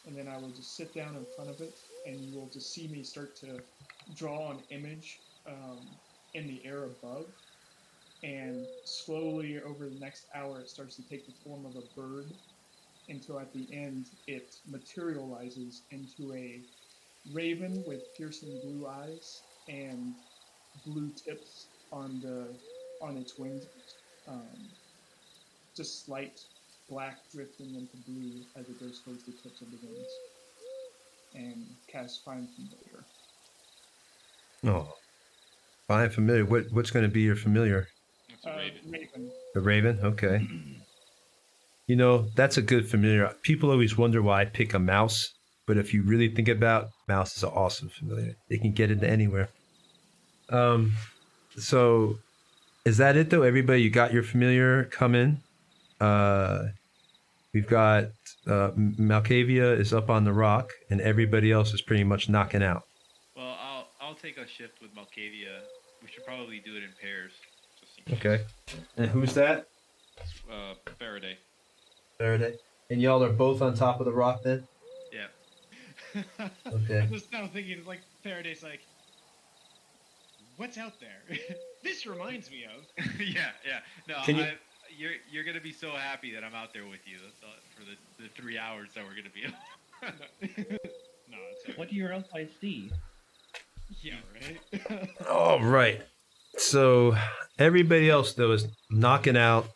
and then I will just sit down in front of it, and you will just see me start to draw an image in the air above. And slowly over the next hour, it starts to take the form of a bird until at the end it materializes into a raven with piercing blue eyes and blue tips on its wings. Just slight black drifting into blue as it goes towards the tips of the wings. And cast Find Familiar. Oh, Find Familiar. What's going to be your familiar? It's a raven. Raven. The Raven? Okay. You know, that's a good familiar. People always wonder why I pick a mouse, but if you really think about mouse is an awesome familiar. They can get into anywhere. So is that it though? Everybody, you got your familiar come in. We've got Malkavia is up on the rock, and everybody else is pretty much knocking out. Well, I'll take a shift with Malkavia. We should probably do it in pairs. Just in case. Okay. And who's that? Faraday. Faraday. And y'all are both on top of the rock then? Yeah. Okay. I'm just now thinking, like, Faraday's like, what's out there? This reminds me of. yeah. No, Can you- you're gonna be so happy that I'm out there with you for the 3 hours that we're gonna be. No, it's okay. What do your elf eyes see? Yeah, right? All right. So everybody else though is knocking out.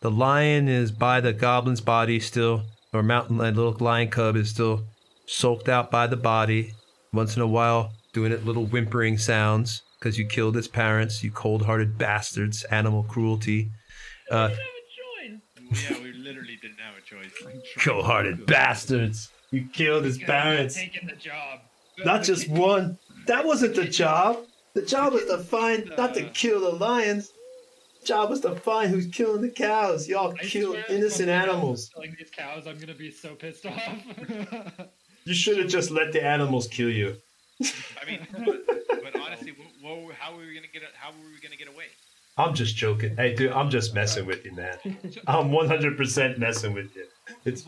The lion is by the goblin's body still, or mountain little lion cub is still soaked out by the body. Once in a while, doing it little whimpering sounds because you killed its parents. You cold-hearted bastards! Animal cruelty. I didn't have a choice. Yeah, we literally didn't have a choice. Cold-hearted bastards! You killed his parents. Taking the job. Not just one. That wasn't the job. The job was to find, not to kill the lions. The job was to find who's killing the cows. Y'all I killed swear, innocent one day I'm animals. Killing these cows, I'm gonna be so pissed off. You should have just let the animals kill you. I mean, but honestly, how were we gonna get away? I'm just joking. Hey, dude, I'm just messing with you, man. I'm 100% messing with you. It's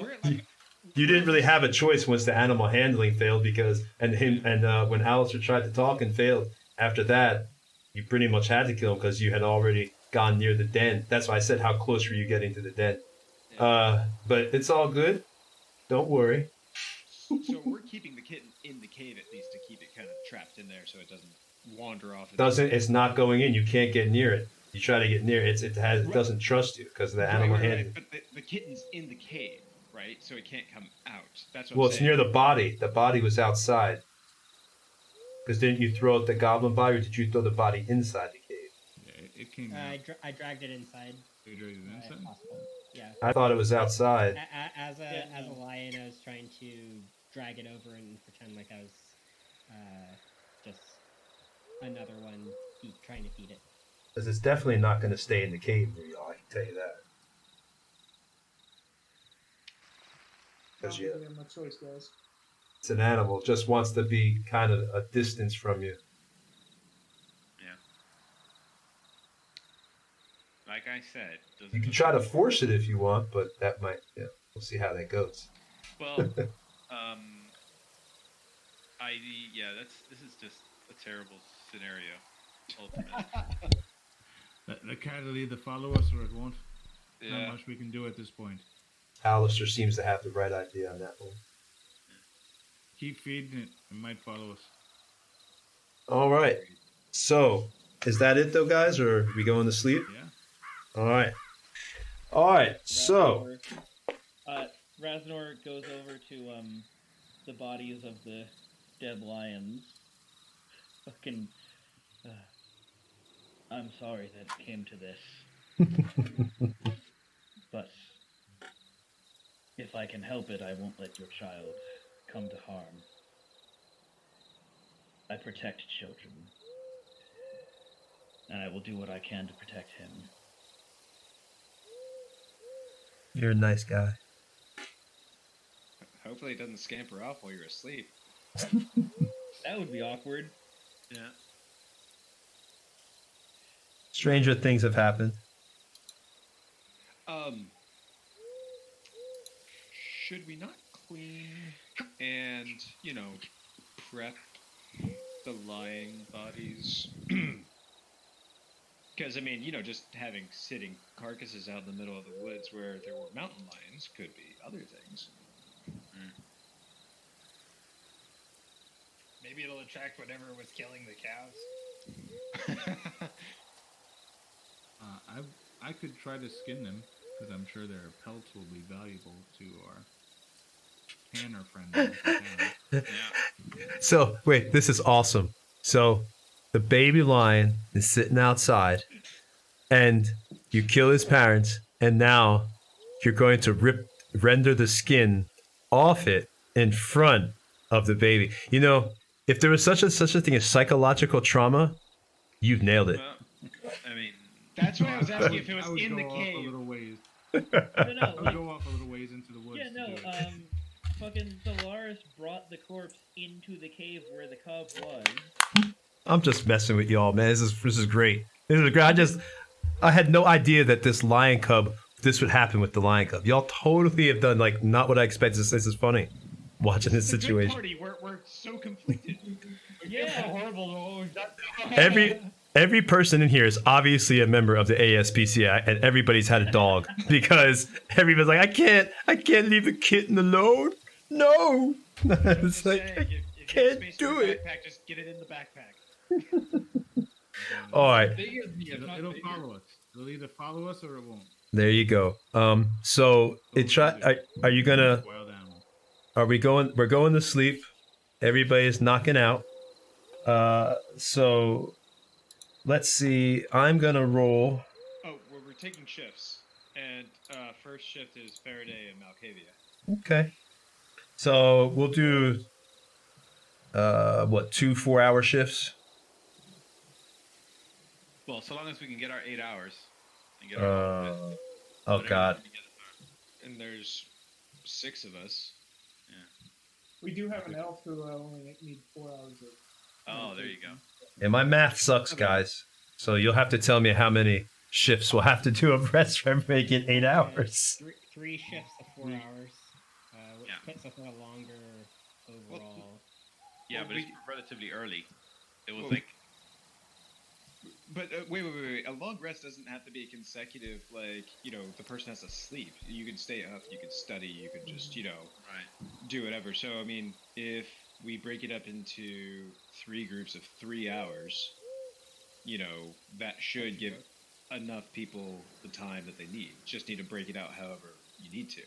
you didn't really have a choice once the animal handling failed because when Alistair tried to talk and failed. After that, you pretty much had to kill him because you had already gone near the den. That's why I said how close were you getting to the den. But it's all good. Don't worry. So we're keeping the kitten in the cave at least to keep it kind of trapped in there so it doesn't wander off. It's not going in. You can't get near it. You try to get near it. It doesn't trust you because of the animal handling. But the kitten's in the cave, right? So it can't come out. That's what Well, I'm it's saying. near the body. The body was outside. Because didn't you throw out the goblin body, or did you throw the body inside the cave? Yeah, it came out. I dragged it inside. You dragged it If inside? possible. Yeah. I thought it was outside. As a lion, I was trying to drag it over and pretend like I was just another one trying to feed it. Because it's definitely not going to stay in the cave near y'all, I can tell you that. Because Don't give him a choice, guys. it's an animal, just wants to be kind of a distance from you. Yeah. Like I said, doesn't You can try to force it if you want, but that might, we'll see how that goes. Well, this is just a terrible scenario. Ultimate. The cat will either follow us or it won't. Yeah. Not much we can do at this point. Alistair seems to have the right idea on that one. Keep feeding it. It might follow us. All right. So, is that it though, guys, or are we going to sleep? Yeah. All right. All right. So, Raznor goes over to the bodies of the dead lions. Fucking, I'm sorry that it came to this, but if I can help it, I won't let your child come to harm. I protect children, and I will do what I can to protect him. you're a nice guy. Hopefully it doesn't scamper off while you're asleep. That would be awkward. Yeah. Stranger things have happened. Should we not clean and, prep the lying bodies? Because, just having sitting carcasses out in the middle of the woods where there were mountain lions could be other things. Maybe it'll attract whatever was killing the cows. I could try to skin them, because I'm sure their pelts will be valuable to our tanner friends. So, wait, this is awesome. So, the baby lion is sitting outside, and you kill his parents, and now you're going to render the skin off it in front of the baby. If there was such a thing as psychological trauma, you've nailed it. Well, That's why I was asking if it was I would in go the off cave. a little ways. No, I would like, go off a little ways into the woods. yeah, no, to do it. fucking Solaris brought the corpse into the cave where the cub was. I'm just messing with y'all, man. This is great. This is great. I had no idea that this would happen with the lion cub. Y'all totally have done not what I expected. This is funny. Watching this It's a good situation. party. We're so conflicted. Yeah. Horrible. Every person in here is obviously a member of the ASPCA, and everybody's had a dog because everybody's like, I can't leave the kitten alone. No, it's like I can't do it. Backpack, just get it in the backpack. All right, It'll follow us. It'll either follow us or it won't. there you go. So are you gonna? Wild animal. Are we going? We're going to sleep. Everybody's knocking out. So let's see. I'm gonna roll. Oh, we're taking shifts, and first shift is Faraday and Malkavia. Okay. So we'll do 2 4-hour shifts? well, so long as we can get our 8 hours. And get our Oh god. And there's 6 of us. We do have an elf who only needs 4 hours of. Oh, there you go. And my math sucks, guys. So you'll have to tell me how many shifts we'll have to do of rest for everybody to get 8 hours. Three shifts of 4 hours, which Yeah. puts us at a longer overall. Yeah, Well, but it's relatively early. It was Well, like But wait. A long rest doesn't have to be consecutive. The person has to sleep. You can stay up. You can study. You can just, right. do whatever. So, if we break it up into 3 groups of 3 hours, that should give enough people the time that they need. Just need to break it out however you need to.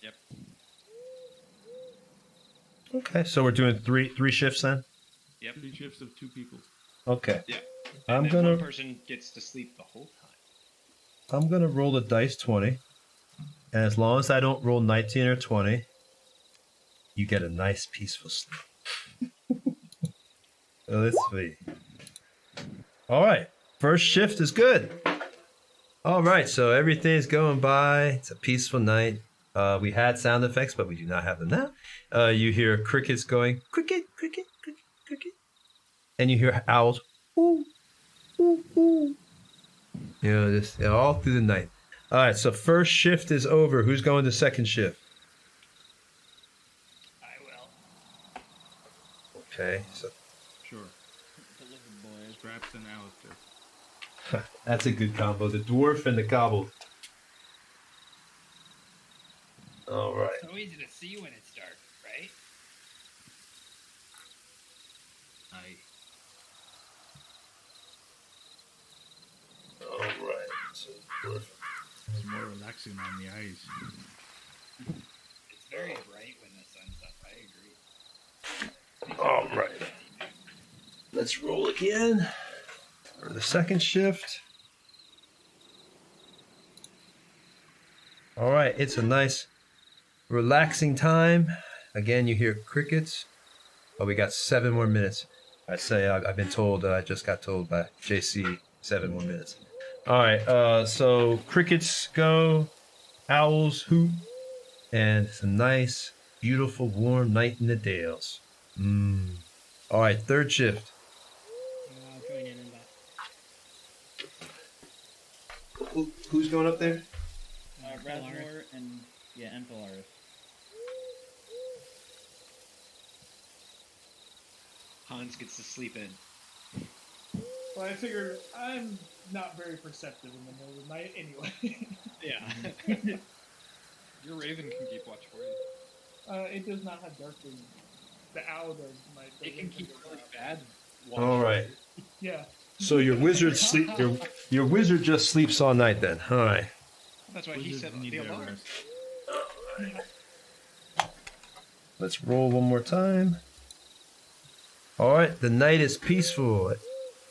Yep. Okay, so we're doing three shifts then? Yep. 3 shifts of 2 people. Okay. Yeah. I'm And then gonna one person gets to sleep the whole time. I'm gonna roll the dice 20. And as long as I don't roll 19 or 20, you get a nice peaceful sleep. So let's see. Alright. First shift is good. Alright, so everything's going by. It's a peaceful night. We had sound effects, but we do not have them now. You hear crickets going, cricket, cricket, cricket, cricket. And you hear owls, ooh, ooh, ooh. Just all through the night. All right, so first shift is over. Who's going to second shift? I will. Okay, so Sure. Delivered boys. Scraps and Alistair. That's a good combo. The dwarf and the gobbled. All right. So easy to see when it's dark, right? Aye. All right. So dwarf. It's more relaxing on the eyes. It's very bright when the sun's up. I agree. All right. Let's roll again for the second shift. All right. It's a nice, relaxing time. Again, you hear crickets. Oh, we got 7 more minutes. I say I've been told. I just got told by JC 7 more minutes. All right. So crickets go, owls hoot, and it's a nice, beautiful, warm night in the dales. All right. Third shift. I'll join in that. Who's going up there? Radmore and Polaris. Hans gets to sleep in. Well, I figure I'm not very perceptive in the middle of the night anyway. Yeah. Your raven can keep watch for you. It does not have dark vision. The owl does. It can keep really bad watch. All right. Yeah. So your wizard sleep. Your wizard just sleeps all night then. All right. That's why he Wizards set need the their alarm. rest. Let's roll one more time. All right. The night is peaceful.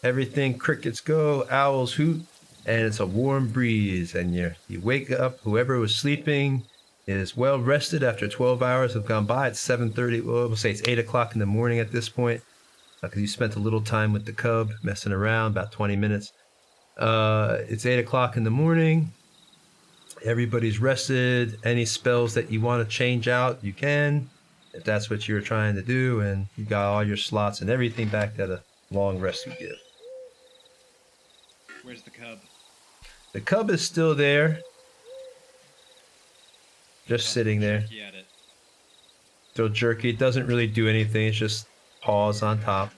Everything crickets go, owls hoot, and it's a warm breeze. And you wake up. Whoever was sleeping is well rested after 12 hours have gone by. It's 7:30. Well, we'll say it's 8 o'clock in the morning at this point because you spent a little time with the cub messing around, about 20 minutes. It's 8 o'clock in the morning. Everybody's rested. Any spells that you want to change out, you can, if that's what you're trying to do. And you got all your slots and everything back at a long rest you give. Where's the cub? The cub is still there. Just sitting there. Jerky at it. Still jerky. It doesn't really do anything. It's just paws on top.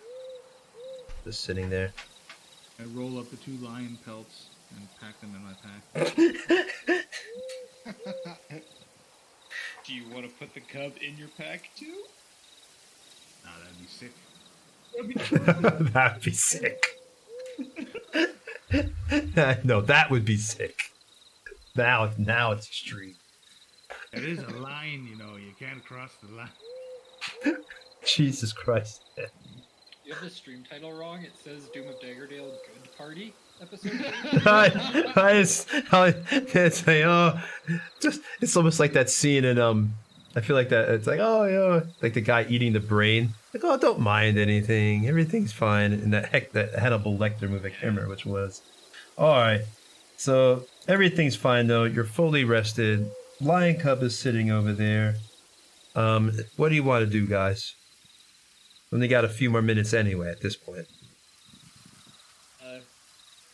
Just sitting there. I roll up the 2 lion pelts and pack them in my pack. Do you want to put the cub in your pack too? Nah, that'd be sick. That'd be sick. No, that would be sick. Now it's extreme. It is a line, you know. You can't cross the line. Jesus Christ. You have the stream title wrong. It says Doom of Daggerdale Good Party episode. It's almost like that scene in I feel like that it's like, oh yeah, like the guy eating the brain. Like, oh, don't mind anything. Everything's fine. And that Hannibal Lecter movie, I can't remember which was. All right. So everything's fine though. You're fully rested. Lion Cub is sitting over there. What do you want to do, guys? We only got a few more minutes anyway at this point.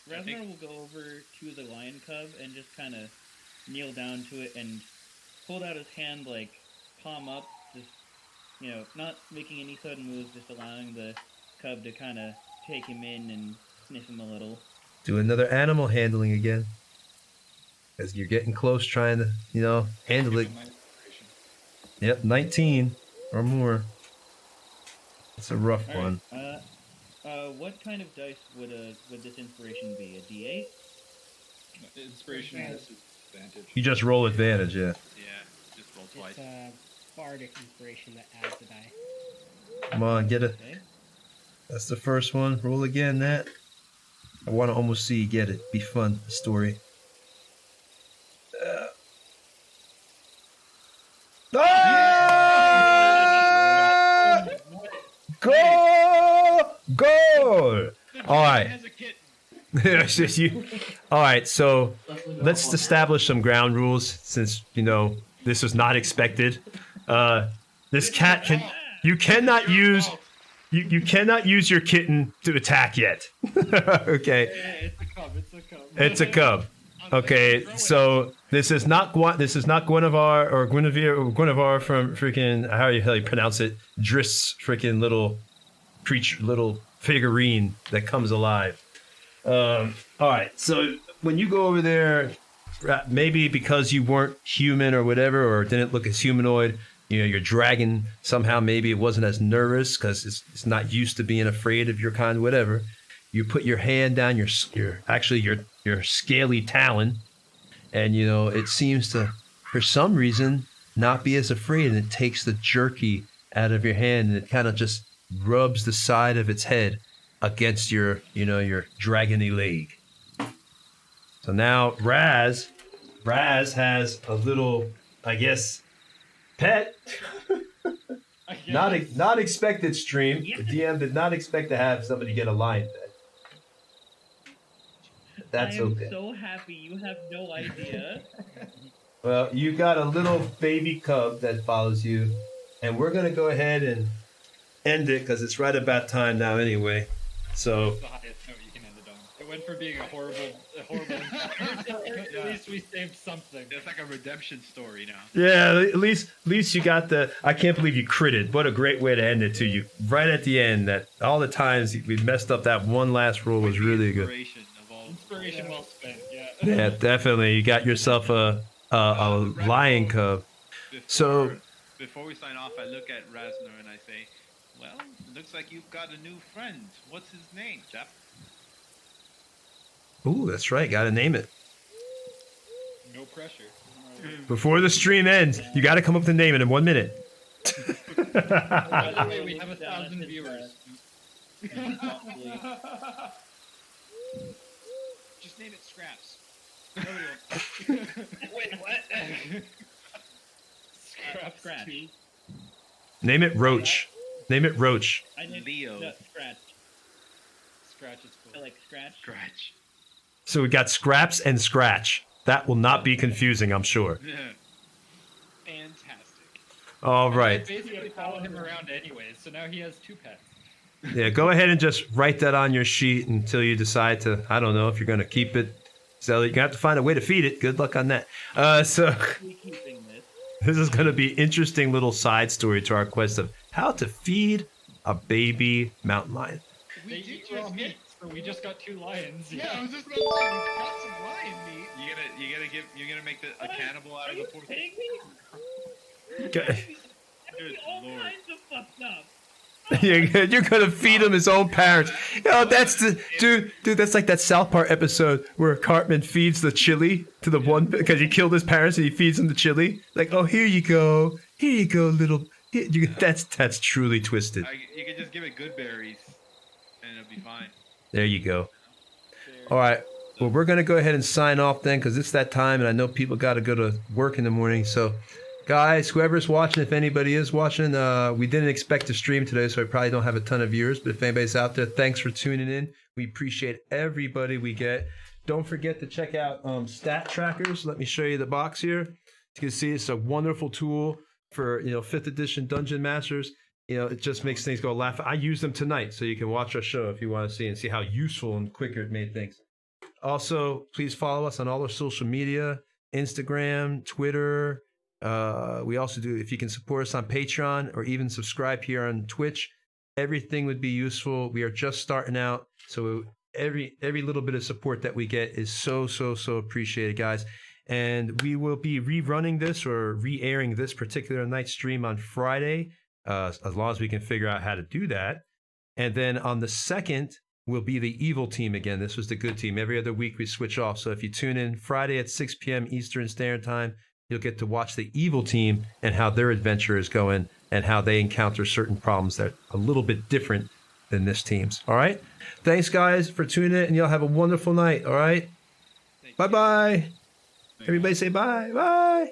Radmore will go over to the lion cub and just kind of kneel down to it and hold out his hand, like palm up, just, not making any sudden moves, just allowing the cub to kind of take him in and sniff him a little. Do another animal handling again. Because you're getting close trying to, handle it. Yep, 19 or more. It's a rough All one. right. What kind of dice would this inspiration be? A D8? Inspiration has advantage. You just roll advantage, yeah. Yeah, just roll twice. It's bardic inspiration that adds the die. Come on, get it. Okay. That's the first one. Roll again, Nat. I want to almost see you get it. Be fun, the story. Ah! Goal! All right. It's just you. All right, so let's establish some ground rules since, this was not expected. This cat you cannot use your kitten to attack yet. Okay. It's a cub. It's a cub. Okay, so this is not Guinevere or Guinevere from freaking how you pronounce it, Driss's freaking little creature, little figurine that comes alive. All right, so when you go over there, maybe because you weren't human or whatever, or didn't look as humanoid, your dragon somehow maybe it wasn't as nervous because it's not used to being afraid of your kind, whatever. You put your hand down your scaly talon, and it seems to, for some reason, not be as afraid, and it takes the jerky out of your hand, and it kind of just rubs the side of its head against your dragony leg. So now Raz has a little, I guess, pet. Not expected stream. The DM did not expect to have somebody get a lion pet. That's okay. I am so happy. You have no idea. Well, you got a little baby cub that follows you, and we're gonna go ahead and end it because it's right about time now anyway. So That's the highest note you can end it on. It went from being a horrible At least we saved something. It's like a redemption story now. yeah, at least you got the. I can't believe you critted. What a great way to end it to you right at the end. That all the times we messed up, that one last roll was really good. Inspiration well spent. Yeah. Yeah, definitely. You got yourself a lion cub. Before we sign off, I look at Rasner and I say, "Well, it looks like you've got a new friend. What's his name, chap?" Ooh, that's right. Got to name it. No pressure. Before the stream ends, you got to come up with a name in 1 minute. By the way, we have 1,000 viewers. Just name it Scraps. Wait, what? Scratch. Name it Roach. Name it Roach. I named Leo. Scratch. Scratch is cool. I like Scratch. Scratch. So we got Scraps and Scratch. That will not be confusing, I'm sure. Fantastic. All right. I basically follow him around anyways, so now he has 2 pets. Yeah, go ahead and just write that on your sheet until you decide to, I don't know, if you're going to keep it. So you're going to have to find a way to feed it. Good luck on that. So this is going to be interesting little side story to our quest of how to feed a baby mountain lion. They eat raw meat, so we just got 2 lions. Yeah, I was just about to say, we got some lion meat. You're gonna make a cannibal out of the poor. Okay. Good all lord. kinds of fucked up. You're gonna feed him his own parents. That's the dude. That's like that South Park episode where Cartman feeds the chili to the one because he killed his parents and he feeds him the chili. Like, oh, here you go, little. That's truly twisted. You can just give it good berries, and it'll be fine. There you go. All right. Well, we're gonna go ahead and sign off then because it's that time, and I know people got to go to work in the morning. So, guys, whoever's watching, if anybody is watching, we didn't expect to stream today, so I probably don't have a ton of viewers. But if anybody's out there, thanks for tuning in. We appreciate everybody we get. Don't forget to check out stat trackers. Let me show you the box here. As you can see, it's a wonderful tool for 5th edition Dungeon Masters. It just makes things go laugh. I use them tonight, so you can watch our show if you want to see and see how useful and quicker it made things. Also, please follow us on all our social media, Instagram, Twitter. We also do, if you can support us on Patreon or even subscribe here on Twitch, everything would be useful. We are just starting out, so every little bit of support that we get is so appreciated, guys. And we will be rerunning this or re-airing this particular night stream on Friday, as long as we can figure out how to do that. And then on the 2nd will be the evil team again. This was the good team. Every other week we switch off. So if you tune in Friday at 6 p.m. Eastern Standard Time, you'll get to watch the evil team and how their adventure is going and how they encounter certain problems that are a little bit different than this team's. All right. Thanks, guys, for tuning in, and y'all have a wonderful night. All right. Bye-bye. Everybody say bye. Bye.